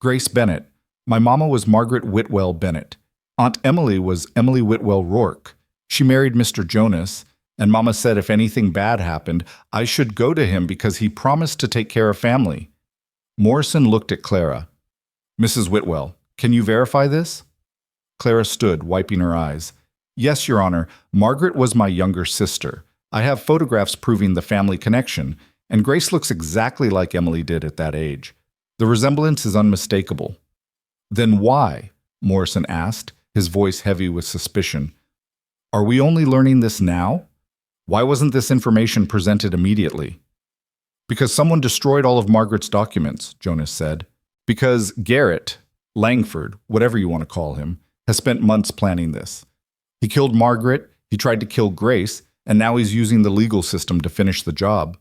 [SPEAKER 1] Grace Bennett. My mama was Margaret Whitwell Bennett. Aunt Emily was Emily Whitwell Rourke. She married Mr. Jonas, and Mama said if anything bad happened, I should go to him because he promised to take care of family. Morrison looked at Clara. Mrs. Whitwell, can you verify this? Clara stood, wiping her eyes. Yes, Your Honor, Margaret was my younger sister. I have photographs proving the family connection, and Grace looks exactly like Emily did at that age. The resemblance is unmistakable. Then why? Morrison asked, his voice heavy with suspicion. Are we only learning this now? Why wasn't this information presented immediately? Because someone destroyed all of Margaret's documents, Jonas said. Because Garrett, Langford, whatever you want to call him, has spent months planning this. He killed Margaret, he tried to kill Grace, and now he's using the legal system to finish the job.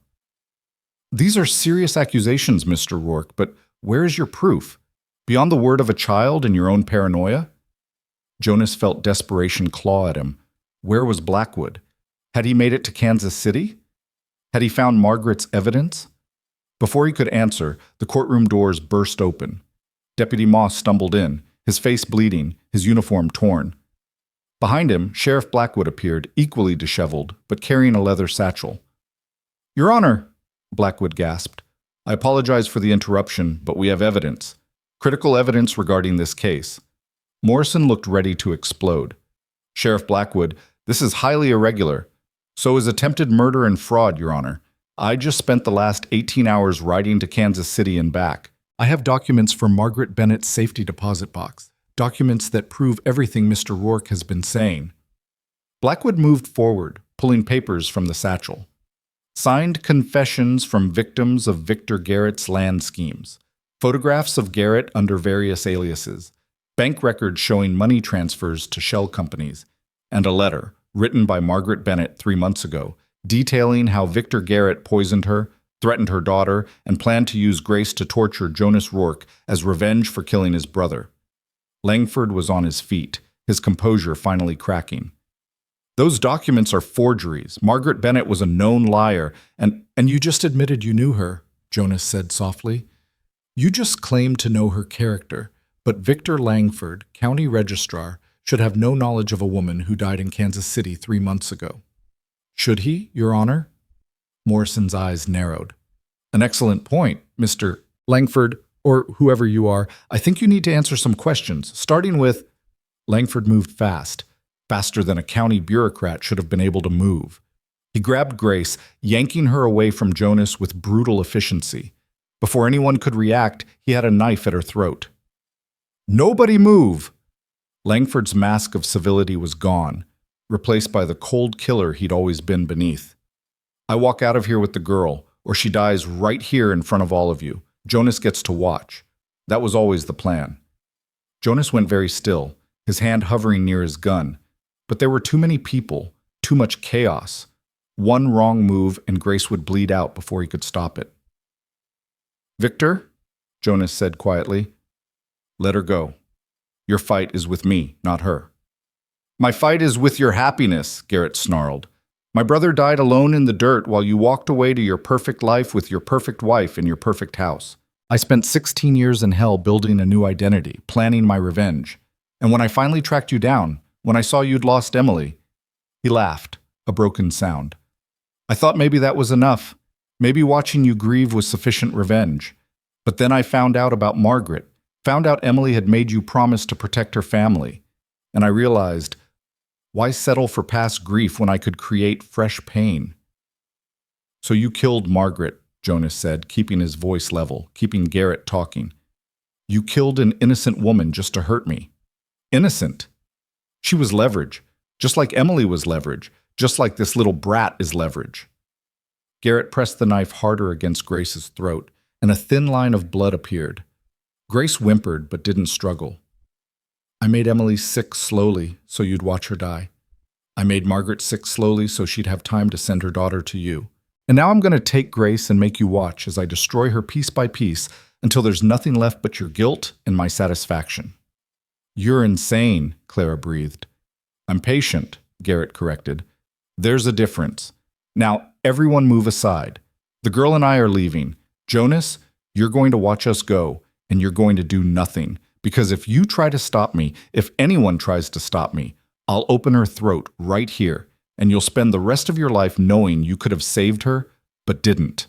[SPEAKER 1] These are serious accusations, Mr. Rourke, but where is your proof? Beyond the word of a child and your own paranoia? Jonas felt desperation claw at him. Where was Blackwood? Had he made it to Kansas City? Had he found Margaret's evidence? Before he could answer, the courtroom doors burst open. Deputy Moss stumbled in, his face bleeding, his uniform torn. Behind him, Sheriff Blackwood appeared, equally disheveled, but carrying a leather satchel. Your Honor, Blackwood gasped. I apologize for the interruption, but we have evidence. Critical evidence regarding this case. Morrison looked ready to explode. Sheriff Blackwood, this is highly irregular. So is attempted murder and fraud, Your Honor. I just spent the last 18 hours riding to Kansas City and back. I have documents from Margaret Bennett's safety deposit box. Documents that prove everything Mr. Rourke has been saying. Blackwood moved forward, pulling papers from the satchel. Signed confessions from victims of Victor Garrett's land schemes. Photographs of Garrett under various aliases. Bank records showing money transfers to shell companies. And a letter, written by Margaret Bennett 3 months ago, detailing how Victor Garrett poisoned her, threatened her daughter, and planned to use Grace to torture Jonas Rourke as revenge for killing his brother. Langford was on his feet, his composure finally cracking. Those documents are forgeries. Margaret Bennett was a known liar, and you just admitted you knew her, Jonas said softly. You just claimed to know her character, but Victor Langford, county registrar, should have no knowledge of a woman who died in Kansas City 3 months ago. Should he, Your Honor? Morrison's eyes narrowed. An excellent point, Mr. Langford, or whoever you are. I think you need to answer some questions, starting with... Langford moved fast, faster than a county bureaucrat should have been able to move. He grabbed Grace, yanking her away from Jonas with brutal efficiency. Before anyone could react, he had a knife at her throat. Nobody move! Langford's mask of civility was gone, replaced by the cold killer he'd always been beneath. I walk out of here with the girl, or she dies right here in front of all of you. Jonas gets to watch. That was always the plan. Jonas went very still, his hand hovering near his gun. But there were too many people, too much chaos. One wrong move and Grace would bleed out before he could stop it. Victor, Jonas said quietly, let her go. Your fight is with me, not her. My fight is with your happiness, Garrett snarled. My brother died alone in the dirt while you walked away to your perfect life with your perfect wife in your perfect house. I spent 16 years in hell building a new identity, planning my revenge. And when I finally tracked you down, when I saw you'd lost Emily, he laughed, a broken sound. I thought maybe that was enough. Maybe watching you grieve was sufficient revenge. But then I found out about Margaret, found out Emily had made you promise to protect her family. And I realized, why settle for past grief when I could create fresh pain? So you killed Margaret, Jonas said, keeping his voice level, keeping Garrett talking. You killed an innocent woman just to hurt me. Innocent. She was leverage, just like Emily was leverage, just like this little brat is leverage. Garrett pressed the knife harder against Grace's throat, and a thin line of blood appeared. Grace whimpered but didn't struggle. I made Emily sick slowly so you'd watch her die. I made Margaret sick slowly so she'd have time to send her daughter to you. And now I'm going to take Grace and make you watch as I destroy her piece by piece until there's nothing left but your guilt and my satisfaction. You're insane, Clara breathed. I'm patient, Garrett corrected. There's a difference. Now, everyone move aside. The girl and I are leaving. Jonas, you're going to watch us go, and you're going to do nothing. Because if you try to stop me, if anyone tries to stop me, I'll open her throat right here, and you'll spend the rest of your life knowing you could have saved her, but didn't.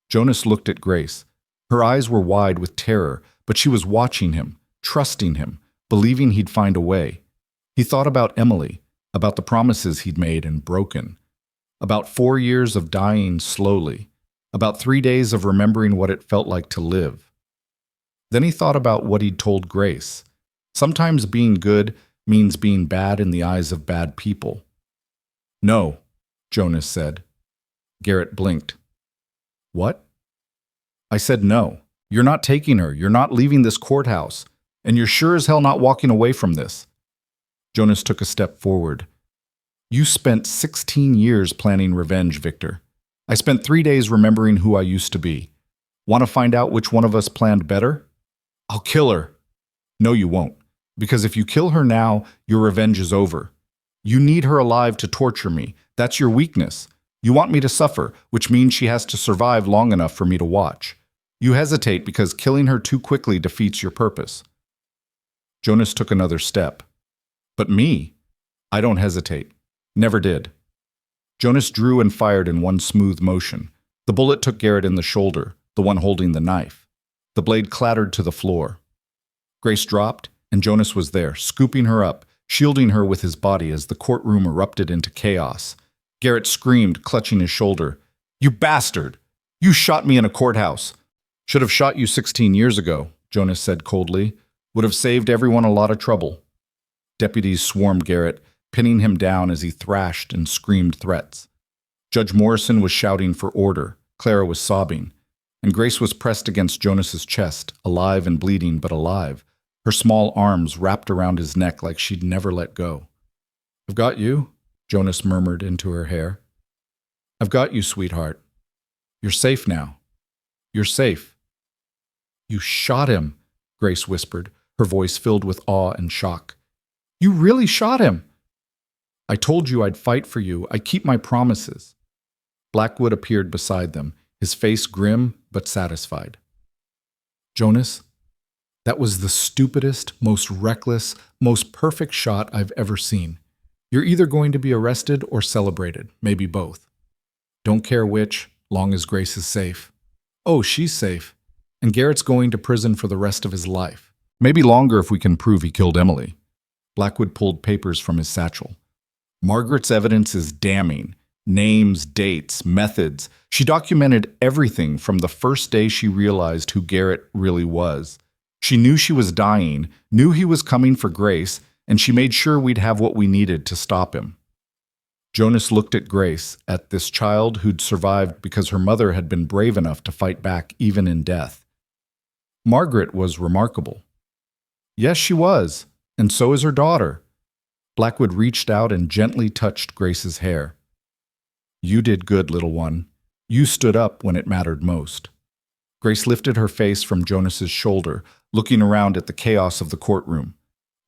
[SPEAKER 1] Jonas looked at Grace. Her eyes were wide with terror, but she was watching him, trusting him, believing he'd find a way. He thought about Emily, about the promises he'd made and broken, about 4 years of dying slowly, about 3 days of remembering what it felt like to live. Then he thought about what he'd told Grace. Sometimes being good means being bad in the eyes of bad people. "No," Jonas said. Garrett blinked. "What?" "I said no. You're not taking her. You're not leaving this courthouse. And you're sure as hell not walking away from this." Jonas took a step forward. "You spent 16 years planning revenge, Victor. I spent 3 days remembering who I used to be. Want to find out which one of us planned better? I'll kill her." "No, you won't. Because if you kill her now, your revenge is over. You need her alive to torture me. That's your weakness. You want me to suffer, which means she has to survive long enough for me to watch. You hesitate because killing her too quickly defeats your purpose." Jonas took another step. "But me? I don't hesitate. Never did." Jonas drew and fired in one smooth motion. The bullet took Garrett in the shoulder, the one holding the knife. The blade clattered to the floor. Grace dropped, and Jonas was there, scooping her up, shielding her with his body as the courtroom erupted into chaos. Garrett screamed, clutching his shoulder. "You bastard! You shot me in a courthouse." "Should have shot you 16 years ago," Jonas said coldly. "Would have saved everyone a lot of trouble." Deputies swarmed Garrett, pinning him down as he thrashed and screamed threats. Judge Morrison was shouting for order. Clara was sobbing. And Grace was pressed against Jonas's chest, alive and bleeding, but alive, her small arms wrapped around his neck like she'd never let go. "I've got you," Jonas murmured into her hair. "I've got you, sweetheart. You're safe now. You're safe." "You shot him," Grace whispered, her voice filled with awe and shock. "You really shot him!" "I told you I'd fight for you. I keep my promises." Blackwood appeared beside them, his face grim but satisfied. "Jonas, that was the stupidest, most reckless, most perfect shot I've ever seen. You're either going to be arrested or celebrated, maybe both. Don't care which, long as Grace is safe." "Oh, she's safe. And Garrett's going to prison for the rest of his life. Maybe longer if we can prove he killed Emily." Blackwood pulled papers from his satchel. "Margaret's evidence is damning. Names, dates, methods. She documented everything from the first day she realized who Garrett really was. She knew she was dying, knew he was coming for Grace, and she made sure we'd have what we needed to stop him." Jonas looked at Grace, at this child who'd survived because her mother had been brave enough to fight back even in death. Margaret was remarkable. Yes, she was, and so is her daughter. Blackwood reached out and gently touched Grace's hair. "You did good, little one. You stood up when it mattered most." Grace lifted her face from Jonas's shoulder, looking around at the chaos of the courtroom.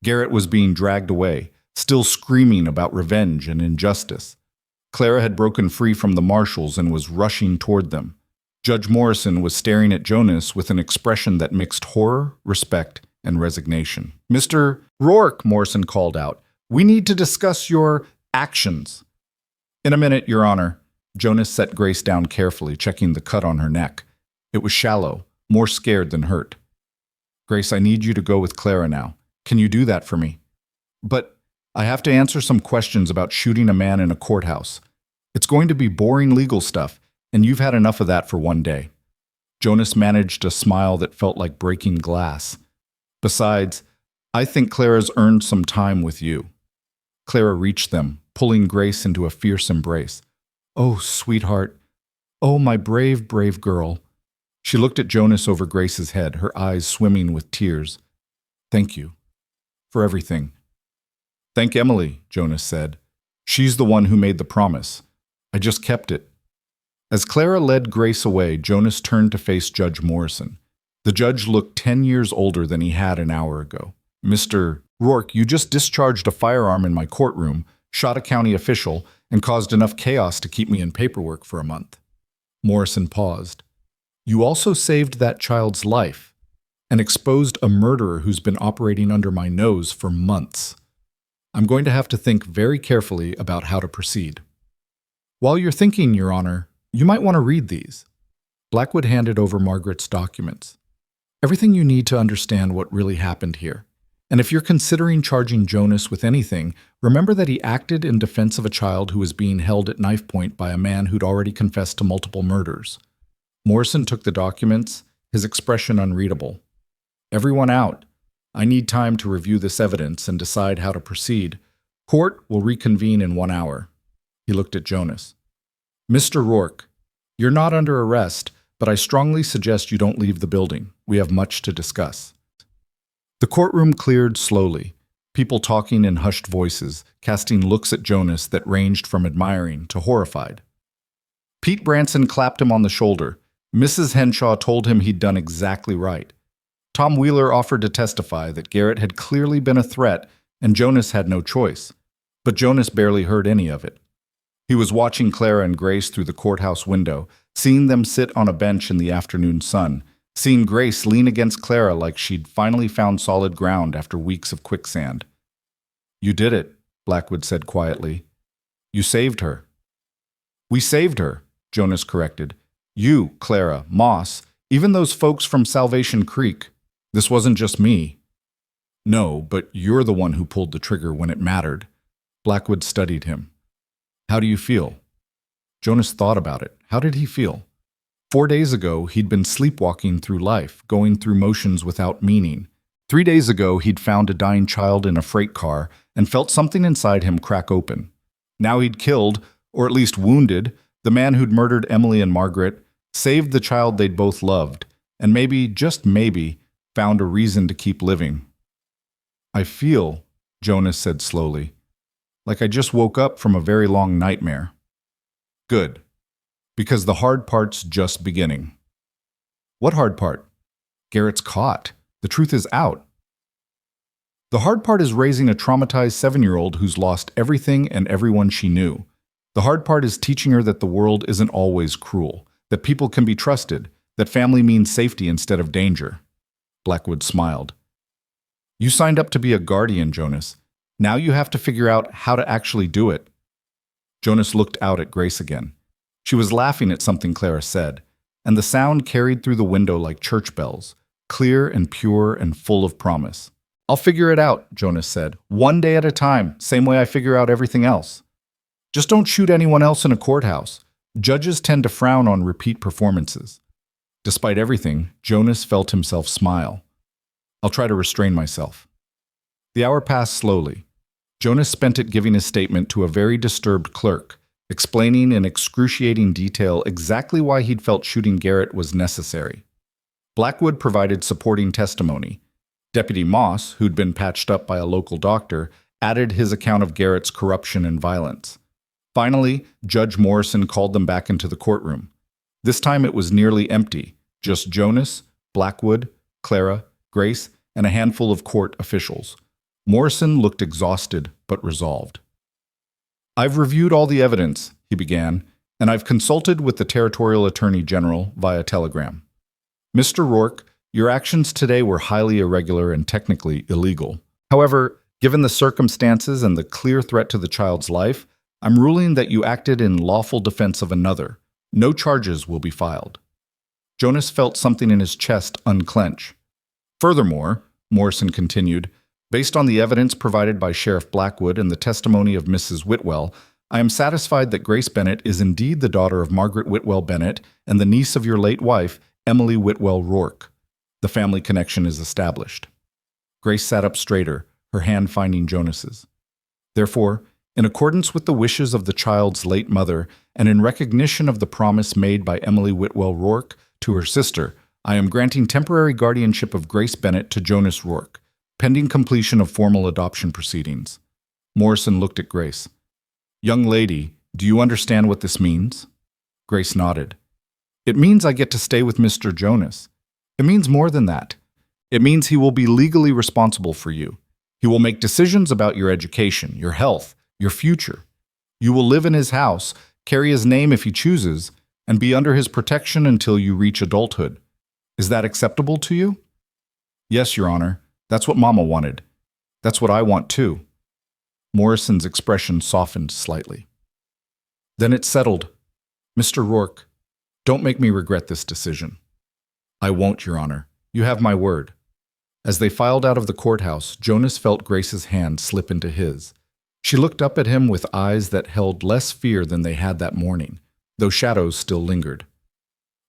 [SPEAKER 1] Garrett was being dragged away, still screaming about revenge and injustice. Clara had broken free from the marshals and was rushing toward them. Judge Morrison was staring at Jonas with an expression that mixed horror, respect, and resignation. "Mr. Rourke," Morrison called out, "we need to discuss your actions." "In a minute, Your Honor." Jonas set Grace down carefully, checking the cut on her neck. It was shallow, more scared than hurt. "Grace, I need you to go with Clara now. Can you do that for me?" "But I have to answer some questions about shooting a man in a courthouse. It's going to be boring legal stuff, and you've had enough of that for one day." Jonas managed a smile that felt like breaking glass. "Besides, I think Clara's earned some time with you." Clara reached them, pulling Grace into a fierce embrace. "Oh, sweetheart. Oh, my brave, brave girl." She looked at Jonas over Grace's head, her eyes swimming with tears. "Thank you. For everything." "Thank Emily," Jonas said. "She's the one who made the promise. I just kept it." As Clara led Grace away, Jonas turned to face Judge Morrison. The judge looked 10 years older than he had an hour ago. "Mr. Rourke, you just discharged a firearm in my courtroom, shot a county official, and caused enough chaos to keep me in paperwork for a month." Morrison paused. "You also saved that child's life and exposed a murderer who's been operating under my nose for months. I'm going to have to think very carefully about how to proceed." "While you're thinking, Your Honor, you might want to read these." Blackwood handed over Margaret's documents. Everything you need to understand what really happened here. And if you're considering charging Jonas with anything, remember that he acted in defense of a child who was being held at knife point by a man who'd already confessed to multiple murders. Morrison took the documents, his expression unreadable. Everyone out. I need time to review this evidence and decide how to proceed. Court will reconvene in 1 hour. He looked at Jonas. Mr. Rourke, you're not under arrest, but I strongly suggest you don't leave the building. We have much to discuss. The courtroom cleared slowly, people talking in hushed voices, casting looks at Jonas that ranged from admiring to horrified. Pete Branson clapped him on the shoulder. Mrs. Henshaw told him he'd done exactly right. Tom Wheeler offered to testify that Garrett had clearly been a threat and Jonas had no choice. But Jonas barely heard any of it. He was watching Clara and Grace through the courthouse window, seeing them sit on a bench in the afternoon sun, seeing Grace lean against Clara like she'd finally found solid ground after weeks of quicksand. You did it, Blackwood said quietly. You saved her. We saved her, Jonas corrected. You, Clara, Moss, even those folks from Salvation Creek. This wasn't just me. No, but you're the one who pulled the trigger when it mattered. Blackwood studied him. How do you feel? Jonas thought about it. How did he feel? 4 days ago, he'd been sleepwalking through life, going through motions without meaning. 3 days ago, he'd found a dying child in a freight car and felt something inside him crack open. Now he'd killed, or at least wounded, the man who'd murdered Emily and Margaret, saved the child they'd both loved, and maybe, just maybe, found a reason to keep living. I feel, Jonas said slowly, like I just woke up from a very long nightmare. Good. Because the hard part's just beginning. What hard part? Garrett's caught. The truth is out. The hard part is raising a traumatized 7-year-old who's lost everything and everyone she knew. The hard part is teaching her that the world isn't always cruel, that people can be trusted, that family means safety instead of danger. Blackwood smiled. You signed up to be a guardian, Jonas. Now you have to figure out how to actually do it. Jonas looked out at Grace again. She was laughing at something Clara said, and the sound carried through the window like church bells, clear and pure and full of promise. I'll figure it out, Jonas said, 1 day at a time, same way I figure out everything else. Just don't shoot anyone else in a courthouse. Judges tend to frown on repeat performances. Despite everything, Jonas felt himself smile. I'll try to restrain myself. The hour passed slowly. Jonas spent it giving his statement to a very disturbed clerk, explaining in excruciating detail exactly why he'd felt shooting Garrett was necessary. Blackwood provided supporting testimony. Deputy Moss, who'd been patched up by a local doctor, added his account of Garrett's corruption and violence. Finally, Judge Morrison called them back into the courtroom. This time it was nearly empty, just Jonas, Blackwood, Clara, Grace, and a handful of court officials. Morrison looked exhausted but resolved. I've reviewed all the evidence, he began, and I've consulted with the Territorial Attorney General via telegram. Mr. Rourke, your actions today were highly irregular and technically illegal. However, given the circumstances and the clear threat to the child's life, I'm ruling that you acted in lawful defense of another. No charges will be filed. Jonas felt something in his chest unclench. Furthermore, Morrison continued, based on the evidence provided by Sheriff Blackwood and the testimony of Mrs. Whitwell, I am satisfied that Grace Bennett is indeed the daughter of Margaret Whitwell Bennett and the niece of your late wife, Emily Whitwell Rourke. The family connection is established. Grace sat up straighter, her hand finding Jonas's. Therefore, in accordance with the wishes of the child's late mother and in recognition of the promise made by Emily Whitwell Rourke to her sister, I am granting temporary guardianship of Grace Bennett to Jonas Rourke, pending completion of formal adoption proceedings. Morrison looked at Grace. Young lady, do you understand what this means? Grace nodded. It means I get to stay with Mr. Jonas. It means more than that. It means he will be legally responsible for you. He will make decisions about your education, your health, your future. You will live in his house, carry his name if he chooses, and be under his protection until you reach adulthood. Is that acceptable to you? Yes, Your Honor. That's what Mama wanted. That's what I want too. Morrison's expression softened slightly. Then it settled. Mr. Rourke, Don't make me regret this decision. I won't, Your Honor. You have my word. As they filed out of the courthouse, Jonas felt Grace's hand slip into his. She looked up at him with eyes that held less fear than they had that morning, though shadows still lingered.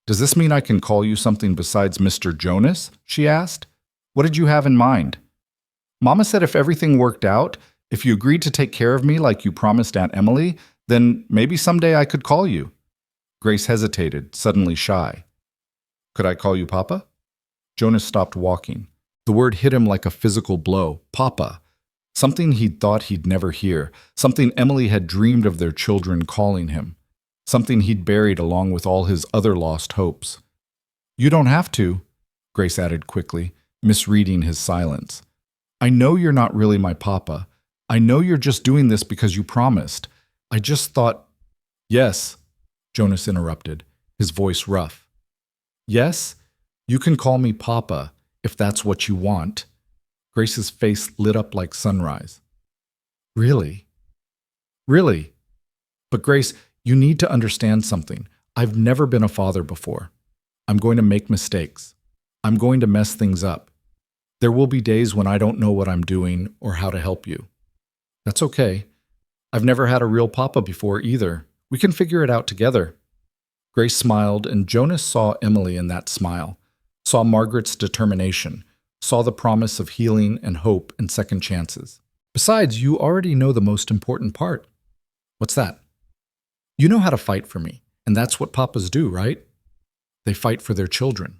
[SPEAKER 1] Does this mean I can call you something besides Mr. Jonas? She asked. What did you have in mind? Mama said if everything worked out, if you agreed to take care of me like you promised Aunt Emily, then maybe someday I could call you. Grace hesitated, suddenly shy. Could I call you Papa? Jonas stopped walking. The word hit him like a physical blow. Papa. Something he'd thought he'd never hear. Something Emily had dreamed of their children calling him. Something he'd buried along with all his other lost hopes. You don't have to, Grace added quickly, misreading his silence. I know you're not really my papa. I know you're just doing this because you promised. I just thought... Yes, Jonas interrupted, his voice rough. Yes, you can call me Papa, if that's what you want. Grace's face lit up like sunrise. Really? Really? But Grace, you need to understand something. I've never been a father before. I'm going to make mistakes. I'm going to mess things up. There will be days when I don't know what I'm doing or how to help you. That's okay. I've never had a real papa before either. We can figure it out together. Grace smiled, and Jonas saw Emily in that smile, saw Margaret's determination, saw the promise of healing and hope and second chances. Besides, you already know the most important part. What's that? You know how to fight for me, and that's what papas do, right? They fight for their children.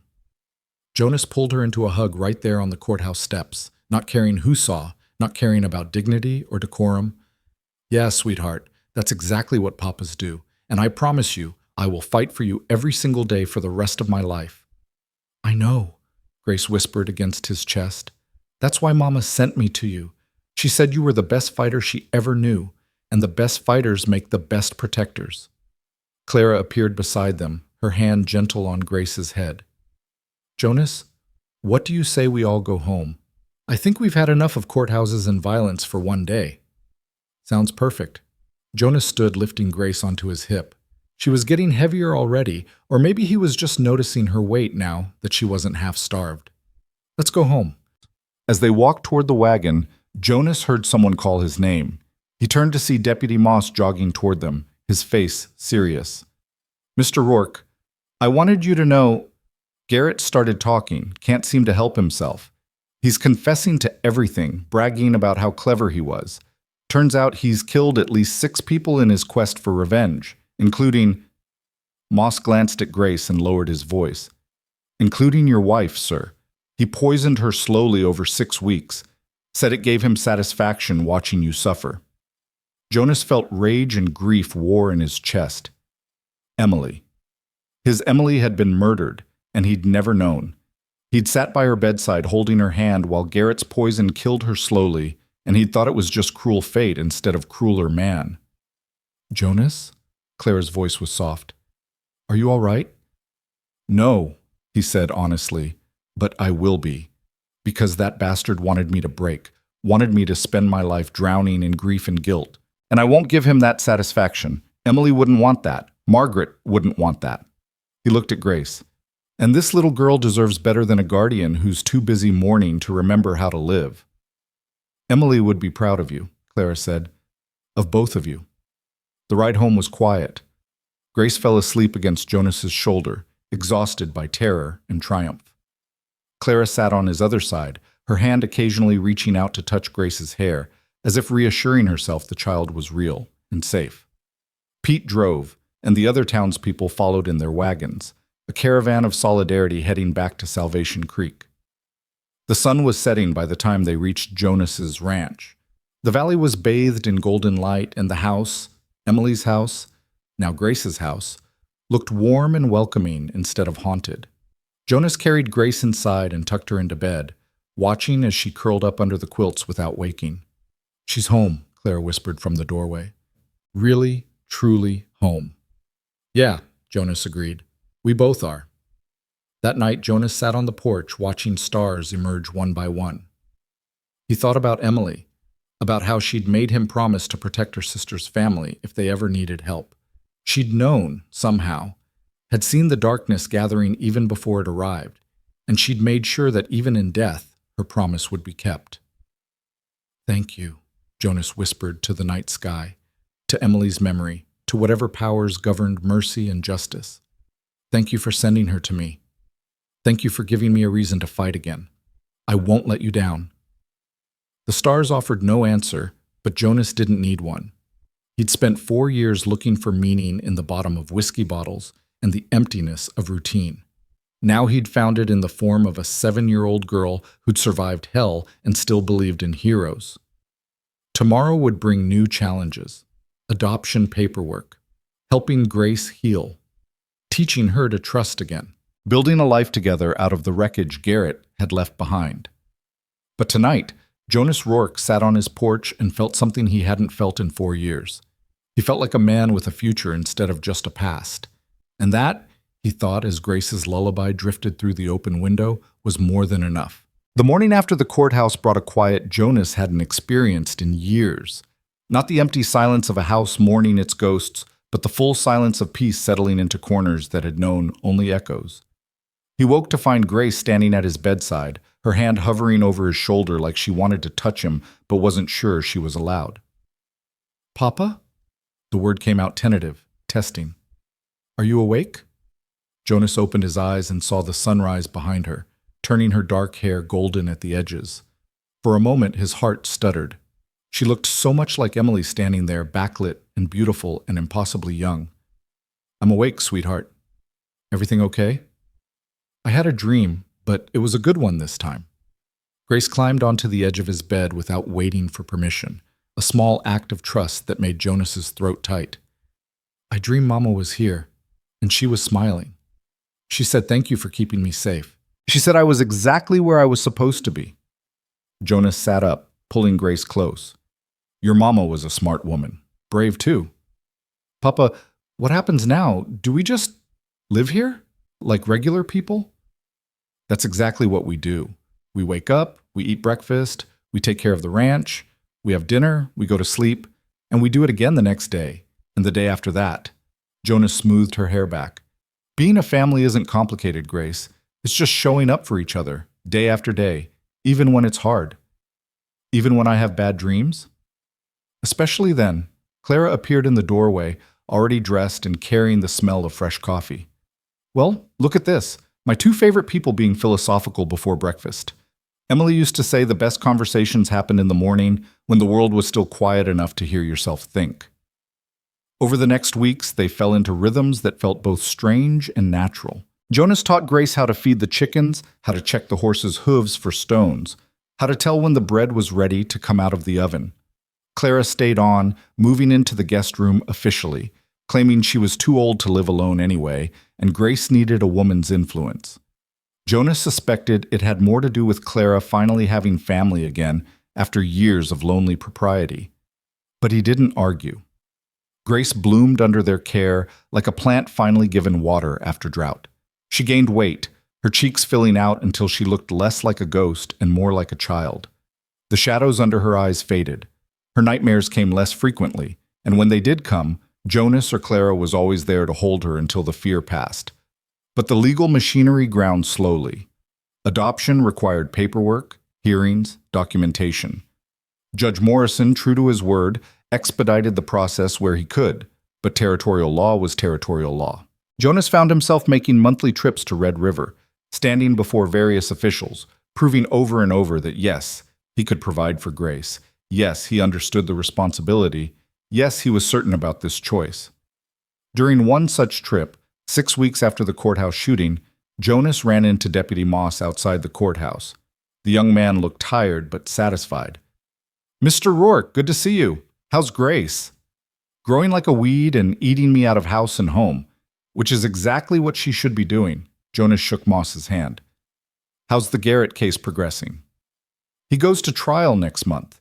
[SPEAKER 1] Jonas pulled her into a hug right there on the courthouse steps, not caring who saw, not caring about dignity or decorum. Yeah, sweetheart, that's exactly what papas do, and I promise you, I will fight for you every single day for the rest of my life. I know, Grace whispered against his chest. That's why Mama sent me to you. She said you were the best fighter she ever knew, and the best fighters make the best protectors. Clara appeared beside them, her hand gentle on Grace's head. Jonas, what do you say we all go home? I think we've had enough of courthouses and violence for one day. Sounds perfect. Jonas stood lifting Grace onto his hip. She was getting heavier already, or maybe he was just noticing her weight now that she wasn't half-starved. Let's go home. As they walked toward the wagon, Jonas heard someone call his name. He turned to see Deputy Moss jogging toward them, his face serious. Mr. Rourke, I wanted you to know... Garrett started talking, can't seem to help himself. He's confessing to everything, bragging about how clever he was. Turns out he's killed at least 6 people in his quest for revenge, including... Moss glanced at Grace and lowered his voice. Including your wife, sir. He poisoned her slowly over 6 weeks. Said it gave him satisfaction watching you suffer. Jonas felt rage and grief war in his chest. Emily. His Emily had been murdered, and he'd never known. He'd sat by her bedside holding her hand while Garrett's poison killed her slowly, and he'd thought it was just cruel fate instead of crueler man. Jonas? Clara's voice was soft. Are you all right? No, he said honestly, but I will be. Because that bastard wanted me to break, wanted me to spend my life drowning in grief and guilt. And I won't give him that satisfaction. Emily wouldn't want that. Margaret wouldn't want that. He looked at Grace. And this little girl deserves better than a guardian who's too busy mourning to remember how to live. Emily would be proud of you, Clara said. Of both of you. The ride home was quiet. Grace fell asleep against Jonas's shoulder, exhausted by terror and triumph. Clara sat on his other side, her hand occasionally reaching out to touch Grace's hair, as if reassuring herself the child was real and safe. Pete drove, and the other townspeople followed in their wagons, a caravan of solidarity heading back to Salvation Creek. The sun was setting by the time they reached Jonas's ranch. The valley was bathed in golden light, and the house, Emily's house, now Grace's house, looked warm and welcoming instead of haunted. Jonas carried Grace inside and tucked her into bed, watching as she curled up under the quilts without waking. She's home, Clara whispered from the doorway. Really, truly home. Yeah, Jonas agreed. We both are. That night, Jonas sat on the porch watching stars emerge one by one. He thought about Emily, about how she'd made him promise to protect her sister's family if they ever needed help. She'd known, somehow, had seen the darkness gathering even before it arrived, and she'd made sure that even in death, her promise would be kept. "Thank you," Jonas whispered to the night sky, to Emily's memory, to whatever powers governed mercy and justice. "Thank you for sending her to me. Thank you for giving me a reason to fight again. I won't let you down." The stars offered no answer, but Jonas didn't need one. He'd spent 4 years looking for meaning in the bottom of whiskey bottles and the emptiness of routine. Now he'd found it in the form of a 7-year-old girl who'd survived hell and still believed in heroes. Tomorrow would bring new challenges: adoption paperwork, helping Grace heal, teaching her to trust again, building a life together out of the wreckage Garrett had left behind. But tonight, Jonas Rourke sat on his porch and felt something he hadn't felt in 4 years. He felt like a man with a future instead of just a past. And that, he thought as Grace's lullaby drifted through the open window, was more than enough. The morning after the courthouse brought a quiet Jonas hadn't experienced in years. Not the empty silence of a house mourning its ghosts, but the full silence of peace settling into corners that had known only echoes. He woke to find Grace standing at his bedside, her hand hovering over his shoulder like she wanted to touch him but wasn't sure she was allowed. "Papa?" The word came out tentative, testing. "Are you awake?" Jonas opened his eyes and saw the sunrise behind her, turning her dark hair golden at the edges. For a moment, his heart stuttered. She looked so much like Emily standing there, backlit and beautiful and impossibly young. "I'm awake, sweetheart. Everything okay?" "I had a dream, but it was a good one this time." Grace climbed onto the edge of his bed without waiting for permission, a small act of trust that made Jonas's throat tight. "I dreamed Mama was here, and she was smiling. She said thank you for keeping me safe. She said I was exactly where I was supposed to be." Jonas sat up, pulling Grace close. "Your mama was a smart woman. Brave, too." "Papa, what happens now? Do we just live here? Like regular people?" "That's exactly what we do. We wake up, we eat breakfast, we take care of the ranch, we have dinner, we go to sleep, and we do it again the next day, and the day after that." Jonas smoothed her hair back. "Being a family isn't complicated, Grace. It's just showing up for each other, day after day, even when it's hard." "Even when I have bad dreams?" Especially then. Clara appeared in the doorway, already dressed and carrying the smell of fresh coffee. "Well, look at this. My 2 favorite people being philosophical before breakfast. Emily used to say the best conversations happened in the morning when the world was still quiet enough to hear yourself think." Over the next weeks, they fell into rhythms that felt both strange and natural. Jonas taught Grace how to feed the chickens, how to check the horse's hooves for stones, how to tell when the bread was ready to come out of the oven. Clara stayed on, moving into the guest room officially, claiming she was too old to live alone anyway, and Grace needed a woman's influence. Jonas suspected it had more to do with Clara finally having family again after years of lonely propriety. But he didn't argue. Grace bloomed under their care like a plant finally given water after drought. She gained weight, her cheeks filling out until she looked less like a ghost and more like a child. The shadows under her eyes faded. Her nightmares came less frequently, and when they did come, Jonas or Clara was always there to hold her until the fear passed. But the legal machinery ground slowly. Adoption required paperwork, hearings, documentation. Judge Morrison, true to his word, expedited the process where he could, but territorial law was territorial law. Jonas found himself making monthly trips to Red River, standing before various officials, proving over and over that yes, he could provide for Grace. Yes, he understood the responsibility. Yes, he was certain about this choice. During one such trip, 6 weeks after the courthouse shooting, Jonas ran into Deputy Moss outside the courthouse. The young man looked tired but satisfied. "Mr. Rourke, good to see you. How's Grace?" "Growing like a weed and eating me out of house and home, which is exactly what she should be doing." Jonas shook Moss's hand. "How's the Garrett case progressing?" "He goes to trial next month.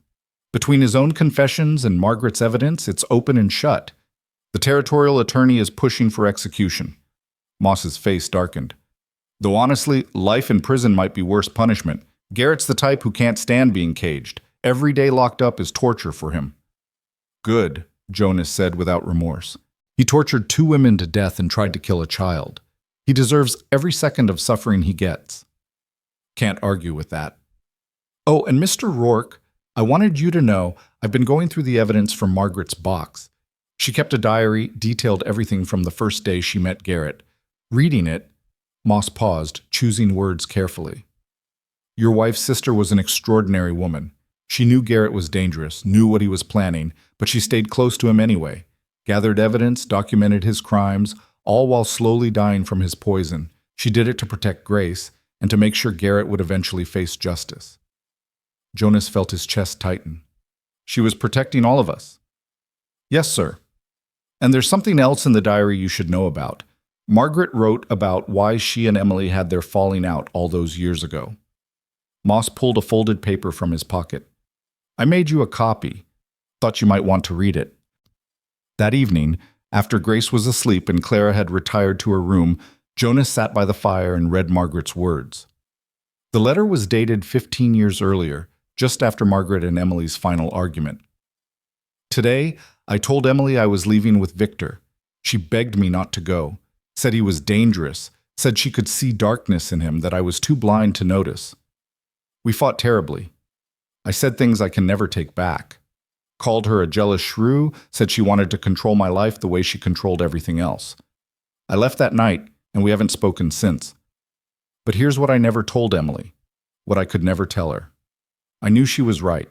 [SPEAKER 1] Between his own confessions and Margaret's evidence, it's open and shut. The territorial attorney is pushing for execution." Moss's face darkened. "Though honestly, life in prison might be worse punishment. Garrett's the type who can't stand being caged. Every day locked up is torture for him." "Good," Jonas said without remorse. He tortured 2 women to death and tried to kill a child. He deserves every second of suffering he gets. Can't argue with that. Oh, and Mr. Rourke, I wanted you to know I've been going through the evidence from Margaret's box. She kept a diary, detailed everything from the first day she met Garrett. Reading it, Moss paused, choosing words carefully. Your wife's sister was an extraordinary woman. She knew Garrett was dangerous, knew what he was planning, but she stayed close to him anyway. Gathered evidence, documented his crimes, all while slowly dying from his poison. She did it to protect Grace and to make sure Garrett would eventually face justice. Jonas felt his chest tighten. She was protecting all of us. Yes, sir. And there's something else in the diary you should know about. Margaret wrote about why she and Emily had their falling out all those years ago. Moss pulled a folded paper from his pocket. I made you a copy. Thought you might want to read it. That evening, after Grace was asleep and Clara had retired to her room, Jonas sat by the fire and read Margaret's words. The letter was dated 15 years earlier, just after Margaret and Emily's final argument. Today, I told Emily I was leaving with Victor. She begged me not to go, said he was dangerous, said she could see darkness in him that I was too blind to notice. We fought terribly. I said things I can never take back. Called her a jealous shrew, said she wanted to control my life the way she controlled everything else. I left that night, and we haven't spoken since. But here's what I never told Emily, what I could never tell her. I knew she was right.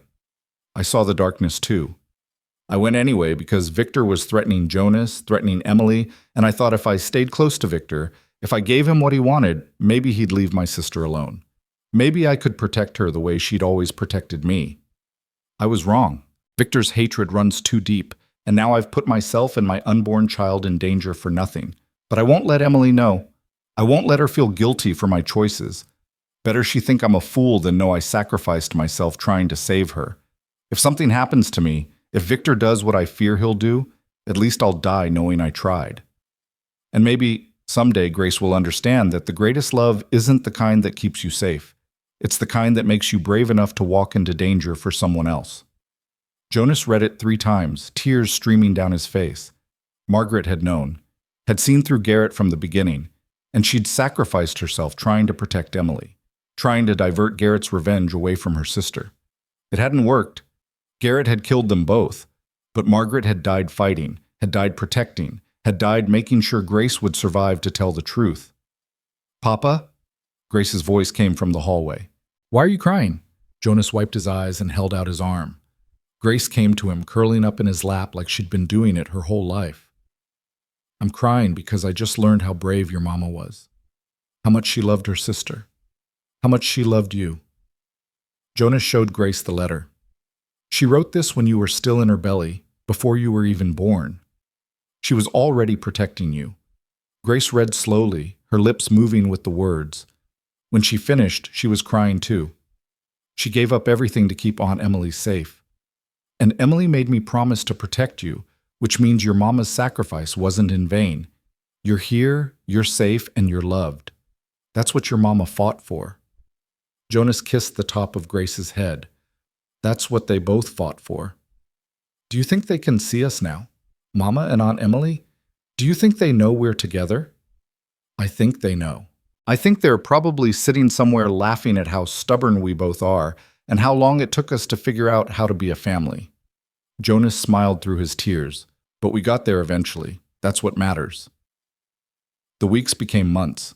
[SPEAKER 1] I saw the darkness too. I went anyway because Victor was threatening Jonas, threatening Emily, and I thought if I stayed close to Victor, if I gave him what he wanted, maybe he'd leave my sister alone. Maybe I could protect her the way she'd always protected me. I was wrong. Victor's hatred runs too deep, and now I've put myself and my unborn child in danger for nothing. But I won't let Emily know. I won't let her feel guilty for my choices. Better she think I'm a fool than know I sacrificed myself trying to save her. If something happens to me, if Victor does what I fear he'll do, at least I'll die knowing I tried. And maybe someday Grace will understand that the greatest love isn't the kind that keeps you safe. It's the kind that makes you brave enough to walk into danger for someone else. Jonas read it 3 times, tears streaming down his face. Margaret had known, had seen through Garrett from the beginning, and she'd sacrificed herself trying to protect Emily, trying to divert Garrett's revenge away from her sister. It hadn't worked. Garrett had killed them both, but Margaret had died fighting, had died protecting, had died making sure Grace would survive to tell the truth. Papa? Grace's voice came from the hallway. Why are you crying? Jonas wiped his eyes and held out his arm. Grace came to him, curling up in his lap like she'd been doing it her whole life. I'm crying because I just learned how brave your mama was, how much she loved her sister, how much she loved you. Jonas showed Grace the letter. She wrote this when you were still in her belly, before you were even born. She was already protecting you. Grace read slowly, her lips moving with the words. When she finished, she was crying too. She gave up everything to keep Aunt Emily safe. And Emily made me promise to protect you, which means your mama's sacrifice wasn't in vain. You're here, you're safe, and you're loved. That's what your mama fought for. Jonas kissed the top of Grace's head. That's what they both fought for. Do you think they can see us now? Mama and Aunt Emily? Do you think they know we're together? I think they know. I think they're probably sitting somewhere laughing at how stubborn we both are and how long it took us to figure out how to be a family. Jonas smiled through his tears, but we got there eventually. That's what matters. The weeks became months.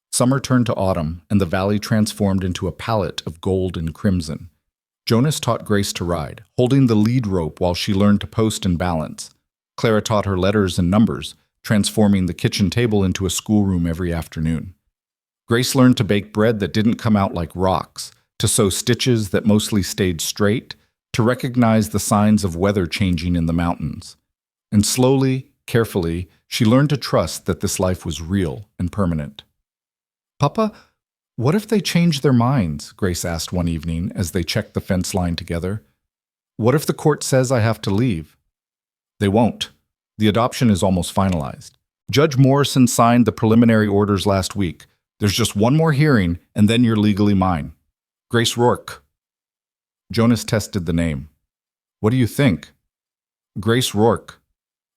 [SPEAKER 1] Summer turned to autumn, and the valley transformed into a palette of gold and crimson. Jonas taught Grace to ride, holding the lead rope while she learned to post and balance. Clara taught her letters and numbers, transforming the kitchen table into a schoolroom every afternoon. Grace learned to bake bread that didn't come out like rocks, to sew stitches that mostly stayed straight, to recognize the signs of weather changing in the mountains. And slowly, carefully, she learned to trust that this life was real and permanent. Papa, what if they change their minds? Grace asked one evening as they checked the fence line together. What if the court says I have to leave? They won't. The adoption is almost finalized. Judge Morrison signed the preliminary orders last week. There's just one more hearing, and then you're legally mine. Grace Rourke. Jonas tested the name. What do you think? Grace Rourke.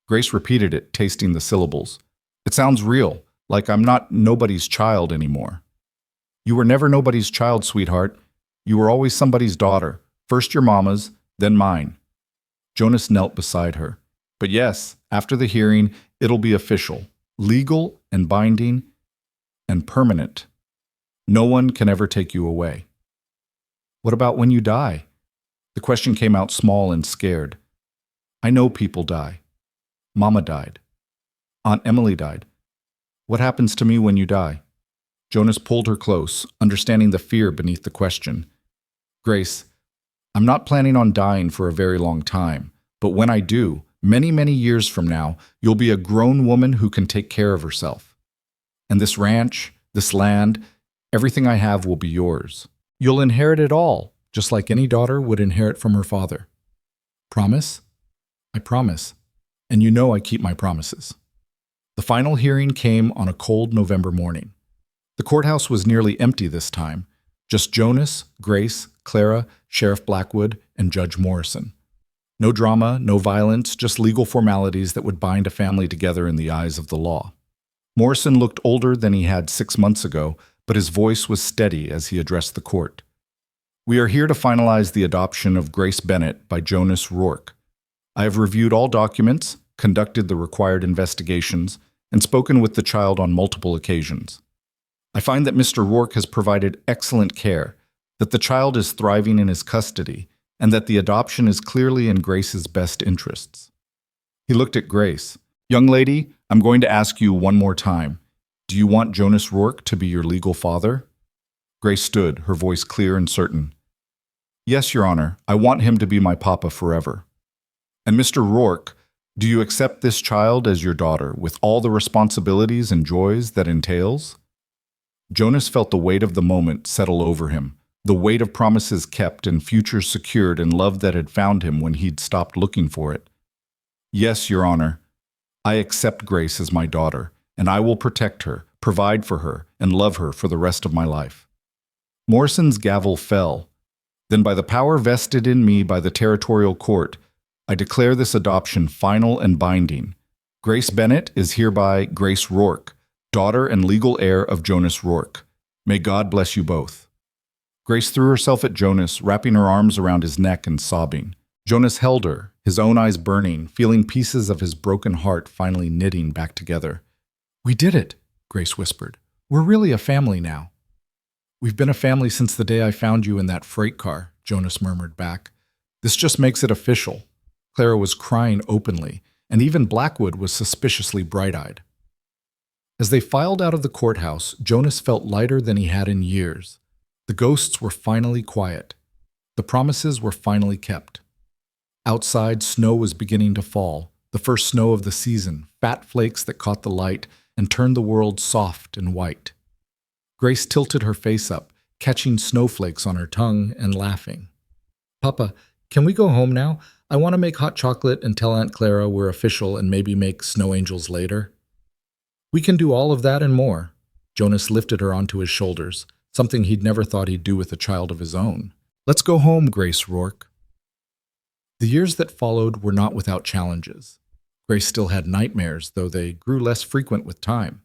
[SPEAKER 1] Grace repeated it, tasting the syllables. It sounds real, like I'm not nobody's child anymore. You were never nobody's child, sweetheart. You were always somebody's daughter. First your mama's, then mine. Jonas knelt beside her. But yes, after the hearing, it'll be official, legal and binding and permanent. No one can ever take you away. What about when you die? The question came out small and scared. I know people die. Mama died. Aunt Emily died. What happens to me when you die? Jonas pulled her close, understanding the fear beneath the question. Grace, I'm not planning on dying for a very long time, but when I do, many, many years from now, you'll be a grown woman who can take care of herself. And this ranch, this land, everything I have will be yours. You'll inherit it all, just like any daughter would inherit from her father. Promise? I promise. And you know I keep my promises. The final hearing came on a cold November morning. The courthouse was nearly empty this time, just Jonas, Grace, Clara, Sheriff Blackwood, and Judge Morrison. No drama, no violence, just legal formalities that would bind a family together in the eyes of the law. Morrison looked older than he had 6 months ago, but his voice was steady as he addressed the court. We are here to finalize the adoption of Grace Bennett by Jonas Rourke. I have reviewed all documents, conducted the required investigations, and spoken with the child on multiple occasions. I find that Mr. Rourke has provided excellent care, that the child is thriving in his custody, and that the adoption is clearly in Grace's best interests. He looked at Grace. Young lady, I'm going to ask you one more time. Do you want Jonas Rourke to be your legal father? Grace stood, her voice clear and certain. Yes, Your Honor, I want him to be my papa forever. And Mr. Rourke, do you accept this child as your daughter, with all the responsibilities and joys that entails? Jonas felt the weight of the moment settle over him, the weight of promises kept and futures secured and love that had found him when he'd stopped looking for it. Yes, Your Honor, I accept Grace as my daughter, and I will protect her, provide for her, and love her for the rest of my life. Morrison's gavel fell. Then by the power vested in me by the territorial court, I declare this adoption final and binding. Grace Bennett is hereby Grace Rourke, daughter and legal heir of Jonas Rourke. May God bless you both. Grace threw herself at Jonas, wrapping her arms around his neck and sobbing. Jonas held her, his own eyes burning, feeling pieces of his broken heart finally knitting back together. We did it, Grace whispered. We're really a family now. We've been a family since the day I found you in that freight car, Jonas murmured back. This just makes it official. Clara was crying openly, and even Blackwood was suspiciously bright-eyed. As they filed out of the courthouse, Jonas felt lighter than he had in years. The ghosts were finally quiet. The promises were finally kept. Outside, snow was beginning to fall, the first snow of the season, fat flakes that caught the light and turned the world soft and white. Grace tilted her face up, catching snowflakes on her tongue and laughing. Papa, can we go home now? I want to make hot chocolate and tell Aunt Clara we're official and maybe make snow angels later. We can do all of that and more. Jonas lifted her onto his shoulders, something he'd never thought he'd do with a child of his own. Let's go home, Grace Rourke. The years that followed were not without challenges. Grace still had nightmares, though they grew less frequent with time.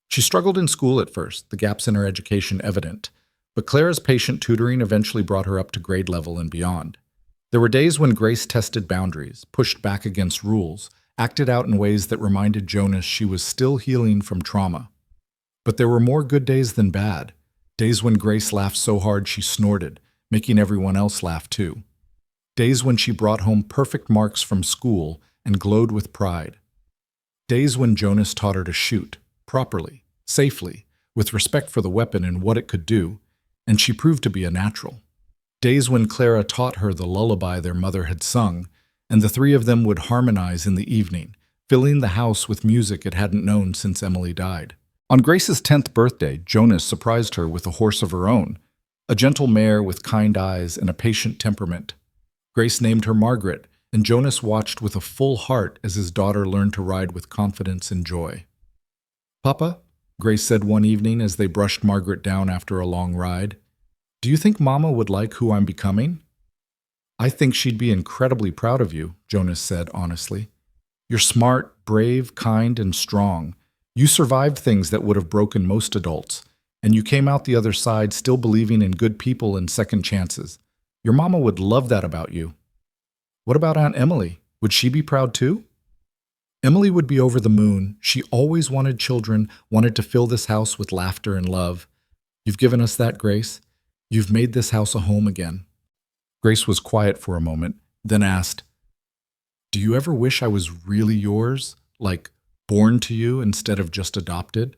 [SPEAKER 1] She struggled in school at first, the gaps in her education evident, but Clara's patient tutoring eventually brought her up to grade level and beyond. There were days when Grace tested boundaries, pushed back against rules, acted out in ways that reminded Jonas she was still healing from trauma. But there were more good days than bad, days when Grace laughed so hard she snorted, making everyone else laugh too. Days when she brought home perfect marks from school and glowed with pride. Days when Jonas taught her to shoot, properly, safely, with respect for the weapon and what it could do, and she proved to be a natural. Days when Clara taught her the lullaby their mother had sung, and the three of them would harmonize in the evening, filling the house with music it hadn't known since Emily died. On Grace's 10th birthday, Jonas surprised her with a horse of her own, a gentle mare with kind eyes and a patient temperament. Grace named her Margaret, and Jonas watched with a full heart as his daughter learned to ride with confidence and joy. Papa, Grace said one evening as they brushed Margaret down after a long ride, do you think Mama would like who I'm becoming? I think she'd be incredibly proud of you, Jonas said honestly. You're smart, brave, kind, and strong. You survived things that would have broken most adults, and you came out the other side still believing in good people and second chances. Your mama would love that about you. What about Aunt Emily? Would she be proud too? Emily would be over the moon. She always wanted children, wanted to fill this house with laughter and love. You've given us that, Grace. You've made this house a home again. Grace was quiet for a moment, then asked, "Do you ever wish I was really yours, like born to you instead of just adopted?"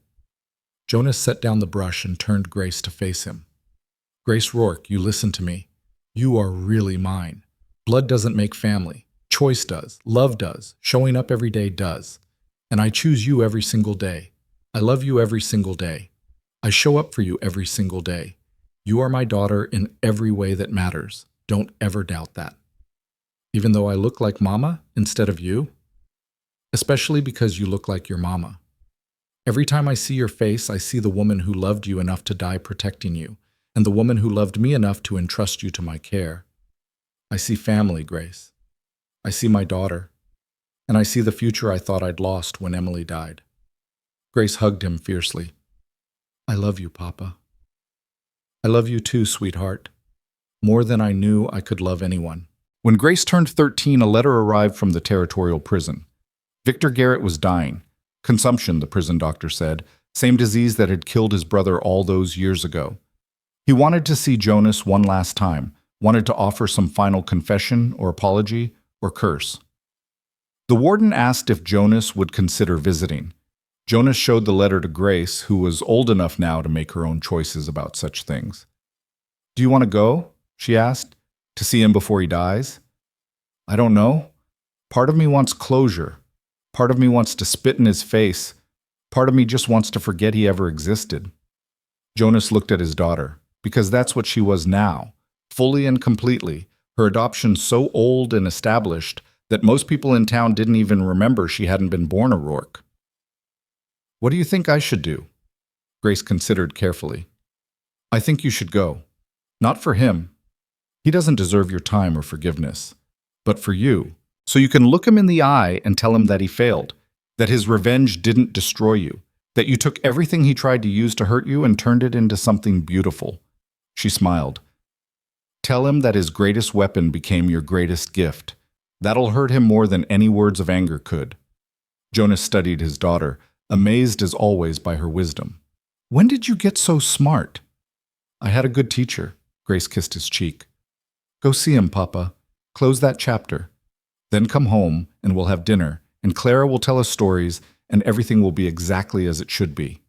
[SPEAKER 1] Jonas set down the brush and turned Grace to face him. "Grace Rourke, you listen to me. You are really mine. Blood doesn't make family. Choice does. Love does. Showing up every day does. And I choose you every single day. I love you every single day. I show up for you every single day. You are my daughter in every way that matters. Don't ever doubt that. Even though I look like Mama instead of you? Especially because you look like your Mama. Every time I see your face, I see the woman who loved you enough to die protecting you, and the woman who loved me enough to entrust you to my care. I see family, Grace. I see my daughter. And I see the future I thought I'd lost when Emily died." Grace hugged him fiercely. "I love you, Papa. I love you too, sweetheart. More than I knew I could love anyone." When Grace turned 13, a letter arrived from the territorial prison. Victor Garrett was dying. Consumption, the prison doctor said, same disease that had killed his brother all those years ago. He wanted to see Jonas one last time, wanted to offer some final confession or apology or curse. The warden asked if Jonas would consider visiting. Jonas showed the letter to Grace, who was old enough now to make her own choices about such things. "Do you want to go?" she asked. "To see him before he dies?" "I don't know. Part of me wants closure. Part of me wants to spit in his face. Part of me just wants to forget he ever existed." Jonas looked at his daughter, because that's what she was now, fully and completely, her adoption so old and established that most people in town didn't even remember she hadn't been born a Rourke. "What do you think I should do?" Grace considered carefully. "I think you should go. Not for him. He doesn't deserve your time or forgiveness. But for you. So you can look him in the eye and tell him that he failed, that his revenge didn't destroy you, that you took everything he tried to use to hurt you and turned it into something beautiful." She smiled. "Tell him that his greatest weapon became your greatest gift. That'll hurt him more than any words of anger could." Jonas studied his daughter, amazed as always by her wisdom. "When did you get so smart?" "I had a good teacher." Grace kissed his cheek. "Go see him, Papa. Close that chapter. Then come home, and we'll have dinner, and Clara will tell us stories, and everything will be exactly as it should be."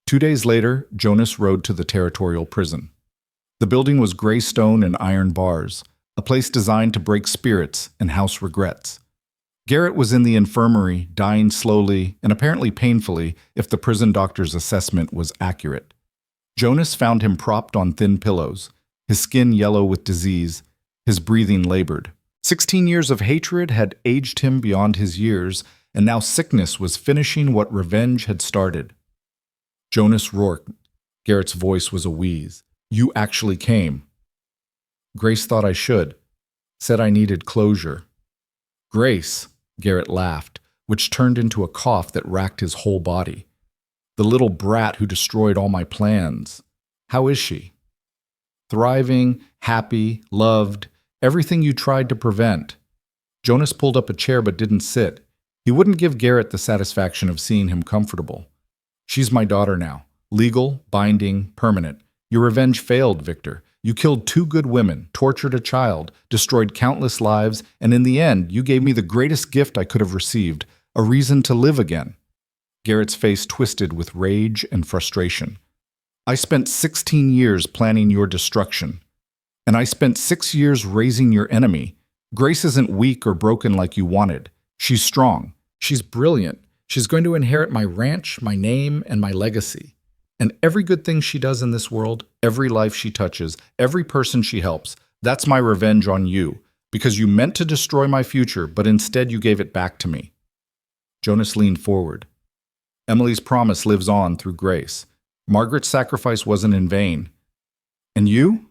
[SPEAKER 1] 2 days later, Jonas rode to the territorial prison. The building was gray stone and iron bars, a place designed to break spirits and house regrets. Garrett was in the infirmary, dying slowly and apparently painfully if the prison doctor's assessment was accurate. Jonas found him propped on thin pillows, his skin yellow with disease, his breathing labored. 16 years of hatred had aged him beyond his years, and now sickness was finishing what revenge had started. "Jonas Rourke," Garrett's voice was a wheeze. "You actually came." "Grace thought I should. Said I needed closure." "Grace," Garrett laughed, which turned into a cough that racked his whole body. "The little brat who destroyed all my plans. How is she?" "Thriving, happy, loved, everything you tried to prevent." Jonas pulled up a chair but didn't sit. He wouldn't give Garrett the satisfaction of seeing him comfortable. "She's my daughter now. Legal, binding, permanent. Your revenge failed, Victor. You killed 2 good women, tortured a child, destroyed countless lives, and in the end, you gave me the greatest gift I could have received, a reason to live again." Garrett's face twisted with rage and frustration. "I spent 16 years planning your destruction. And I spent 6 years raising your enemy. Grace isn't weak or broken like you wanted. She's strong. She's brilliant. She's going to inherit my ranch, my name, and my legacy. And every good thing she does in this world, every life she touches, every person she helps, that's my revenge on you, because you meant to destroy my future, but instead you gave it back to me." Jonas leaned forward. "Emily's promise lives on through Grace. Margaret's sacrifice wasn't in vain. And you?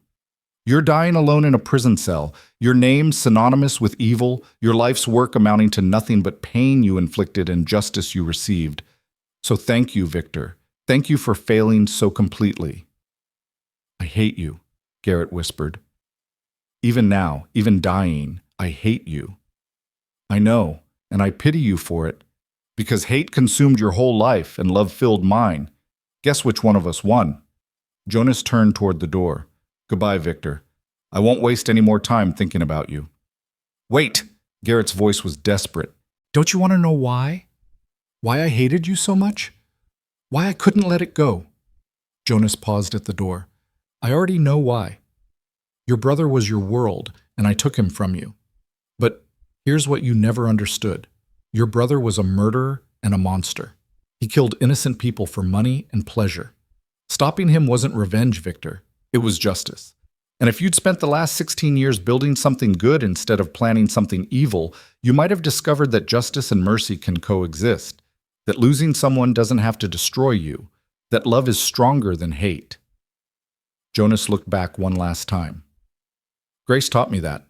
[SPEAKER 1] You're dying alone in a prison cell, your name synonymous with evil, your life's work amounting to nothing but pain you inflicted and justice you received. So thank you, Victor. Thank you for failing so completely." "I hate you," Garrett whispered. "Even now, even dying, I hate you. I know, and I pity you for it, because hate consumed your whole life and love filled mine. Guess which one of us won?" Jonas turned toward the door. "Goodbye, Victor. I won't waste any more time thinking about you." "Wait!" Garrett's voice was desperate. "Don't you want to know why? Why I hated you so much? Why I couldn't let it go?" Jonas paused at the door. "I already know why. Your brother was your world, and I took him from you. But here's what you never understood. Your brother was a murderer and a monster. He killed innocent people for money and pleasure. Stopping him wasn't revenge, Victor. It was justice. And if you'd spent the last 16 years building something good instead of planning something evil, you might have discovered that justice and mercy can coexist, that losing someone doesn't have to destroy you, that love is stronger than hate." Jonas looked back one last time. "Grace taught me that.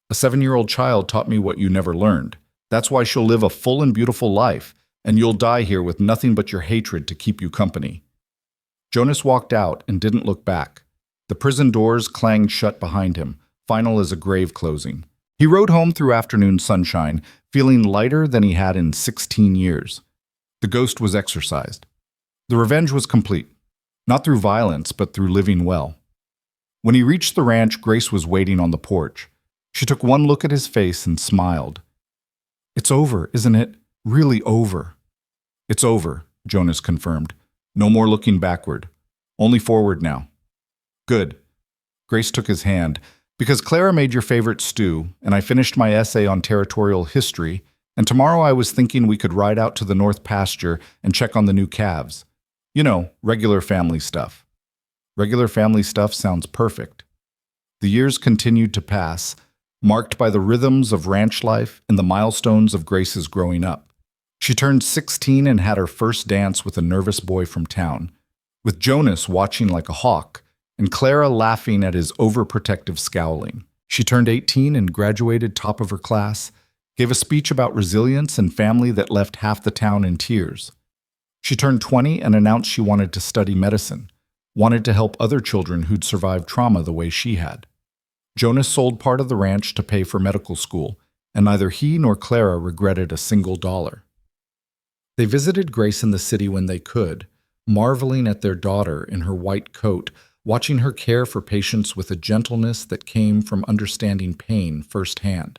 [SPEAKER 1] A 7-year-old child taught me what you never learned. That's why she'll live a full and beautiful life, and you'll die here with nothing but your hatred to keep you company." Jonas walked out and didn't look back. The prison doors clanged shut behind him, final as a grave closing. He rode home through afternoon sunshine, feeling lighter than he had in 16 years. The ghost was exorcised. The revenge was complete, not through violence, but through living well. When he reached the ranch, Grace was waiting on the porch. She took one look at his face and smiled. "It's over, isn't it? Really over." "It's over," Jonas confirmed. "No more looking backward. Only forward now." "Good." Grace took his hand. "Because Clara made your favorite stew, and I finished my essay on territorial history, and tomorrow I was thinking we could ride out to the north pasture and check on the new calves. You know, regular family stuff." Regular family stuff sounds perfect. The years continued to pass, marked by the rhythms of ranch life and the milestones of Grace's growing up. She turned 16 and had her first dance with a nervous boy from town, with Jonas watching like a hawk, and Clara laughing at his overprotective scowling. She turned 18 and graduated top of her class, gave a speech about resilience and family that left half the town in tears. She turned 20 and announced she wanted to study medicine, wanted to help other children who'd survived trauma the way she had. Jonas sold part of the ranch to pay for medical school, and neither he nor Clara regretted a single dollar. They visited Grace in the city when they could, marveling at their daughter in her white coat, watching her care for patients with a gentleness that came from understanding pain firsthand.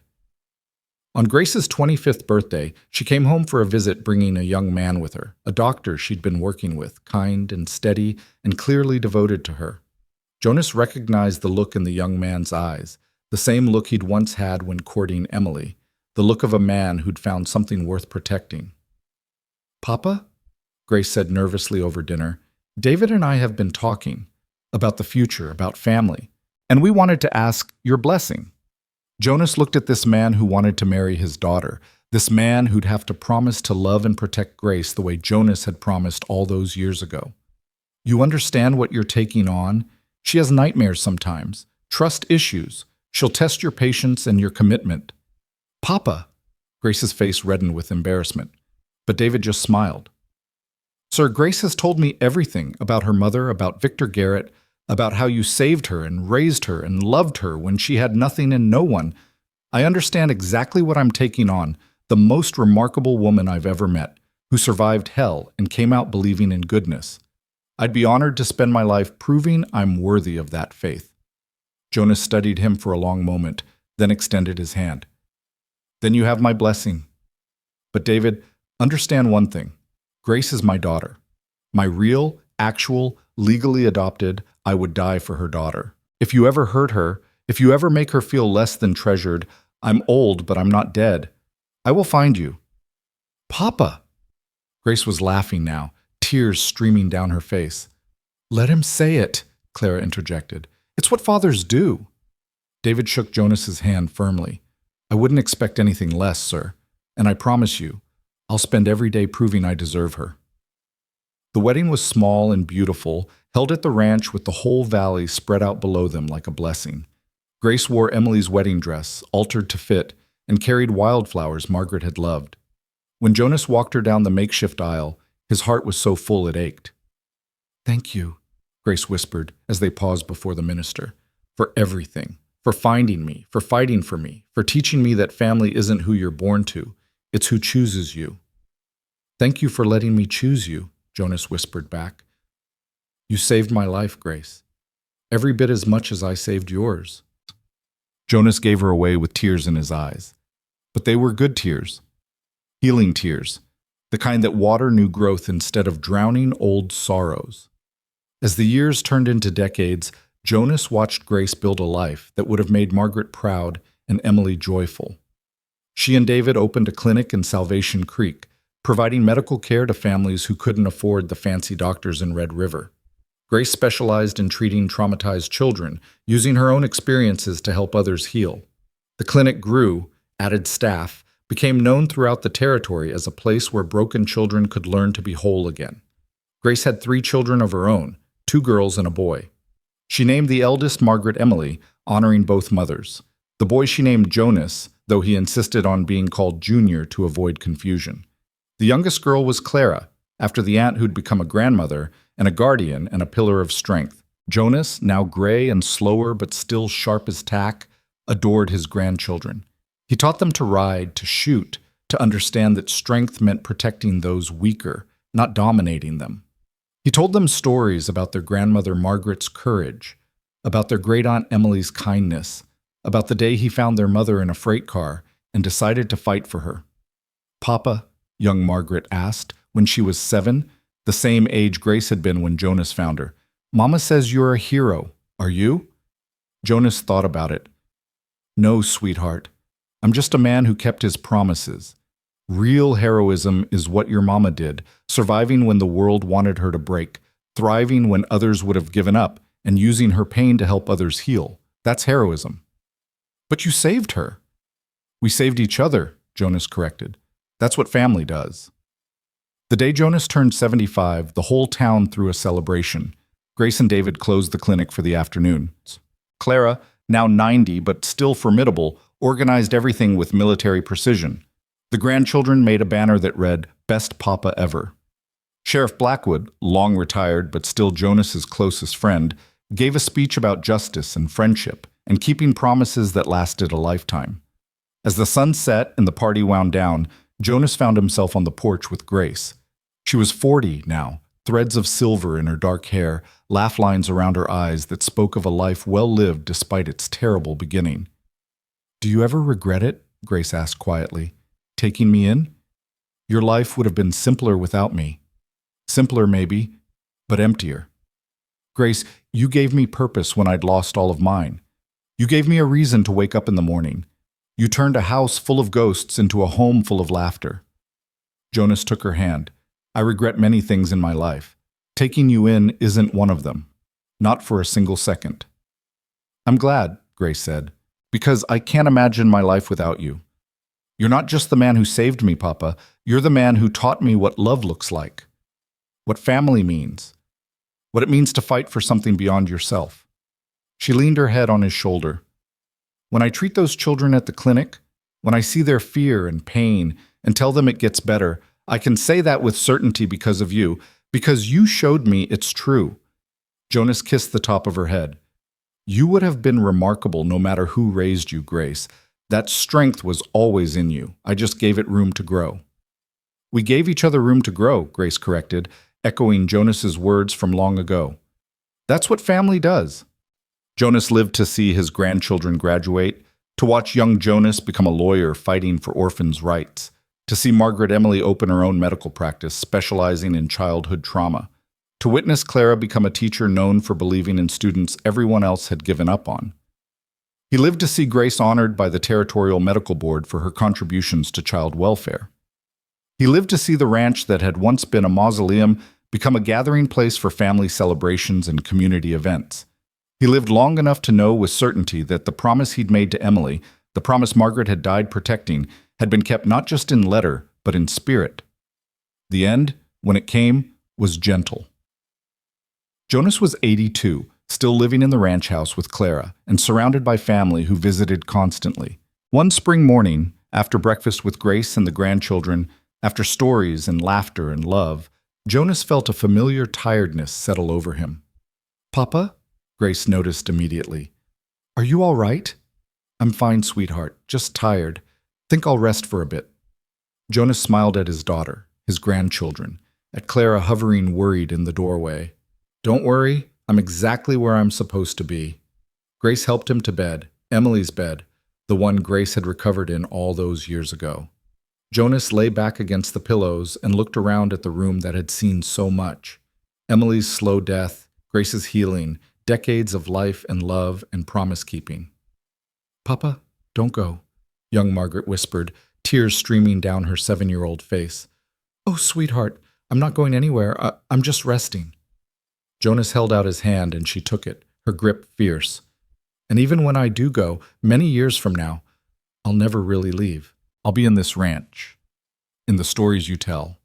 [SPEAKER 1] On Grace's 25th birthday, she came home for a visit bringing a young man with her, a doctor she'd been working with, kind and steady and clearly devoted to her. Jonas recognized the look in the young man's eyes, the same look he'd once had when courting Emily, the look of a man who'd found something worth protecting. "Papa?" Grace said nervously over dinner. "David and I have been talking about the future, about family, and we wanted to ask your blessing." Jonas looked at this man who wanted to marry his daughter, this man who'd have to promise to love and protect Grace the way Jonas had promised all those years ago. "You understand what you're taking on? She has nightmares sometimes, trust issues. She'll test your patience and your commitment." "Papa!" Grace's face reddened with embarrassment, but David just smiled. "Sir, Grace has told me everything about her mother, about Victor Garrett, about how you saved her and raised her and loved her when she had nothing and no one. I understand exactly what I'm taking on, the most remarkable woman I've ever met, who survived hell and came out believing in goodness. I'd be honored to spend my life proving I'm worthy of that faith." Jonas studied him for a long moment, then extended his hand. "Then you have my blessing. But David, understand one thing. Grace is my daughter. My real, actual, legally adopted, I would die for her daughter. If you ever hurt her, if you ever make her feel less than treasured, I'm old, but I'm not dead. I will find you." "Papa!" Grace was laughing now, tears streaming down her face. "Let him say it," Clara interjected. "It's what fathers do." David shook Jonas's hand firmly. "I wouldn't expect anything less, sir, and I promise you, I'll spend every day proving I deserve her." The wedding was small and beautiful, Held at the ranch with the whole valley spread out below them like a blessing. Grace wore Emily's wedding dress, altered to fit, and carried wildflowers Margaret had loved. When Jonas walked her down the makeshift aisle, his heart was so full it ached. "Thank you," Grace whispered as they paused before the minister, "for everything, for finding me, for fighting for me, for teaching me that family isn't who you're born to, it's who chooses you." "Thank you for letting me choose you," Jonas whispered back. "You saved my life, Grace. Every bit as much as I saved yours." Jonas gave her away with tears in his eyes. But they were good tears. Healing tears. The kind that water new growth instead of drowning old sorrows. As the years turned into decades, Jonas watched Grace build a life that would have made Margaret proud and Emily joyful. She and David opened a clinic in Salvation Creek, providing medical care to families who couldn't afford the fancy doctors in Red River. Grace specialized in treating traumatized children, using her own experiences to help others heal. The clinic grew, added staff, became known throughout the territory as a place where broken children could learn to be whole again. Grace had 3 children of her own, 2 girls and a boy. She named the eldest Margaret Emily, honoring both mothers. The boy she named Jonas, though he insisted on being called Junior to avoid confusion. The youngest girl was Clara, after the aunt who'd become a grandmother and a guardian and a pillar of strength. Jonas, now gray and slower but still sharp as tack, adored his grandchildren. He taught them to ride, to shoot, to understand that strength meant protecting those weaker, not dominating them. He told them stories about their grandmother Margaret's courage, about their great-aunt Emily's kindness, about the day he found their mother in a freight car and decided to fight for her. "Papa," young Margaret asked when she was 7, the same age Grace had been when Jonas found her. "Mama says you're a hero. Are you?" Jonas thought about it. "No, sweetheart. I'm just a man who kept his promises. Real heroism is what your mama did, surviving when the world wanted her to break, thriving when others would have given up, and using her pain to help others heal. That's heroism." "But you saved her." "We saved each other," Jonas corrected. "That's what family does." The day Jonas turned 75, the whole town threw a celebration. Grace and David closed the clinic for the afternoon. Clara, now 90 but still formidable, organized everything with military precision. The grandchildren made a banner that read, "Best Papa Ever." Sheriff Blackwood, long retired but still Jonas's closest friend, gave a speech about justice and friendship and keeping promises that lasted a lifetime. As the sun set and the party wound down, Jonas found himself on the porch with Grace. She was 40 now, threads of silver in her dark hair, laugh lines around her eyes that spoke of a life well lived despite its terrible beginning. "Do you ever regret it?" Grace asked quietly. "Taking me in? Your life would have been simpler without me. Simpler maybe, but emptier. Grace, you gave me purpose when I'd lost all of mine. You gave me a reason to wake up in the morning. You turned a house full of ghosts into a home full of laughter." Jonas took her hand. "I regret many things in my life. Taking you in isn't one of them. Not for a single second." "I'm glad," Grace said, "because I can't imagine my life without you. You're not just the man who saved me, Papa. You're the man who taught me what love looks like, what family means, what it means to fight for something beyond yourself." She leaned her head on his shoulder. "When I treat those children at the clinic, when I see their fear and pain and tell them it gets better, I can say that with certainty because of you, because you showed me it's true." Jonas kissed the top of her head. "You would have been remarkable no matter who raised you, Grace. That strength was always in you. I just gave it room to grow." "We gave each other room to grow," Grace corrected, echoing Jonas's words from long ago. "That's what family does." Jonas lived to see his grandchildren graduate, to watch young Jonas become a lawyer fighting for orphans' rights, to see Margaret Emily open her own medical practice specializing in childhood trauma, to witness Clara become a teacher known for believing in students everyone else had given up on. He lived to see Grace honored by the Territorial Medical Board for her contributions to child welfare. He lived to see the ranch that had once been a mausoleum become a gathering place for family celebrations and community events. He lived long enough to know with certainty that the promise he'd made to Emily, the promise Margaret had died protecting, had been kept not just in letter, but in spirit. The end, when it came, was gentle. Jonas was 82, still living in the ranch house with Clara, and surrounded by family who visited constantly. One spring morning, after breakfast with Grace and the grandchildren, after stories and laughter and love, Jonas felt a familiar tiredness settle over him. "Papa?" Grace noticed immediately. "Are you all right?" "I'm fine, sweetheart, just tired. Think I'll rest for a bit." Jonas smiled at his daughter, his grandchildren, at Clara hovering worried in the doorway. "Don't worry, I'm exactly where I'm supposed to be." Grace helped him to bed, Emily's bed, the one Grace had recovered in all those years ago. Jonas lay back against the pillows and looked around at the room that had seen so much. Emily's slow death, Grace's healing, decades of life and love and promise-keeping. "Papa, don't go," young Margaret whispered, tears streaming down her 7-year-old face. "Oh, sweetheart, I'm not going anywhere. I'm just resting." Jonas held out his hand and she took it, her grip fierce. "And even when I do go, many years from now, I'll never really leave. I'll be in this ranch, in the stories you tell,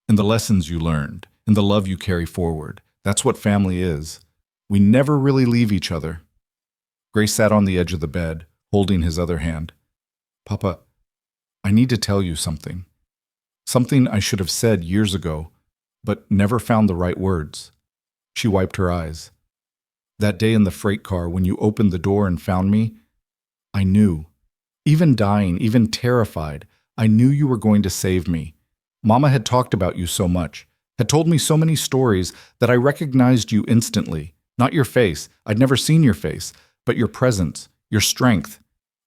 [SPEAKER 1] in the lessons you learned, in the love you carry forward. That's what family is. We never really leave each other." Grace sat on the edge of the bed, holding his other hand. "Papa, I need to tell you something. Something I should have said years ago, but never found the right words." She wiped her eyes. "That day in the freight car when you opened the door and found me, I knew. Even dying, even terrified, I knew you were going to save me. Mama had talked about you so much, had told me so many stories that I recognized you instantly. Not your face, I'd never seen your face, but your presence, your strength.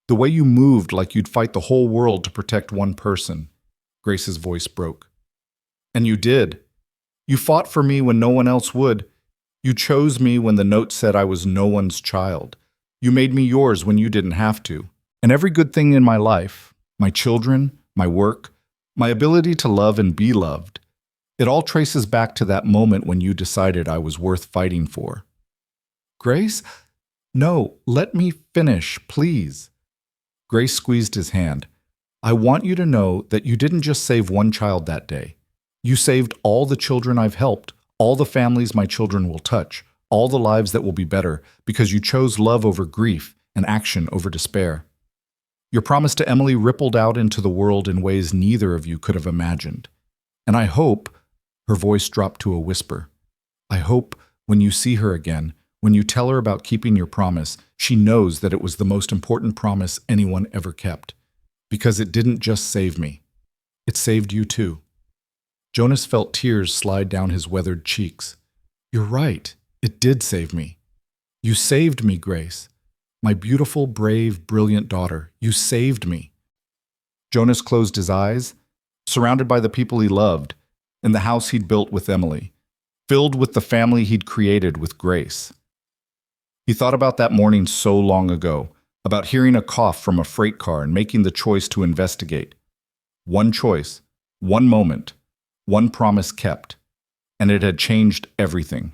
[SPEAKER 1] The way you moved like you'd fight the whole world to protect one person." Grace's voice broke. "And you did. You fought for me when no one else would. You chose me when the note said I was no one's child. You made me yours when you didn't have to. And every good thing in my life, my children, my work, my ability to love and be loved, it all traces back to that moment when you decided I was worth fighting for." "Grace? No, let me finish, please." Grace squeezed his hand. "I want you to know that you didn't just save one child that day. You saved all the children I've helped, all the families my children will touch, all the lives that will be better, because you chose love over grief and action over despair. Your promise to Emily rippled out into the world in ways neither of you could have imagined. And I hope," her voice dropped to a whisper, "I hope when you see her again, when you tell her about keeping your promise, she knows that it was the most important promise anyone ever kept. Because it didn't just save me. It saved you too." Jonas felt tears slide down his weathered cheeks. "You're right. It did save me. You saved me, Grace. My beautiful, brave, brilliant daughter. You saved me." Jonas closed his eyes, surrounded by the people he loved, in the house he'd built with Emily, filled with the family he'd created with Grace. He thought about that morning so long ago, about hearing a cough from a freight car and making the choice to investigate. One choice, one moment, one promise kept, and it had changed everything.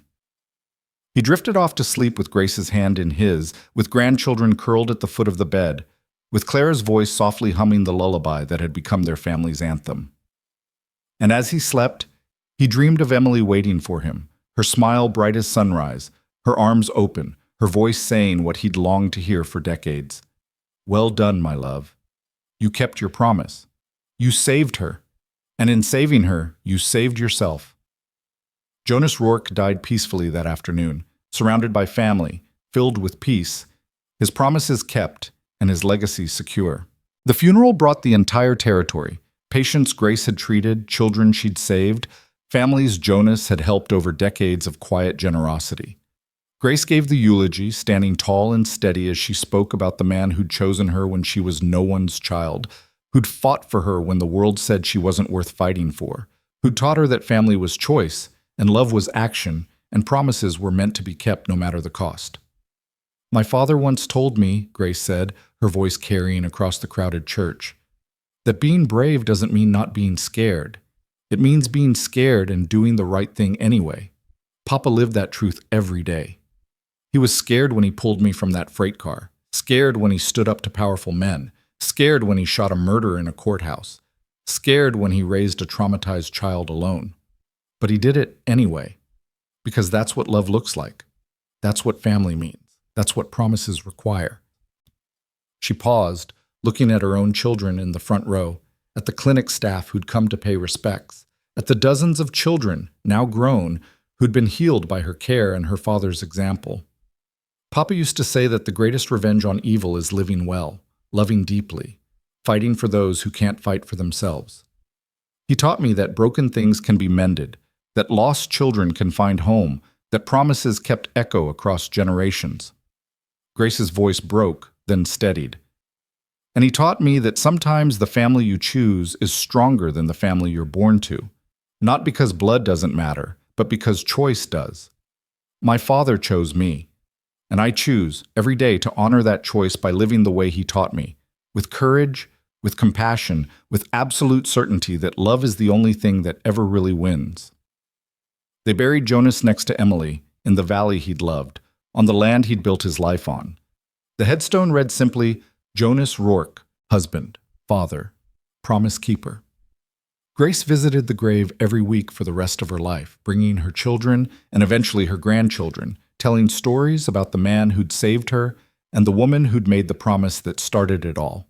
[SPEAKER 1] He drifted off to sleep with Grace's hand in his, with grandchildren curled at the foot of the bed, with Clara's voice softly humming the lullaby that had become their family's anthem. And as he slept, he dreamed of Emily waiting for him, her smile bright as sunrise, her arms open, her voice saying what he'd longed to hear for decades. "Well done, my love. You kept your promise. You saved her. And in saving her, you saved yourself." Jonas Rourke died peacefully that afternoon, surrounded by family, filled with peace, his promises kept, and his legacy secure. The funeral brought the entire territory, patients Grace had treated, children she'd saved, families Jonas had helped over decades of quiet generosity. Grace gave the eulogy, standing tall and steady as she spoke about the man who'd chosen her when she was no one's child, who'd fought for her when the world said she wasn't worth fighting for, who'd taught her that family was choice, and love was action, and promises were meant to be kept no matter the cost. "My father once told me," Grace said, her voice carrying across the crowded church, "that being brave doesn't mean not being scared. It means being scared and doing the right thing anyway. Papa lived that truth every day. He was scared when he pulled me from that freight car, scared when he stood up to powerful men, scared when he shot a murderer in a courthouse, scared when he raised a traumatized child alone. But he did it anyway. Because that's what love looks like. That's what family means. That's what promises require. She paused, looking at her own children in the front row, at the clinic staff who'd come to pay respects, at the dozens of children, now grown, who'd been healed by her care and her father's example. Papa used to say that the greatest revenge on evil is living well, loving deeply, fighting for those who can't fight for themselves. He taught me that broken things can be mended, that lost children can find home, that promises kept echo across generations. Grace's voice broke, then steadied. And he taught me that sometimes the family you choose is stronger than the family you're born to, not because blood doesn't matter, but because choice does. My father chose me, and I choose every day to honor that choice by living the way he taught me, with courage, with compassion, with absolute certainty that love is the only thing that ever really wins. They buried Jonas next to Emily, in the valley he'd loved, on the land he'd built his life on. The headstone read simply, Jonas Rourke, husband, father, promise keeper. Grace visited the grave every week for the rest of her life, bringing her children and eventually her grandchildren, telling stories about the man who'd saved her and the woman who'd made the promise that started it all.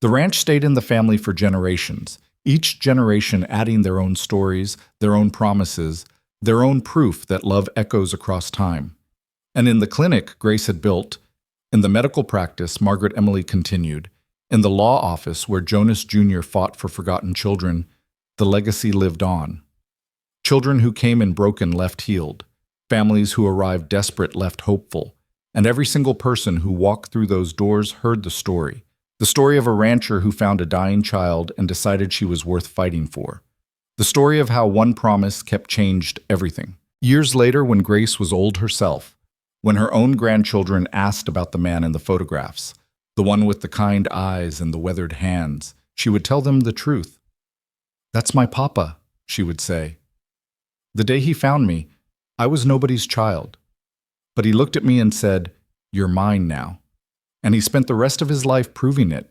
[SPEAKER 1] The ranch stayed in the family for generations, each generation adding their own stories, their own promises, their own proof that love echoes across time. And in the clinic Grace had built, in the medical practice Margaret Emily continued, in the law office where Jonas Jr. fought for forgotten children, the legacy lived on. Children who came in broken left healed, families who arrived desperate left hopeful, and every single person who walked through those doors heard the story of a rancher who found a dying child and decided she was worth fighting for. The story of how one promise kept changed everything. Years later, when Grace was old herself, when her own grandchildren asked about the man in the photographs, the one with the kind eyes and the weathered hands, she would tell them the truth. "That's my papa," she would say. "The day he found me, I was nobody's child. But he looked at me and said, 'You're mine now.' And he spent the rest of his life proving it.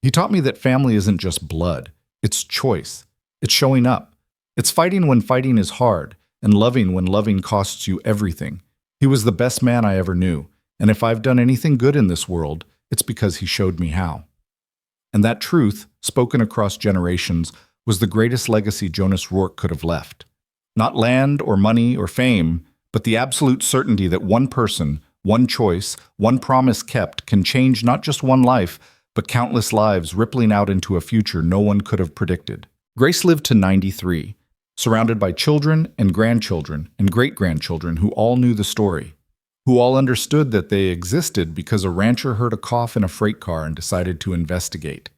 [SPEAKER 1] He taught me that family isn't just blood, it's choice. It's showing up. It's fighting when fighting is hard, and loving when loving costs you everything. He was the best man I ever knew, and if I've done anything good in this world, it's because he showed me how." And that truth, spoken across generations, was the greatest legacy Jonas Rourke could have left. Not land or money or fame, but the absolute certainty that one person, one choice, one promise kept can change not just one life, but countless lives rippling out into a future no one could have predicted. Grace lived to 93, surrounded by children and grandchildren and great-grandchildren who all knew the story, who all understood that they existed because a rancher heard a cough in a freight car and decided to investigate,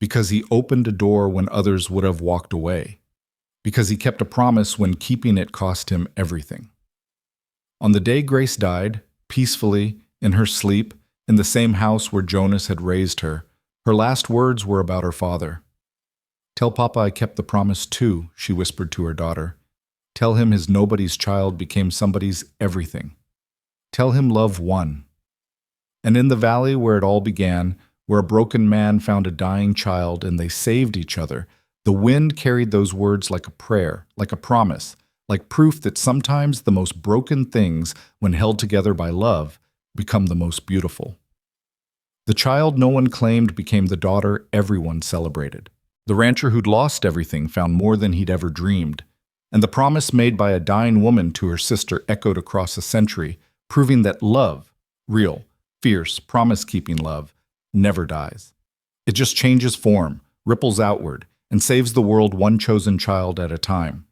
[SPEAKER 1] because he opened a door when others would have walked away, because he kept a promise when keeping it cost him everything. On the day Grace died, peacefully, in her sleep, in the same house where Jonas had raised her, her last words were about her father. "Tell Papa I kept the promise too," she whispered to her daughter. "Tell him his nobody's child became somebody's everything. Tell him love won." And in the valley where it all began, where a broken man found a dying child and they saved each other, the wind carried those words like a prayer, like a promise, like proof that sometimes the most broken things, when held together by love, become the most beautiful. The child no one claimed became the daughter everyone celebrated. The rancher who'd lost everything found more than he'd ever dreamed, and the promise made by a dying woman to her sister echoed across a century, proving that love, real, fierce, promise-keeping love, never dies. It just changes form, ripples outward, and saves the world one chosen child at a time.